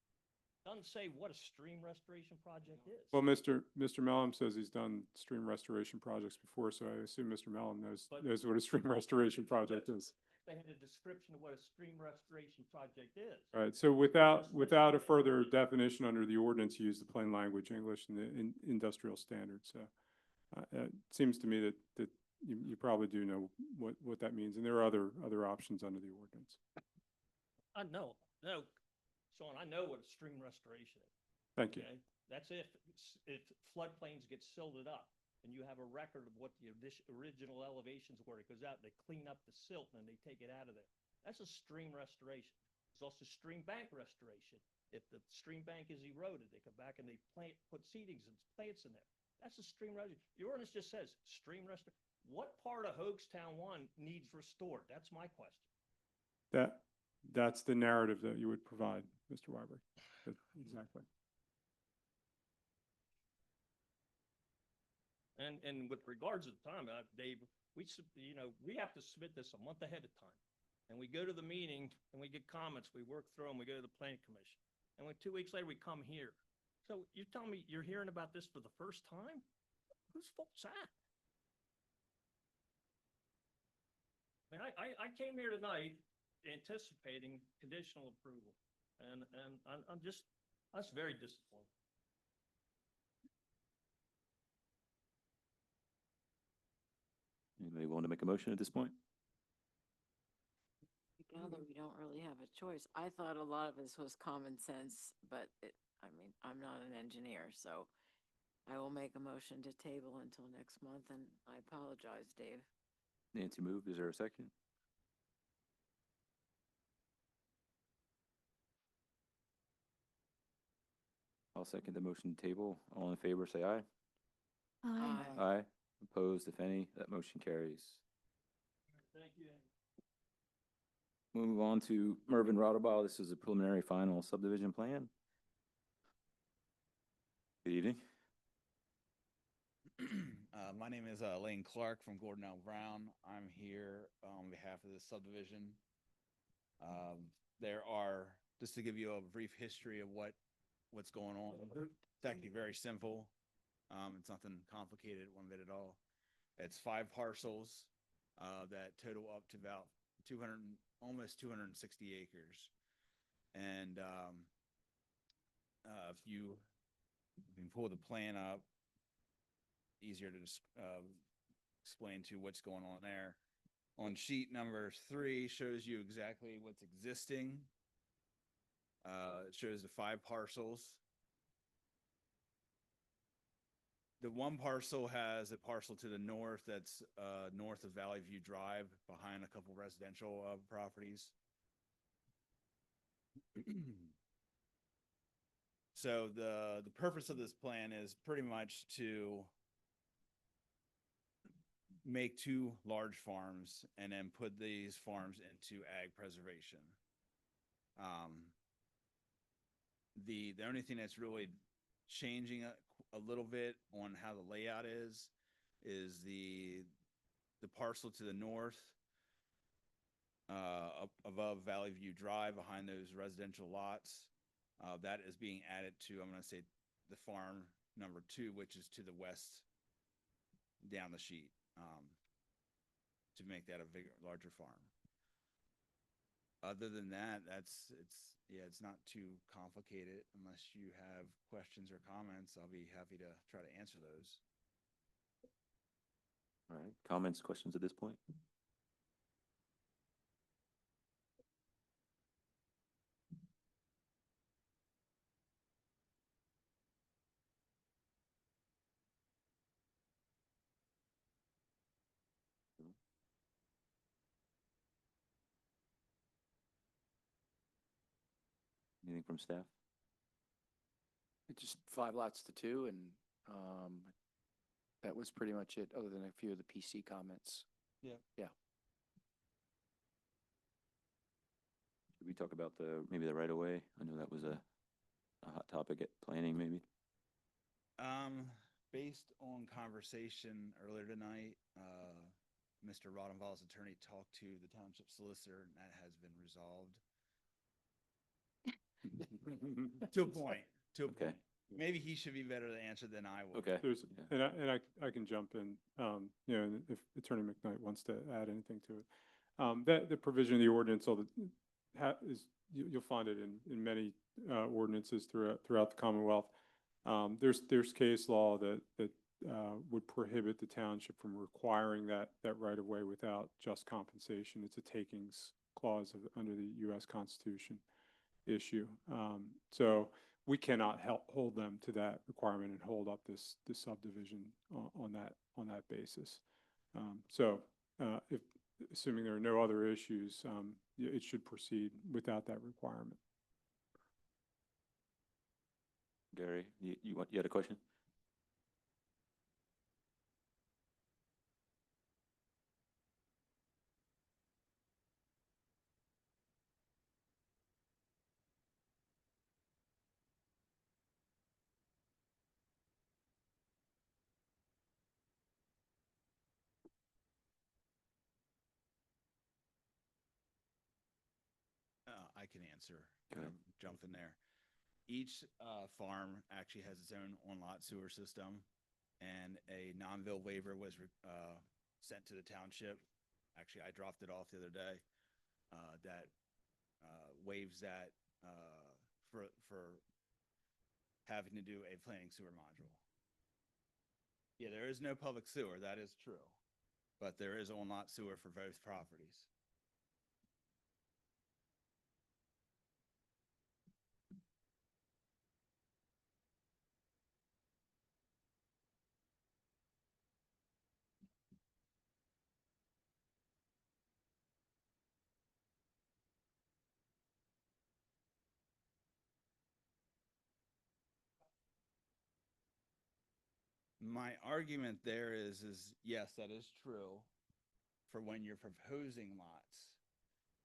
Speaker 20: Doesn't say what a stream restoration project is.
Speaker 10: Well, Mr. Mellum says he's done stream restoration projects before, so I assume Mr. Mellum knows what a stream restoration project is.
Speaker 20: They had a description of what a stream restoration project is.
Speaker 10: All right. So without a further definition under the ordinance, you use the plain language English and the industrial standard. So it seems to me that you probably do know what that means, and there are other options under the ordinance.
Speaker 20: No, Sean, I know what a stream restoration is.
Speaker 10: Thank you.
Speaker 20: Okay? That's if floodplains get silted up and you have a record of what the original elevations were. It goes out, they clean up the silt, and then they take it out of there. That's a stream restoration. There's also stream bank restoration. If the stream bank is eroded, they come back and they put seedings and plants in there. That's a stream restoration. The ordinance just says stream restoration. What part of Hoagstown 1 needs restored? That's my question.
Speaker 10: That's the narrative that you would provide, Mr. Weiberg. Exactly.
Speaker 20: And with regards to the time, Dave, we have to submit this a month ahead of time. And we go to the meeting and we get comments, we work through them, we go to the planning commission. And when 2 weeks later, we come here. So you're telling me you're hearing about this for the first time? Whose fault's that? I mean, I came here tonight anticipating conditional approval, and I'm just, that's very disappointing.
Speaker 1: Anybody want to make a motion at this point?
Speaker 15: Together, we don't really have a choice. I thought a lot of this was common sense, but I mean, I'm not an engineer, so I will make a motion to table until next month, and I apologize, Dave.
Speaker 1: Nancy moved. Is there a second? I'll second the motion to table. All in favor, say aye.
Speaker 17: Aye.
Speaker 1: Aye. Opposed, if any, that motion carries.
Speaker 20: Thank you.
Speaker 1: Move on to Mervyn Rodabow. This is a preliminary final subdivision plan. Good evening.
Speaker 21: My name is Lane Clark from Gordon L. Brown. I'm here on behalf of this subdivision. There are, just to give you a brief history of what's going on, it's actually very simple. It's nothing complicated one bit at all. It's 5 parcels that total up to about 200, almost 260 acres. And if you can pull the plan up, easier to explain to what's going on there. On sheet number 3 shows you exactly what's existing. It shows the 5 parcels. The one parcel has a parcel to the north that's north of Valley View Drive, behind a couple residential properties. So the purpose of this plan is pretty much to make 2 large farms and then put these farms into ag preservation. The only thing that's really changing a little bit on how the layout is the parcel to the north up above Valley View Drive, behind those residential lots. That is being added to, I'm going to say, the farm number 2, which is to the west down the sheet, to make that a bigger, larger farm. Other than that, it's not too complicated. Unless you have questions or comments, I'll be happy to try to answer those.
Speaker 1: All right. Comments, questions at this point? Anything from staff?
Speaker 6: It's just 5 lots to 2, and that was pretty much it, other than a few of the PC comments.
Speaker 21: Yeah.
Speaker 6: Yeah.
Speaker 1: Should we talk about maybe the right of way? I know that was a hot topic at planning, maybe.
Speaker 21: Based on conversation earlier tonight, Mr. Rodenvall's attorney talked to the township solicitor, and that has been resolved. To a point.
Speaker 1: Okay.
Speaker 21: Maybe he should be better to answer than I would.
Speaker 1: Okay.
Speaker 10: There's, and I can jump in, you know, if Attorney McKnight wants to add anything to it. That the provision of the ordinance, you'll find it in many ordinances throughout the Commonwealth. There's case law that would prohibit the township from requiring that right of way without just compensation. It's a takings clause under the U.S. Constitution issue. So we cannot hold them to that requirement and hold up this subdivision on that basis. If assuming there are no other issues, it should proceed without that requirement.
Speaker 1: Gary, you had a question?
Speaker 21: I can answer.
Speaker 1: Go ahead.
Speaker 21: Jump in there. Each farm actually has its own on-lot sewer system, and a non-bill waiver was sent to the township. Actually, I dropped it off the other day. That waives that for having to do a planning sewer module. Yeah, there is no public sewer, that is true, but there is on-lot sewer for both properties. My argument there is yes, that is true for when you're proposing lots.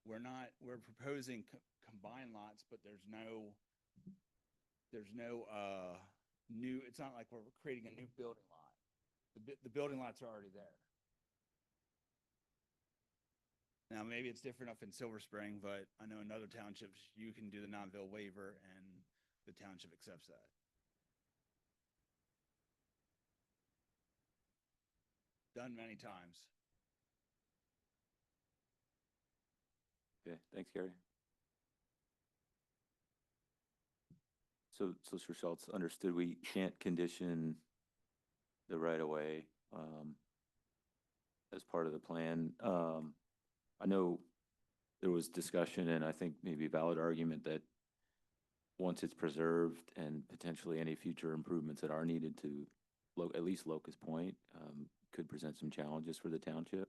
Speaker 21: We're proposing combined lots, but there's no new, it's not like we're creating a new building lot. The building lots are already there. Now, maybe it's different up in Silver Spring, but I know in other townships, you can do the non-bill waiver and the township accepts that. Done many times.
Speaker 1: Okay, thanks, Gary. So Solicitor Schultz, understood we can't condition the right of way as part of the plan. I know there was discussion, and I think maybe a valid argument that once it's preserved and potentially any future improvements that are needed to at least Locust Point could present some challenges for the township.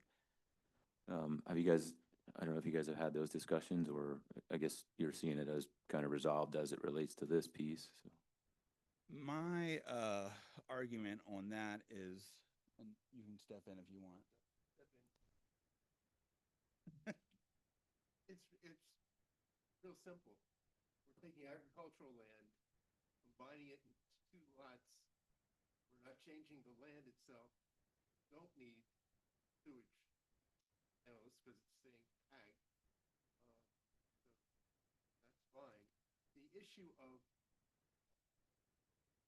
Speaker 1: Have you guys, I don't know if you guys have had those discussions, or I guess you're seeing it as kind of resolved as it relates to this piece. So.
Speaker 21: My argument on that is, and you can step in if you want.
Speaker 4: It's real simple. We're taking agricultural land, combining it into 2 lots. We're not changing the land itself. Don't need sewage panels because it's staying ag. So that's fine. The issue of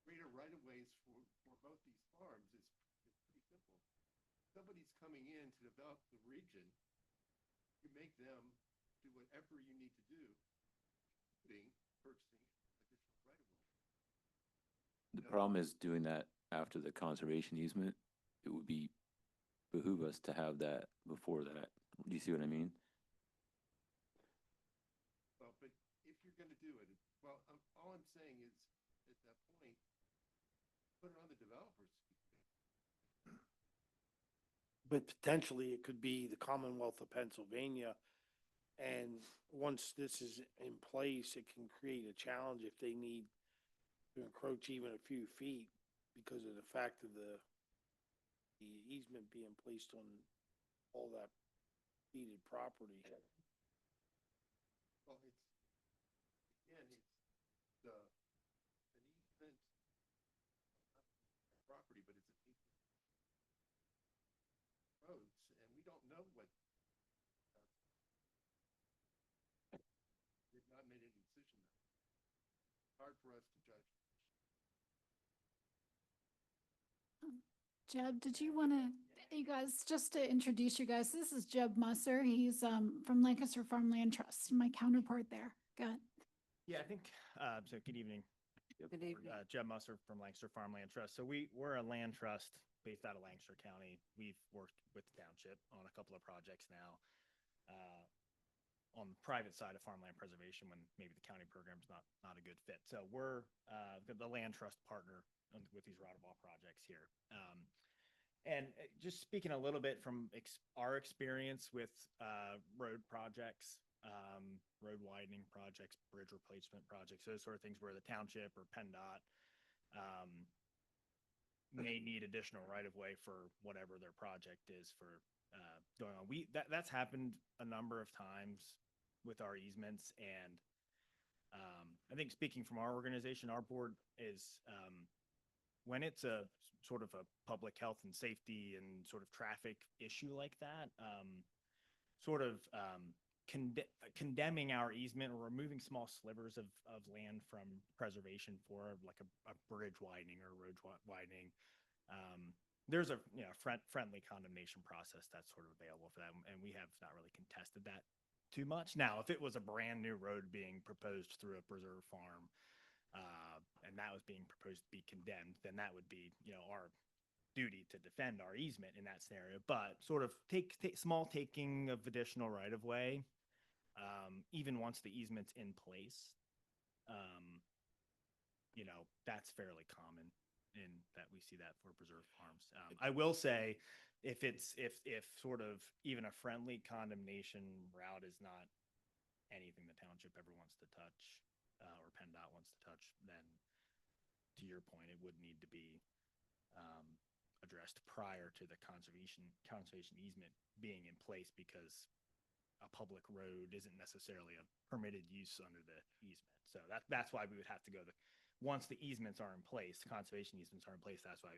Speaker 4: greater right-of-ways for both these farms is pretty simple. Somebody's coming in to develop the region. You make them do whatever you need to do, including purchasing additional right-of-way.
Speaker 1: The problem is doing that after the conservation easement. It would behoove us to have that before that. Do you see what I mean?
Speaker 4: Well, but if you're going to do it, well, all I'm saying is at that point, put it on the developers.
Speaker 2: But potentially it could be the Commonwealth of Pennsylvania. And once this is in place, it can create a challenge if they need to encroach even a few feet because of the fact of the easement being placed on all that deeded property.
Speaker 4: Well, it's, again, it's an easement, not property, but it's an easement roads, and we don't know what they've not made any decision. Hard for us to judge.
Speaker 17: Jeb, did you want to, you guys, just to introduce you guys, this is Jeb Musser. He's from Lancaster Farmland Trust, my counterpart there. Go ahead.
Speaker 22: Yeah, I think, so good evening.
Speaker 15: Good evening.
Speaker 22: Jeb Musser from Lancaster Farmland Trust. So we're a land trust based out of Lancaster County. We've worked with the township on a couple of projects now on the private side of farmland preservation when maybe the county program's not a good fit. So we're the land trust partner with these roundabout projects here. And just speaking a little bit from our experience with road projects, road widening projects, bridge replacement projects, those sort of things where the township or PennDOT may need additional right-of-way for whatever their project is for going on. That's happened a number of times with our easements, and I think speaking from our organization, our board is when it's a sort of a public health and safety and sort of traffic issue like that, condemning our easement or removing small slivers of land from preservation for like a bridge widening or road widening. There's a friendly condemnation process that's sort of available for that, and we have not really contested that too much. Now, if it was a brand new road being proposed through a preserve farm, and that was being proposed to be condemned, then that would be our duty to defend our easement in that scenario. But sort of take small taking of additional right of way, even once the easement's in place, that's fairly common in that we see that for preserve farms. I will say, if sort of even a friendly condemnation route is not anything the township ever wants to touch, or PennDOT wants to touch, then to your point, it would need to be addressed prior to the conservation easement being in place, because a public road isn't necessarily a permitted use under the easement. So that's why we would have to go once the easements are in place, conservation easements are in place. That's why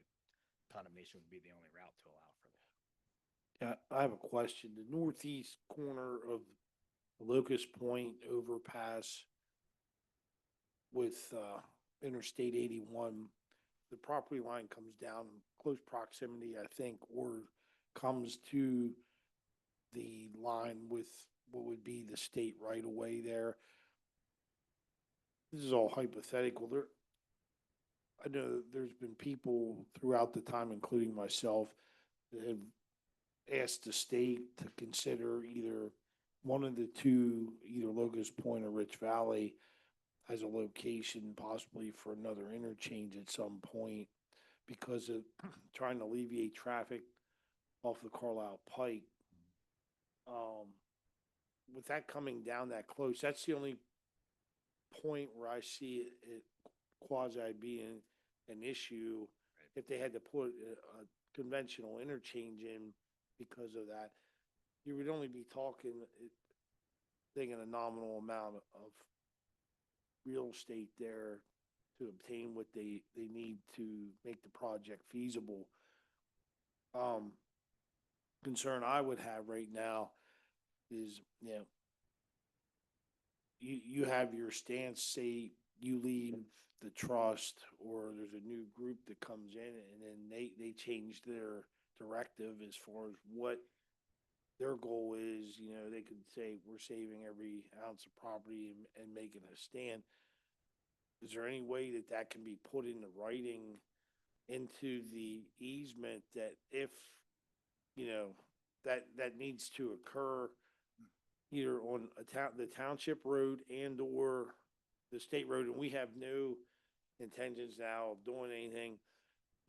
Speaker 22: condemnation would be the only route to allow for that.
Speaker 2: Yeah, I have a question. The northeast corner of Locust Point overpass with Interstate 81, the property line comes down in close proximity, I think, or comes to the line with what would be the state right of way there. This is all hypothetical. I know there's been people throughout the time, including myself, that have asked the state to consider either one of the two, either Locust Point or Rich Valley, as a location possibly for another interchange at some point, because of trying to alleviate traffic off the Carlisle Pike. With that coming down that close, that's the only point where I see it quasi being an issue. If they had to put a conventional interchange in because of that, you would only be thinking a nominal amount of real estate there to obtain what they need to make the project feasible. Concern I would have right now is, you have your stance, say you leave the trust, or there's a new group that comes in and then they change their directive as far as what their goal is. They could say, we're saving every ounce of property and making a stand. Is there any way that can be put into writing into the easement, that if, that needs to occur either on the township road and or the state road, and we have no intentions now of doing anything.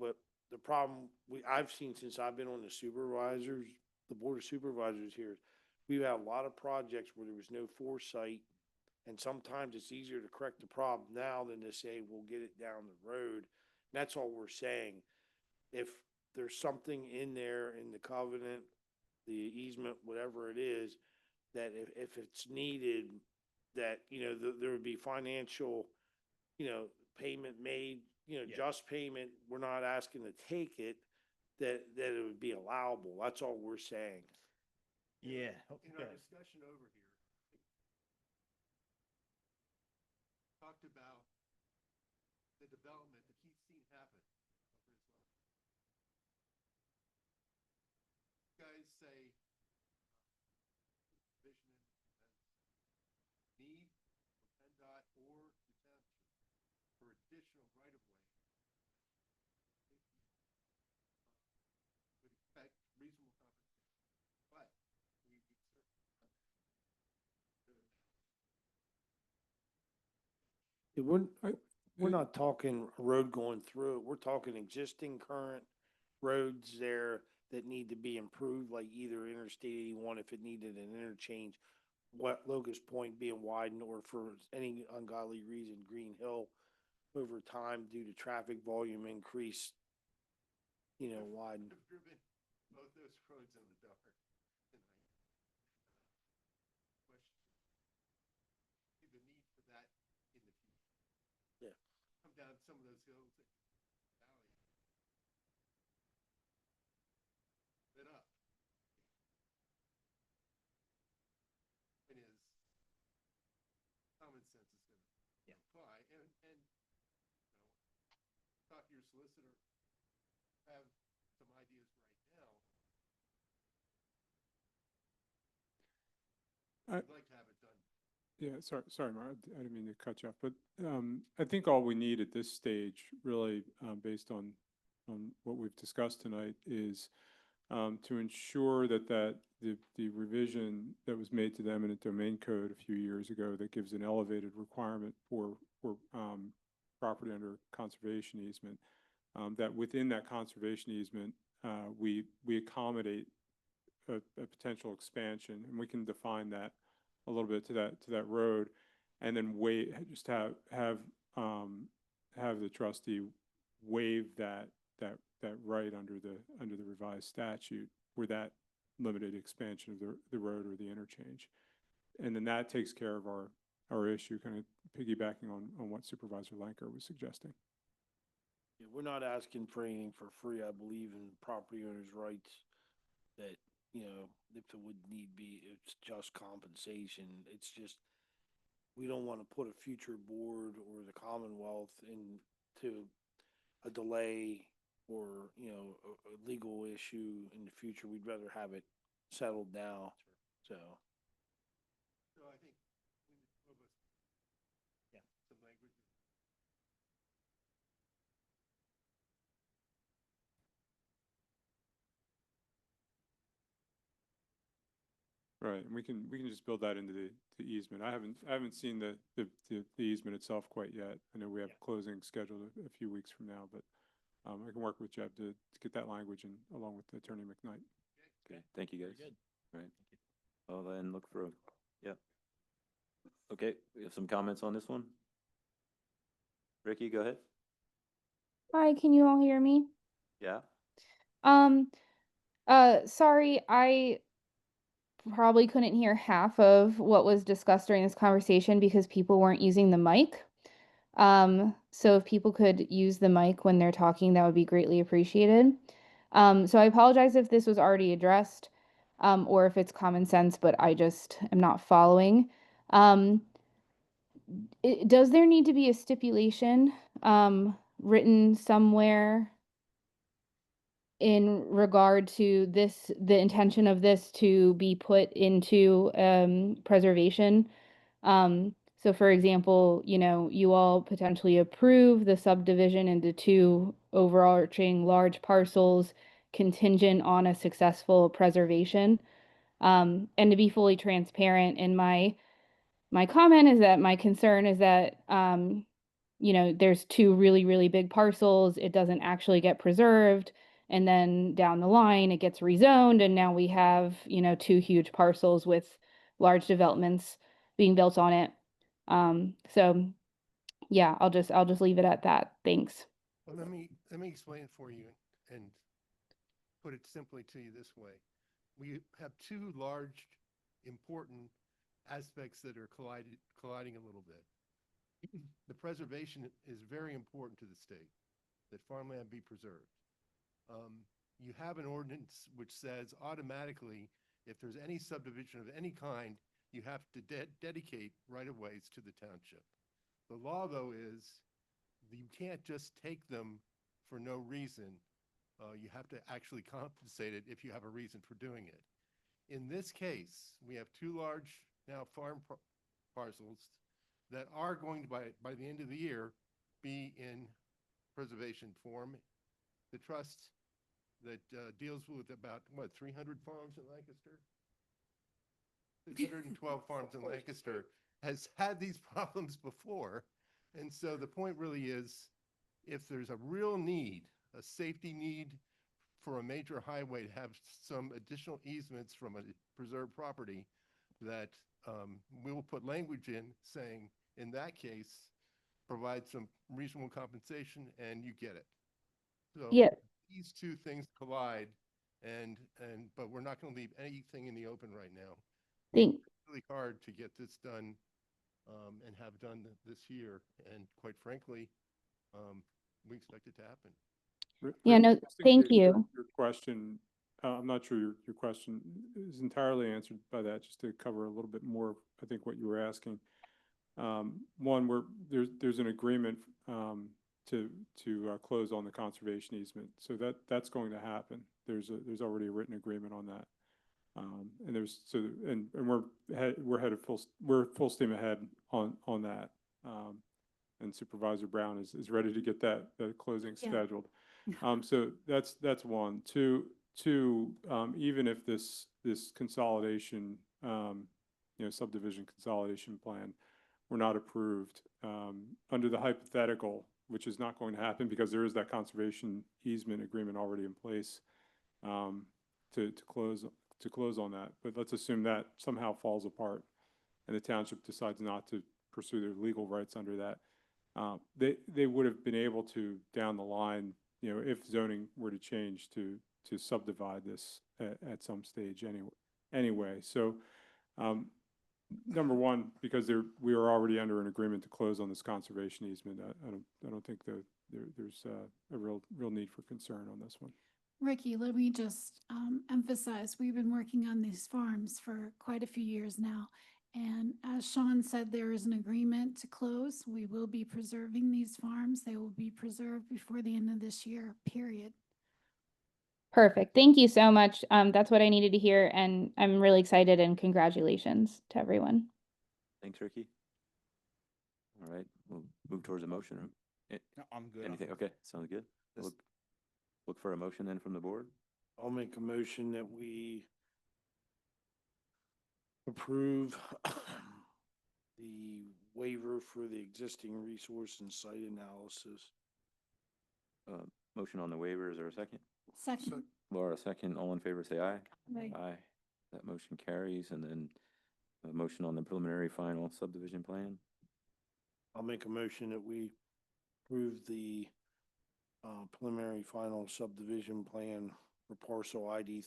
Speaker 2: But the problem I've seen since I've been on the board of supervisors here, we've had a lot of projects where there was no foresight, and sometimes it's easier to correct the problem now than to say, we'll get it down the road. And that's all we're saying. If there's something in there in the covenant, the easement, whatever it is, that if it's needed, that, there would be financial, payment made, just payment. We're not asking to take it, that it would be allowable. That's all we're saying.
Speaker 22: Yeah.
Speaker 4: In our discussion over here, talked about the development that he's seen happen over his life. You guys say vision and need for PennDOT or the township for additional right-of-way would expect reasonable compensation, but we certainly
Speaker 2: We're not talking a road going through it. We're talking existing current roads there that need to be improved, like either Interstate 81 if it needed an interchange, what Locust Point being widened, or for any ungodly reason, Green Hill over time due to traffic volume increase, widened.
Speaker 4: I've driven both those roads in the dark tonight. Question: see the need for that in the future.
Speaker 2: Yeah.
Speaker 4: Come down some of those hills, valley, lit up. apply, and, talk to your solicitor, have some ideas right now. I'd like to have it done.
Speaker 10: Yeah, sorry, Mark, I didn't mean to cut you off, but I think all we need at this stage, really, based on what we've discussed tonight, is to ensure that the revision that was made to the eminent domain code a few years ago that gives an elevated requirement for property under conservation easement, that within that conservation easement, we accommodate a potential expansion, and we can define that a little bit to that road, and then just have the trustee waive that right under the revised statute where that limited expansion of the road or the interchange, and then that takes care of our issue, kind of piggybacking on what Supervisor Lanker was suggesting.
Speaker 2: Yeah, we're not asking for anything for free. I believe in property owners' rights that, if it would need be, it's just compensation. It's just, we don't want to put a future board or the Commonwealth into a delay or, a legal issue in the future. We'd rather have it settled now, so.
Speaker 4: So I think we need to some language.
Speaker 10: Right, and we can just build that into the easement. I haven't seen the easement itself quite yet. I know we have closing scheduled a few weeks from now, but I can work with Jeb to get that language in along with Attorney McKnight.
Speaker 1: Okay, thank you, guys.
Speaker 15: Very good.
Speaker 1: Right. Well, then look for okay, we have some comments on this one. Ricky, go ahead.
Speaker 7: Hi, can you all hear me?
Speaker 1: Yeah.
Speaker 7: Sorry, I probably couldn't hear half of what was discussed during this conversation because people weren't using the mic. So if people could use the mic when they're talking, that would be greatly appreciated. So I apologize if this was already addressed, or if it's common sense, but I just am not following. Does there need to be a stipulation, written somewhere in regard to this, the intention of this to be put into preservation? So for example, you all potentially approve the subdivision into 2 overarching large parcels contingent on a successful preservation. And to be fully transparent, in my comment is that my concern is that there's 2 really, really big parcels. It doesn't actually get preserved. And then down the line, it gets rezoned. And now we have, 2 huge parcels with large developments being built on it. So yeah, I'll just leave it at that. Thanks.
Speaker 4: Well, let me explain for you and put it simply to you this way. We have 2 large, important aspects that are colliding a little bit. The preservation is very important to the state, that farmland be preserved. You have an ordinance which says automatically, if there's any subdivision of any kind, you have to dedicate right-of-ways to the township. The law, though, is you can't just take them for no reason. You have to actually compensate it if you have a reason for doing it. In this case, we have 2 large now farm parcels that are going to, by the end of the year, be in preservation form. The trust that deals with about, 300 farms in Lancaster? 612 farms in Lancaster has had these problems before. And so the point really is, if there's a real need, a safety need for a major highway to have some additional easements from a preserved property, that we will put language in saying, in that case, provide some reasonable compensation and you get it. So
Speaker 7: Yeah.
Speaker 4: These 2 things collide, but we're not going to leave anything in the open right now.
Speaker 7: Thanks.
Speaker 4: It's really hard to get this done and have done this year, and quite frankly, we expect it to happen.
Speaker 7: Yeah, no, thank you.
Speaker 10: Your question, I'm not sure your question is entirely answered by that, just to cover a little bit more, I think, what you were asking. One, there's an agreement, to close on the conservation easement. So that's going to happen. There's already a written agreement on that. And we're headed we're full steam ahead on that. And Supervisor Brown is ready to get the closing
Speaker 17: Yeah.
Speaker 10: scheduled. So that's one. Two, even if this consolidation, subdivision consolidation plan were not approved, under the hypothetical, which is not going to happen because there is that conservation easement agreement already in place, to close on that. But let's assume that somehow falls apart and the township decides not to pursue their legal rights under that. They would have been able to, down the line, if zoning were to change, to subdivide this at some stage anyway. So, number one, because we are already under an agreement to close on this conservation easement, I don't think that there's a real need for concern on this one.
Speaker 17: Ricky, let me just emphasize, we've been working on these farms for quite a few years now. And as Sean said, there is an agreement to close. We will be preserving these farms. They will be preserved before the end of this year, period.
Speaker 7: Perfect. Thank you so much. That's what I needed to hear, and I'm really excited, and congratulations to everyone.
Speaker 1: Thanks, Ricky. All right, we'll move towards a motion.
Speaker 22: No, I'm good.
Speaker 1: Anything? Okay, sounds good.
Speaker 22: This-
Speaker 1: Look for a motion then from the board.
Speaker 2: I'll make a motion that we approve the waiver for the existing resource and site analysis.
Speaker 1: Motion on the waiver, is there a second?
Speaker 17: Second.
Speaker 1: Laura, second. All in favor, say aye.
Speaker 17: Aye.
Speaker 1: Aye. That motion carries. And then a motion on the preliminary final subdivision plan.
Speaker 2: I'll make a motion that we approve the preliminary final subdivision plan for parcel ID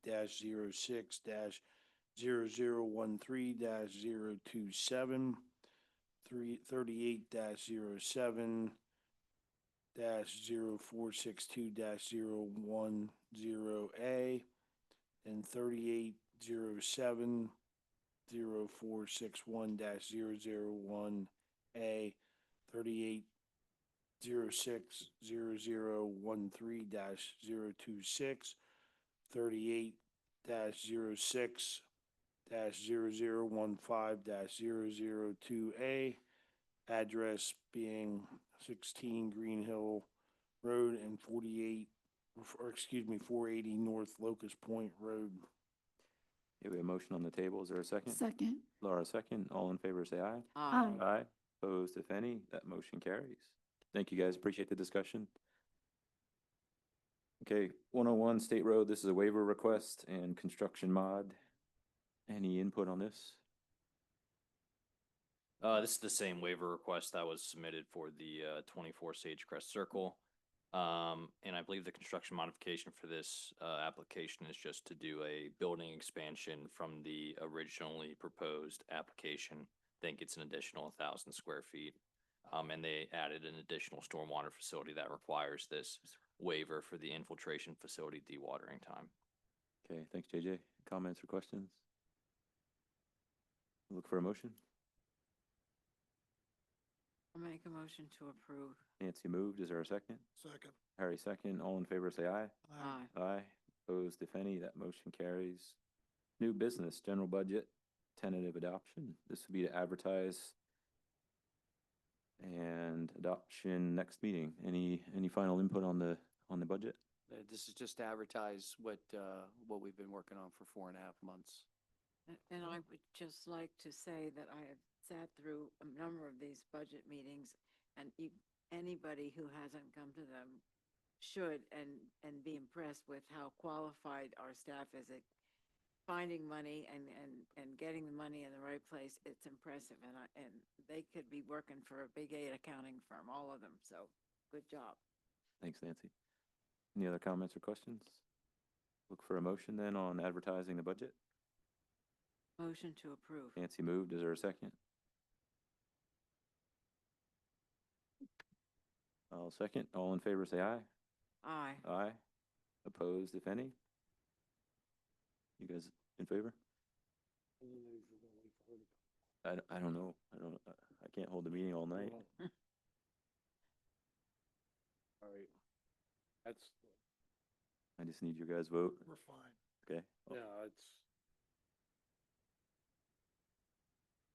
Speaker 2: 38-06-0013-027, 38-062-010A, and 38-07-0461-001A, 38-06-0013-026, 38-06-0015-002A, address being 16 Green Hill Road and 480 North Locust Point Road.
Speaker 1: Okay, we have a motion on the table. Is there a second?
Speaker 17: Second.
Speaker 1: Laura, second. All in favor, say aye.
Speaker 17: Aye.
Speaker 1: Aye. Opposed, if any, that motion carries. Thank you, guys. Appreciate the discussion. Okay, 101 State Road, this is a waiver request and construction mod. Any input on this?
Speaker 11: This is the same waiver request that was submitted for the 24 Sagecrest Circle. And I believe the construction modification for this application is just to do a building expansion from the originally proposed application. I think it's an additional 1,000 square feet. And they added an additional stormwater facility that requires this waiver for the infiltration facility dewatering time.
Speaker 1: Okay, thanks, JJ. Comments or questions? Look for a motion.
Speaker 15: I'll make a motion to approve.
Speaker 1: Nancy moved. Is there a second?
Speaker 2: Second.
Speaker 1: Harry, second. All in favor, say aye.
Speaker 15: Aye.
Speaker 1: Aye. Opposed, if any, that motion carries. New business, general budget, tentative adoption. This would be to advertise and adoption next meeting. Any final input on the budget?
Speaker 6: This is just to advertise what we've been working on for 4.5 months.
Speaker 15: And I would just like to say that I have sat through a number of these budget meetings, and anybody who hasn't come to them should and be impressed with how qualified our staff is at finding money and getting the money in the right place. It's impressive, and they could be working for a big 8 accounting firm, all of them. So good job.
Speaker 1: Thanks, Nancy. Any other comments or questions? Look for a motion then on advertising the budget.
Speaker 15: Motion to approve.
Speaker 1: Nancy moved. Is there a second? I'll second. All in favor, say aye.
Speaker 15: Aye.
Speaker 1: Aye. Opposed, if any? You guys in favor? I don't know. I can't hold the meeting all night.
Speaker 2: All right. That's,
Speaker 1: I just need your guys' vote.
Speaker 2: we're fine.
Speaker 1: Okay.
Speaker 2: Yeah, it's,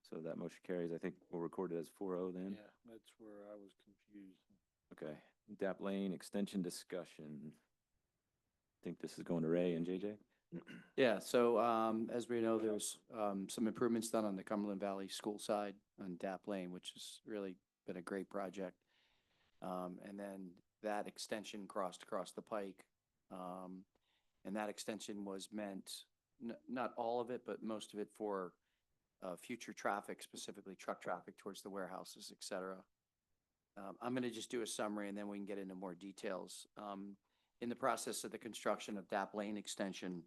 Speaker 1: So that motion carries. I think we'll record it as 4-0 then.
Speaker 2: yeah, that's where I was confused.
Speaker 1: Okay. Dap Lane extension discussion. Think this is going to Ray and JJ?
Speaker 6: Yeah, so as we know, there's some improvements done on the Cumberland Valley School side on Dap Lane, which has really been a great project. And then that extension crossed across the pike. And that extension was meant, not all of it, but most of it for future traffic, specifically truck traffic towards the warehouses, et cetera. I'm going to just do a summary and then we can get into more details. In the process of the construction of Dap Lane extension,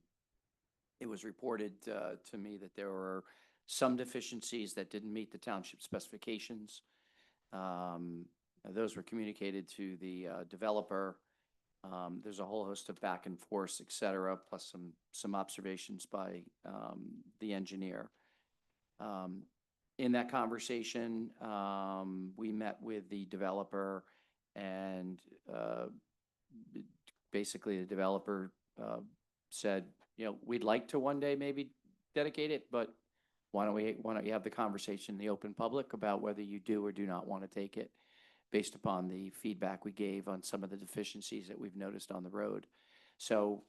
Speaker 6: it was reported to me that there were some deficiencies that didn't meet the township specifications. Those were communicated to the developer. There's a whole host of back and forth, et cetera, plus some observations by the engineer. In that conversation, we met with the developer and basically the developer said, you know, we'd like to one day maybe dedicate it, but why don't you have the conversation in the open public about whether you do or do not want to take it based upon the feedback we gave on some of the deficiencies that we've noticed on the road. So,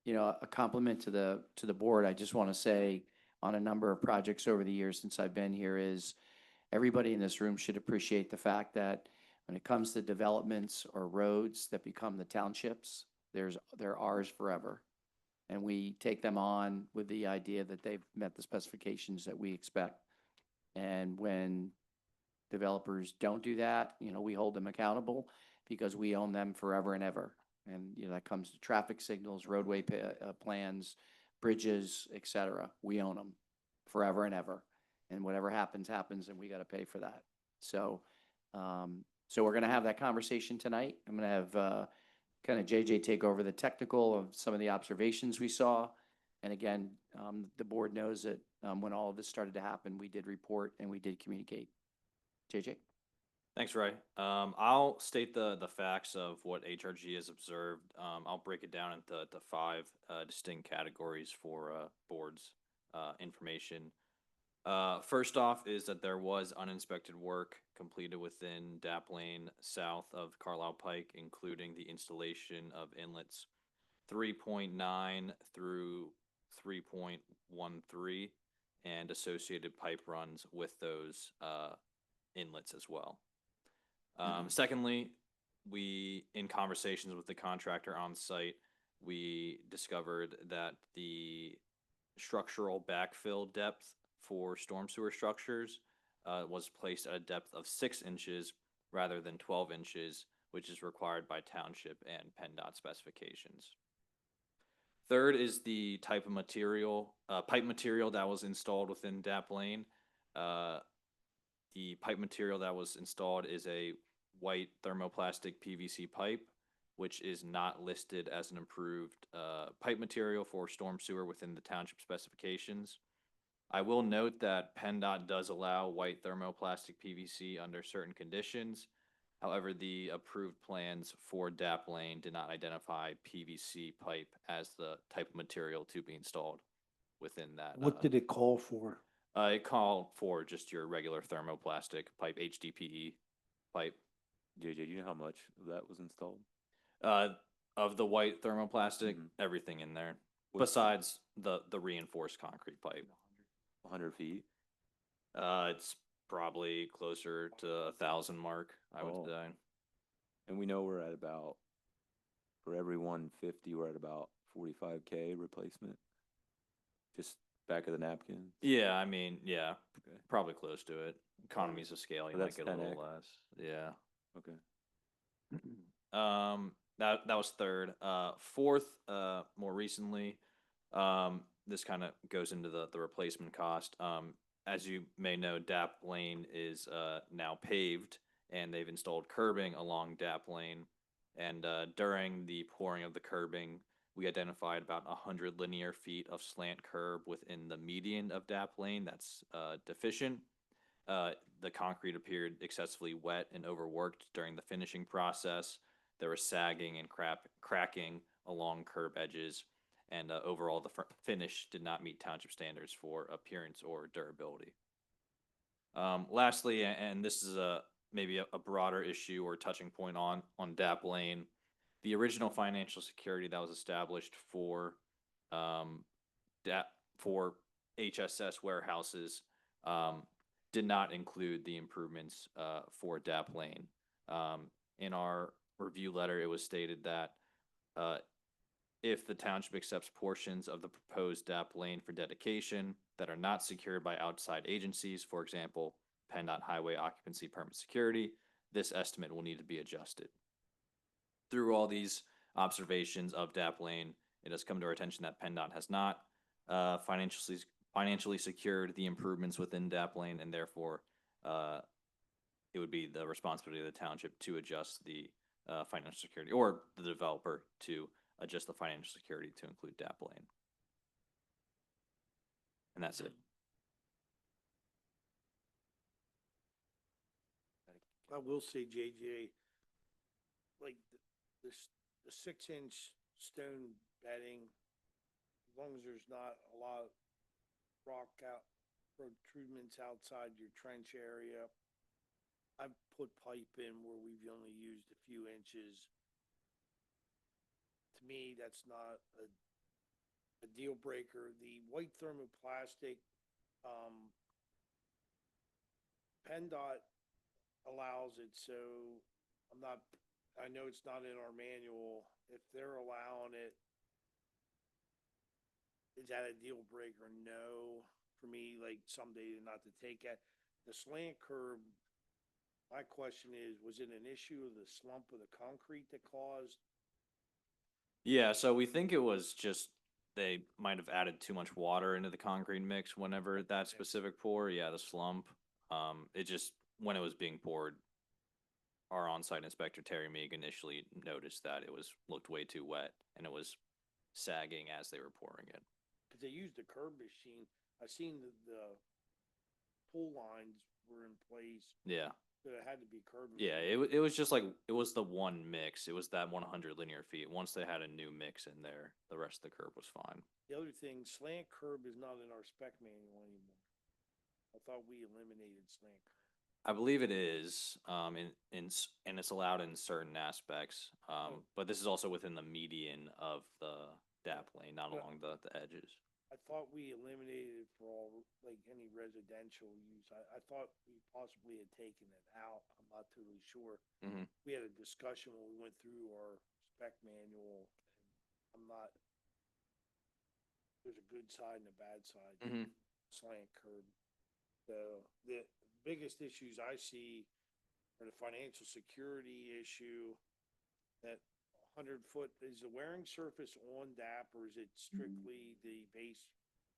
Speaker 6: you know, a compliment to the board. I just want to say on a number of projects over the years since I've been here is everybody in this room should appreciate the fact that when it comes to developments or roads that become the townships, they're ours forever. And we take them on with the idea that they've met the specifications that we expect. And when developers don't do that, you know, we hold them accountable because we own them forever and ever. And, you know, that comes to traffic signals, roadway plans, bridges, et cetera. We own them forever and ever. And whatever happens, happens, and we got to pay for that. So, so we're going to have that conversation tonight. I'm going to have kind of JJ take over the technical of some of the observations we saw. And again, the board knows that when all of this started to happen, we did report and we did communicate. JJ?
Speaker 11: Thanks, Ray. I'll state the facts of what HRG has observed. I'll break it down into five distinct categories for board's information. First off is that there was uninspected work completed within Dap Lane south of Carlisle Pike, including the installation of inlets 3.9 through 3.13 and associated pipe runs with those inlets as well. Secondly, in conversations with the contractor on site, we discovered that the structural backfill depth for storm sewer structures was placed at a depth of 6 inches rather than 12 inches, which is required by Township and PennDOT specifications. Third is the type of material, pipe material that was installed within Dap Lane. The pipe material that was installed is a white thermoplastic PVC pipe, which is not listed as an approved pipe material for storm sewer within the township specifications. I will note that PennDOT does allow white thermoplastic PVC under certain conditions. However, the approved plans for Dap Lane did not identify PVC pipe as the type of material to be installed within that.
Speaker 2: What did it call for?
Speaker 11: It called for just your regular thermoplastic pipe, HDPE pipe.
Speaker 1: JJ, do you know how much of that was installed?
Speaker 11: Of the white thermoplastic, everything in there, besides the reinforced concrete pipe.
Speaker 1: 100 feet?
Speaker 11: It's probably closer to 1,000 mark, I would say.
Speaker 1: And we know we're at about, for every 150, we're at about 45K replacement. Just back of the napkin.
Speaker 11: Yeah, I mean, yeah, probably close to it. Economies of scale, you might
Speaker 1: that's
Speaker 11: get a little
Speaker 1: 10X.
Speaker 11: less. Yeah.
Speaker 1: Okay.
Speaker 11: That was third. Fourth, more recently, this kind of goes into the replacement cost. As you may know, Dap Lane is now paved, and they've installed curbing along Dap Lane. And during the pouring of the curbing, we identified about 100 linear feet of slant curb within the median of DAP lane that's deficient. The concrete appeared excessively wet and overworked during the finishing process. There was sagging and cracking along curb edges, and overall the finish did not meet township standards for appearance or durability. Lastly, and this is maybe a broader issue or touching point on DAP lane, the original financial security that was established for for HSS warehouses did not include the improvements for DAP lane. In our review letter, it was stated that if the township accepts portions of the proposed DAP lane for dedication that are not secured by outside agencies, for example, PennDOT Highway Occupancy Permit Security, this estimate will need to be adjusted. Through all these observations of DAP lane, it has come to our attention that PennDOT has not financially secured the improvements within DAP lane, and therefore it would be the responsibility of the township to adjust the financial security, or the developer to adjust the financial security to include DAP lane. And that's it.
Speaker 2: I will say, JJ, like the 6-inch stone bedding, as long as there's not a lot of rock out protrusions outside your trench area. I've put pipe in where we've only used a few inches. To me, that's not a deal breaker. The white thermoplastic, PennDOT allows it, so I know it's not in our manual. If they're allowing it, is that a deal breaker? No. For me, like someday not to take it. The slant curb, my question is, was it an issue of the slump of the concrete that caused?
Speaker 11: Yeah, so we think it was just they might have added too much water into the concrete mix whenever that specific pour. Yeah, the slump. It just, when it was being poured, our on-site inspector Terry Meek initially noticed that it looked way too wet and it was sagging as they were pouring it.
Speaker 2: Because they used the curb machine. I seen the pull lines were in place.
Speaker 11: Yeah.
Speaker 2: So it had to be curb.
Speaker 11: Yeah, it was just like, it was the one mix. It was that 100 linear feet. Once they had a new mix in there, the rest of the curb was fine.
Speaker 2: The other thing, slant curb is not in our spec manual anymore. I thought we eliminated slant curb.
Speaker 11: I believe it is, and it's allowed in certain aspects. But this is also within the median of the DAP lane, not along the edges.
Speaker 2: I thought we eliminated it for all, like any residential use. I thought we possibly had taken it out. I'm not totally sure.
Speaker 11: Mhm.
Speaker 2: We had a discussion when we went through our spec manual. And there's a good side and a bad side.
Speaker 11: Mhm.
Speaker 2: Slant curb. So the biggest issues I see are the financial security issue. That 100-foot, is the wearing surface on DAP, or is it strictly the base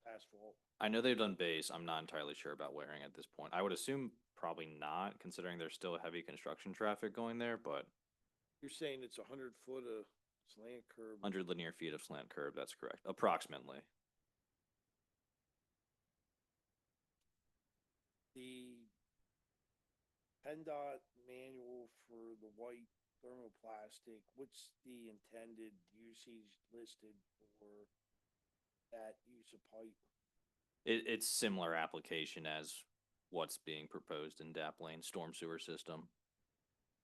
Speaker 2: asphalt?
Speaker 11: I know they've done base. I'm not entirely sure about wearing at this point. I would assume probably not, considering there's still heavy construction traffic going there, but
Speaker 2: You're saying it's 100 foot of slant curb.
Speaker 11: 100 linear feet of slant curb, that's correct, approximately.
Speaker 2: The PennDOT manual for the white thermoplastic, what's the intended usage listed for that use of pipe?
Speaker 11: It's similar application as what's being proposed in DAP lane, storm sewer system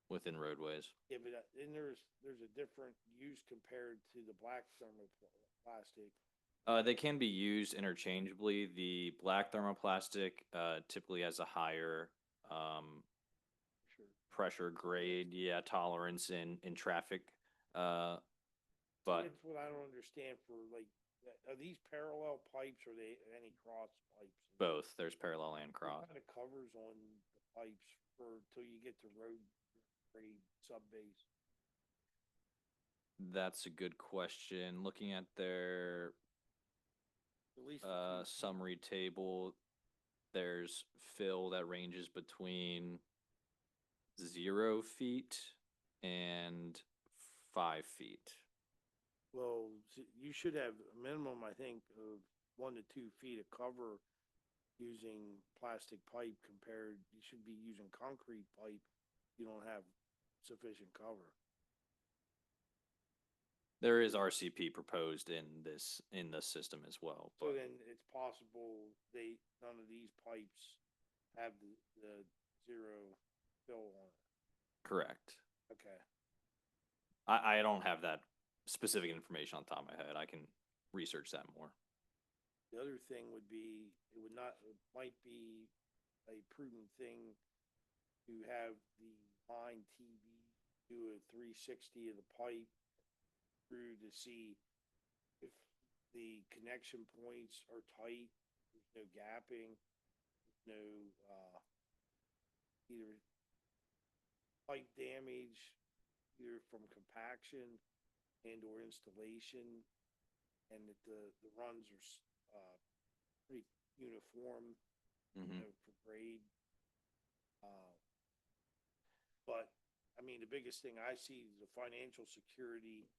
Speaker 11: within roadways.
Speaker 2: Yeah, but then there's a different use compared to the black thermoplastic.
Speaker 11: They can be used interchangeably. The black thermoplastic typically has a higher pressure grade, tolerance in traffic. But
Speaker 2: That's what I don't understand for, like, are these parallel pipes or are they any cross pipes?
Speaker 11: both, there's parallel and cross.
Speaker 2: What kind of covers on the pipes till you get to road grade sub base?
Speaker 11: That's a good question. Looking at their
Speaker 2: At least
Speaker 11: summary table, there's fill that ranges between 0 feet and 5 feet.
Speaker 2: Well, you should have a minimum, I think, of 1 to 2 feet of cover using plastic pipe compared, you should be using concrete pipe. You don't have sufficient cover.
Speaker 11: There is RCP proposed in the system as well,
Speaker 2: So
Speaker 11: but
Speaker 2: then it's possible none of these pipes have the zero fill on it.
Speaker 11: correct.
Speaker 2: Okay.
Speaker 11: I don't have that specific information on top of my head. I can research that more.
Speaker 2: The other thing would be, it might be a prudent thing to have the line TV do a 360 of the pipe through to see if the connection points are tight, there's no gapping, there's no, either pipe damage, either from compaction and or installation, and that the runs are, pretty uniform, you know, for grade. But, I mean, the biggest thing I see is the financial security.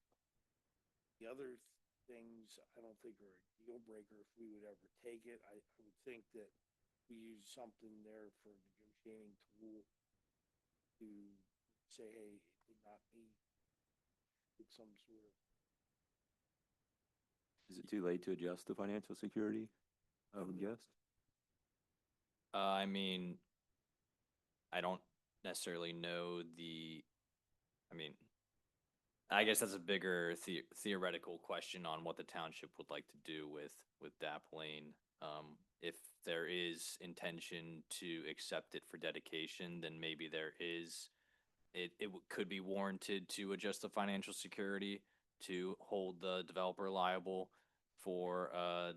Speaker 2: The other things, I don't think are a deal breaker if we would ever take it. I would think that we use something there for a negotiating tool to say, hey, it did not meet, it's some sort of.
Speaker 1: Is it too late to adjust the financial security? I would guess.
Speaker 11: I mean, I don't necessarily know I mean, I guess that's a bigger theoretical question on what the township would like to do with DAP Lane. If there is intention to accept it for dedication, then maybe it could be warranted to adjust the financial security to hold the developer liable for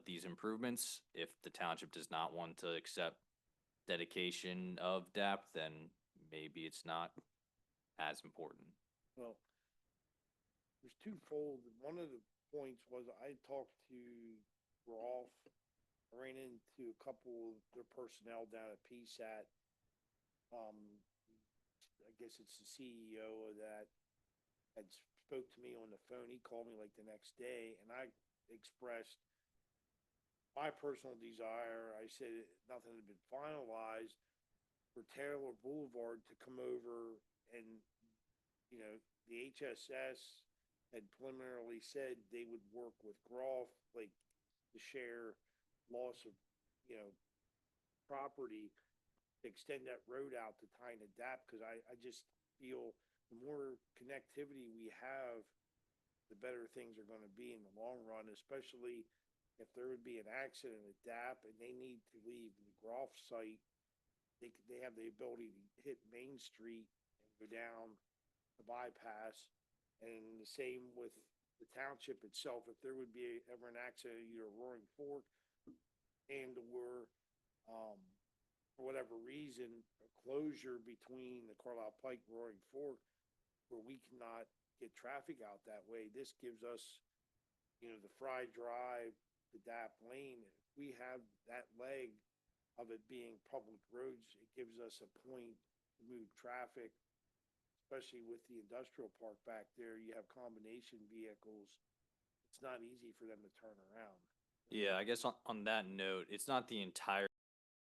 Speaker 11: these improvements. If the township does not want to accept dedication of DAP, then maybe it's not as important.
Speaker 2: Well, there's twofold. One of the points was I talked to Rolf. I ran into a couple of their personnel down at PSAT. I guess it's the CEO of that had spoke to me on the phone. He called me like the next day, and I expressed my personal desire. I said nothing had been finalized for Taylor Boulevard to come over, and you know, the HSS had preliminarily said they would work with Groff, like to share loss of, you know, property, to extend that road out to tie into DAP, because I just feel the more connectivity we have, the better things are going to be in the long run, especially if there would be an accident at DAP and they need to leave the Groff site. They have the ability to hit Main Street and go down the bypass. And the same with the township itself. If there would be ever an accident, either Roaring Fork and or, for whatever reason, a closure between the Carlisle Pike, Roaring Fork, where we cannot get traffic out that way, this gives us, you know, the Fry Drive, the DAP Lane. If we have that leg of it being public roads, it gives us a point to move traffic, especially with the industrial park back there. You have combination vehicles. It's not easy for them to turn around.
Speaker 11: Yeah, I guess on that note, it's not the entire